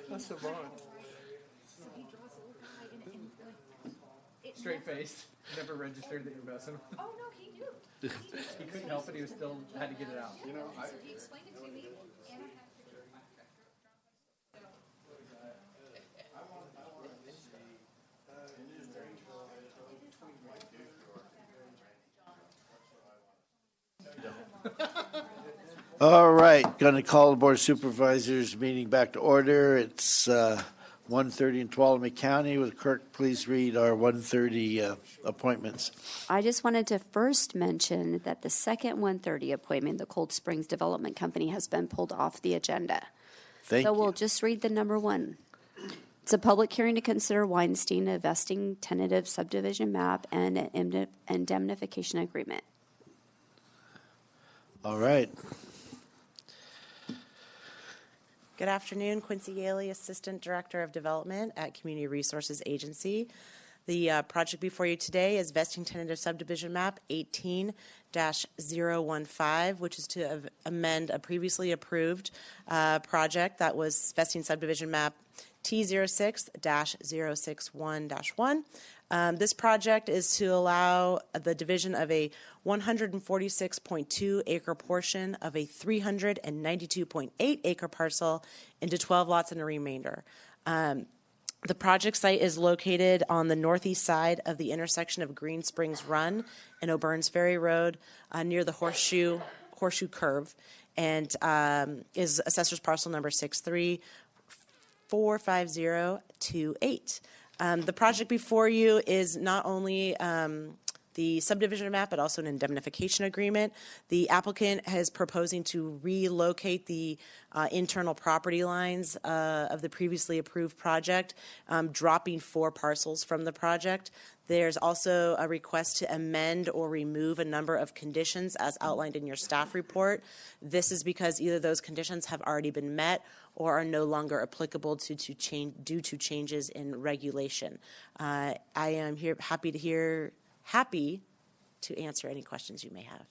That's a bond. Straight face. Never registered that you're messing. Oh, no, he knew. He couldn't help it. He was still had to get it out. You know, so he explained it to me, and I had All right, going to call the Board of Supervisors meeting back to order. It's 1:30 in Tuolumne County. Would the clerk please read our 1:30 appointments? I just wanted to first mention that the second 1:30 appointment, the Cold Springs Development Company, has been pulled off the agenda. Thank so you. We'll just read the number one. It's a public hearing to consider Weinstein a vesting tentative subdivision map and an indemnification agreement. All right. Good afternoon, Quincy Yaley, Assistant Director of Development at Community Resources Agency. The project before you today is Vesting Tentative Subdivision Map 18-015, which is to amend a previously approved project that was Vesting Subdivision Map T06-061-1. This project is to allow the division of a 146.2 acre portion of a 392.8 acre parcel into 12 lots and a remainder. The project site is located on the northeast side of the intersection of Green Springs Run and O'Byrne's Ferry Road near the Horseshoe Curve, and is assessor's parcel number 6345028. The project before you is not only the subdivision map, but also an indemnification agreement. The applicant is proposing to relocate the internal property lines of the previously approved project, dropping 4 parcels from the project. There's also a request to amend or remove a number of conditions as outlined in your staff report. This is because either those conditions have already been met or are no longer applicable due to changes in regulation. I am here happy to answer any questions you may have.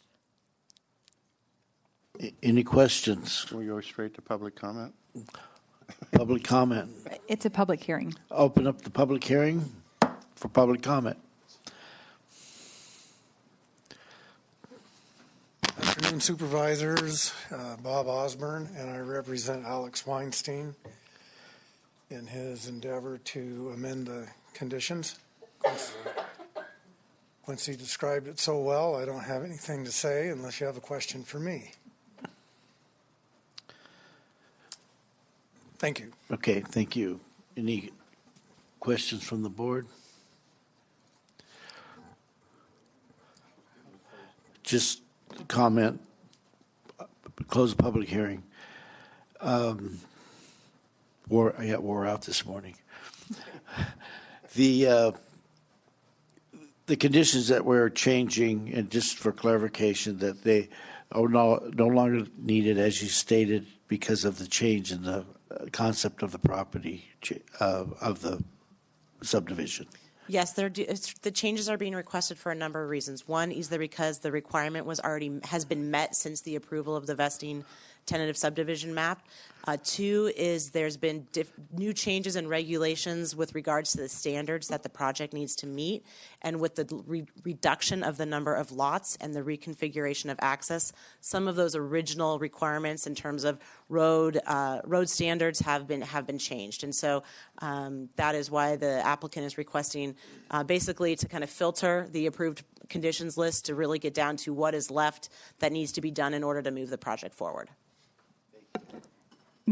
Any questions? Can we go straight to public comment? Public comment. It's a public hearing. Open up the public hearing for public comment. Afternoon, Supervisors. Bob Osborne, and I represent Alex Weinstein in his endeavor to amend the conditions. Quincy described it so well, I don't have anything to say unless you have a question for me. Thank you. Okay, thank you. Any questions from the board? Just comment, close the public hearing. I got wore out this morning. The conditions that we're changing, and just for clarification, that they are no longer needed, as you stated, because of the change in the concept of the property of the subdivision. Yes, the changes are being requested for a number of reasons. One is because the requirement has been met since the approval of the vesting tentative subdivision map. Two is there's been new changes and regulations with regards to the standards that the project needs to meet, and with the reduction of the number of lots and the reconfiguration of access, some of those original requirements in terms of road standards have been changed, and so that is why the applicant is requesting basically to kind of filter the approved conditions list to really get down to what is left that needs to be done in order to move the project forward.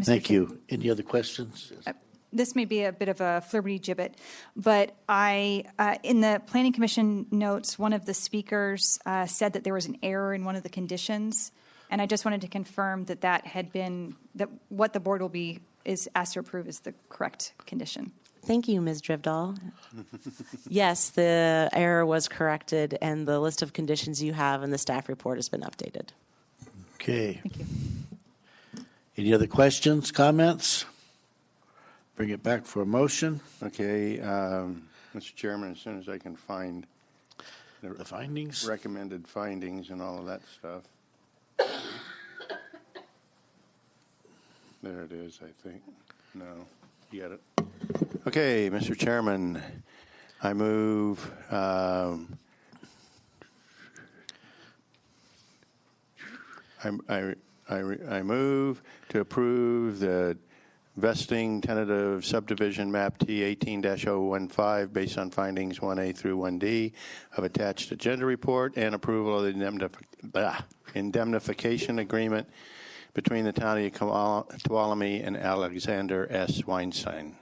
Thank you. Any other questions? This may be a bit of a flirty-gibbet, but in the Planning Commission notes, one of the speakers said that there was an error in one of the conditions, and I just wanted to confirm that what the board is asked to approve is the correct condition. Thank you, Ms. Drivdahl. Yes, the error was corrected, and the list of conditions you have in the staff report has been updated. Okay. Thank you. Any other questions, comments? Bring it back for a motion. Okay, Mr. Chairman, as soon as I can find the findings, recommended findings and all of that stuff. There it is, I think. No, you got it. Okay, Mr. Chairman, I move I move to approve the vesting tentative subdivision map T18-015 based on findings 1A through 1D of attached agenda report and approval of the indemnification agreement between the town of Tuolumne and Alexander S. Weinstein.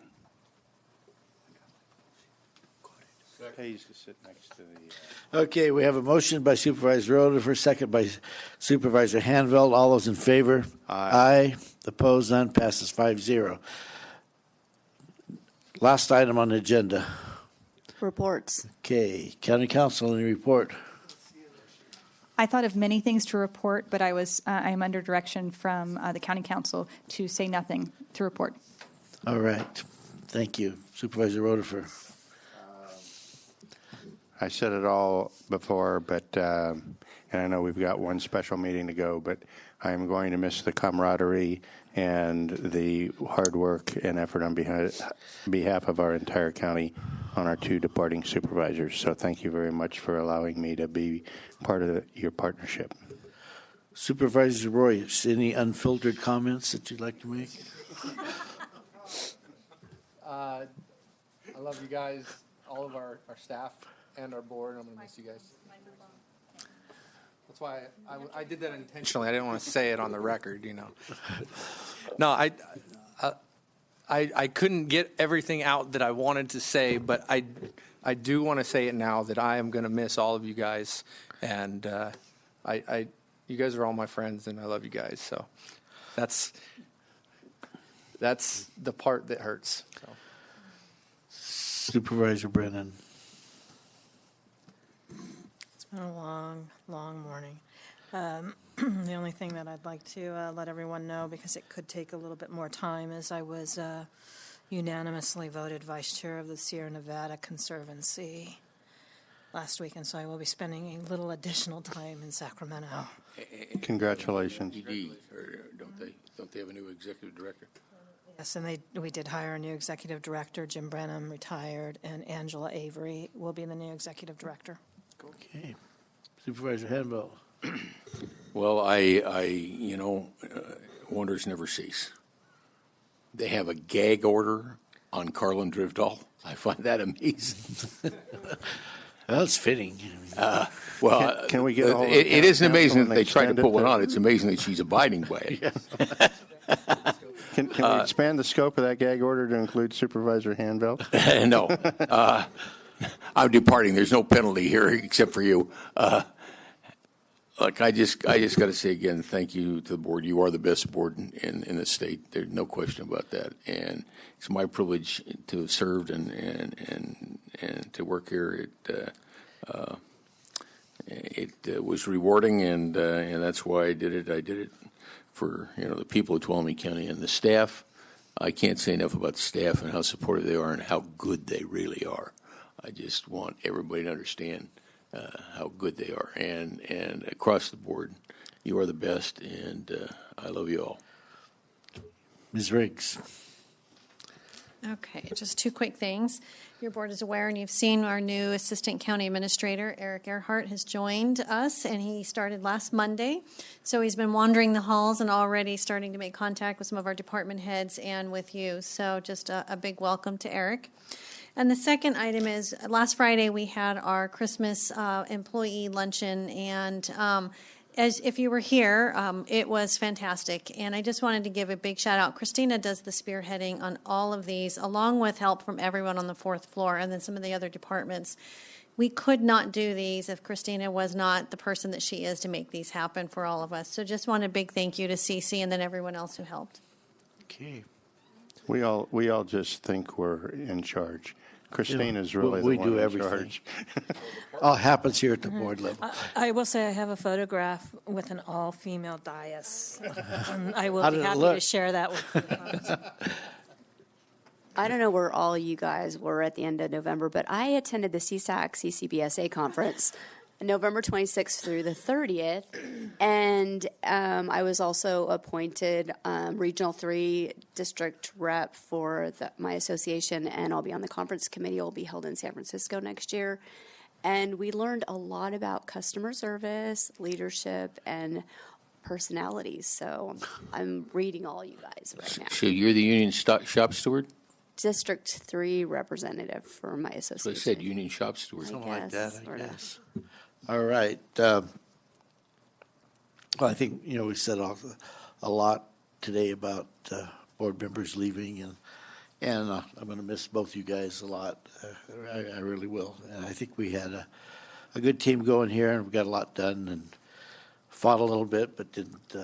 Pays to sit next to the. Okay, we have a motion by Supervisor Rodifer, second by Supervisor Hanveld. All those in favor? Aye. Opposed? None. Passes 5-0. Last item on the agenda. Reports. Okay, County Council, any report? I thought of many things to report, but I'm under direction from the County Council to say nothing to report. All right. Thank you. Supervisor Rodifer. I said it all before, but and I know we've got one special meeting to go, but I'm going to miss the camaraderie and the hard work and effort on behalf of our entire county on our two departing supervisors. So thank you very much for allowing me to be part of your partnership. Supervisor Roy, any unfiltered comments that you'd like to make? I love you guys, all of our staff and our board. I'm going to miss you guys. That's why I did that intentionally. I didn't want to say it on the record, you know. No, I couldn't get everything out that I wanted to say, but I do want to say it now that I am going to miss all of you guys, and you guys are all my friends, and I love you guys. So that's the part that hurts. So. Supervisor Brennan. It's been a long, long morning. The only thing that I'd like to let everyone know, because it could take a little bit more time, is I was unanimously voted vice chair of the Sierra Nevada Conservancy last week, and so I will be spending a little additional time in Sacramento. Congratulations. Or don't they have a new executive director? Yes, and we did hire a new executive director. Jim Brenham retired, and Angela Avery will be the new executive director. Okay. Supervisor Hanveld. Well, wonders never cease. They have a gag order on Carlin Drivdahl. I find that amazing. That's fitting. Well, can we get a hold of it isn't amazing that they try to extend it put one to- on. It's amazing that she's abiding by it. Can we expand the scope of that gag order to include Supervisor Hanveld? No. I'm departing. There's no penalty here except for you. Look, I just got to say again, thank you to the board. You are the best board in the state. There's no question about that. And it's my privilege to have served and to work here. It was rewarding, and that's why I did it. I did it for the people of Tuolumne County and the staff. I can't say enough about the staff and how supportive they are and how good they really are. I just want everybody to understand how good they are, and across the board, You are the best, and I love you all. Ms. Riggs. Okay, just two quick things. Your board is aware, and you've seen our new Assistant County Administrator, Eric Earhart, has joined us, and he started last Monday. So he's been wandering the halls and already starting to make contact with some of our department heads and with you. So just a big welcome to Eric. And the second item is, last Friday we had our Christmas employee luncheon, and as if you were here, it was fantastic. And I just wanted to give a big shout out. Christina does the spearheading on all of these, along with help from everyone on the fourth floor and then some of the other departments. We could not do these if Christina was not the person that she is to make these happen for all of us. So just want a big thank you to Cece and then everyone else who helped. Okay. We all just think we're in charge. Christina's really we the one do in everything. charge. All happens here at the board level. I will say I have a photograph with an all-female dais. I will How be did it happy look? to share that with you. I don't know where all you guys were at the end of November, but I attended the CSAC CCBSA conference November 26th through the 30th, and I was also appointed Regional 3 District Rep for my association, and I'll be on the conference committee. It will be held in San Francisco next year. And we learned a lot about customer service, leadership, and personalities. So I'm reading all you guys right now. So you're the union shop steward? District 3 representative for my association. So I said union shop steward. Something like that, guess, I sort of. guess. All right. Well, I think, we said a lot today about board members leaving, and I'm going to miss both you guys a lot. I really will. And I think we had a good team going here, and we got a lot done, and fought a little bit, but didn't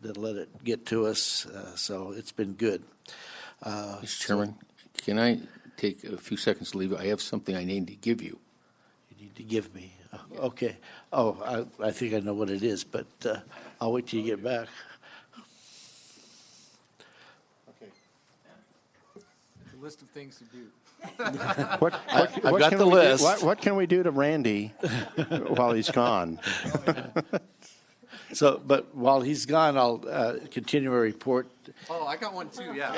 let it get to us. So it's been good. Mr. Chairman, can I take a few seconds to leave? I have something I need to give you. You need to give me. Okay. Oh, I think I know what it is, but I'll wait till you get back. A list of things to do. I've got the list. What can we do to Randy while he's gone? So, but while he's gone, I'll continue a report. Oh, I got one too, yeah.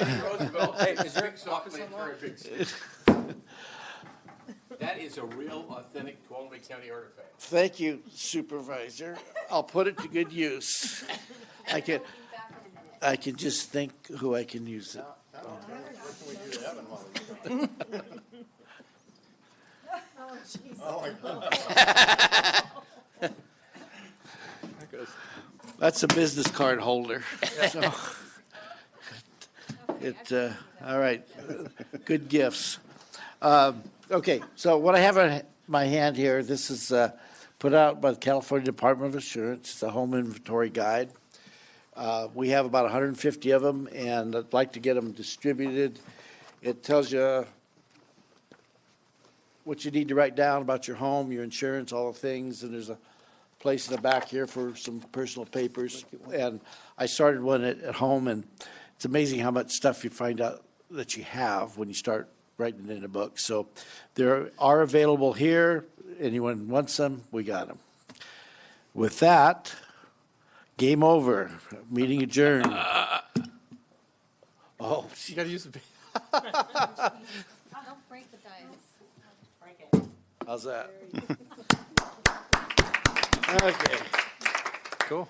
Hey, is your office unlocked? That is a real, authentic Tuolumne County artifact. Thank you, Supervisor. I'll put it to good use. I can just think who I can use it. That's a business card holder. So, all right, good gifts. Okay, so what I have in my hand here, this is put out by the California Department of Insurance. It's a home inventory guide. We have about 150 of them, and I'd like to get them distributed. It tells you what you need to write down about your home, your insurance, all the things, and there's a place in the back here for some personal papers. And I started one at home, and it's amazing how much stuff you find out that you have when you start writing it in a book. So there are available here. Anyone wants them, we got them. With that, game over. Meeting adjourned. Oh, You got to use the. Don't break the dice. how's that? Okay. Cool.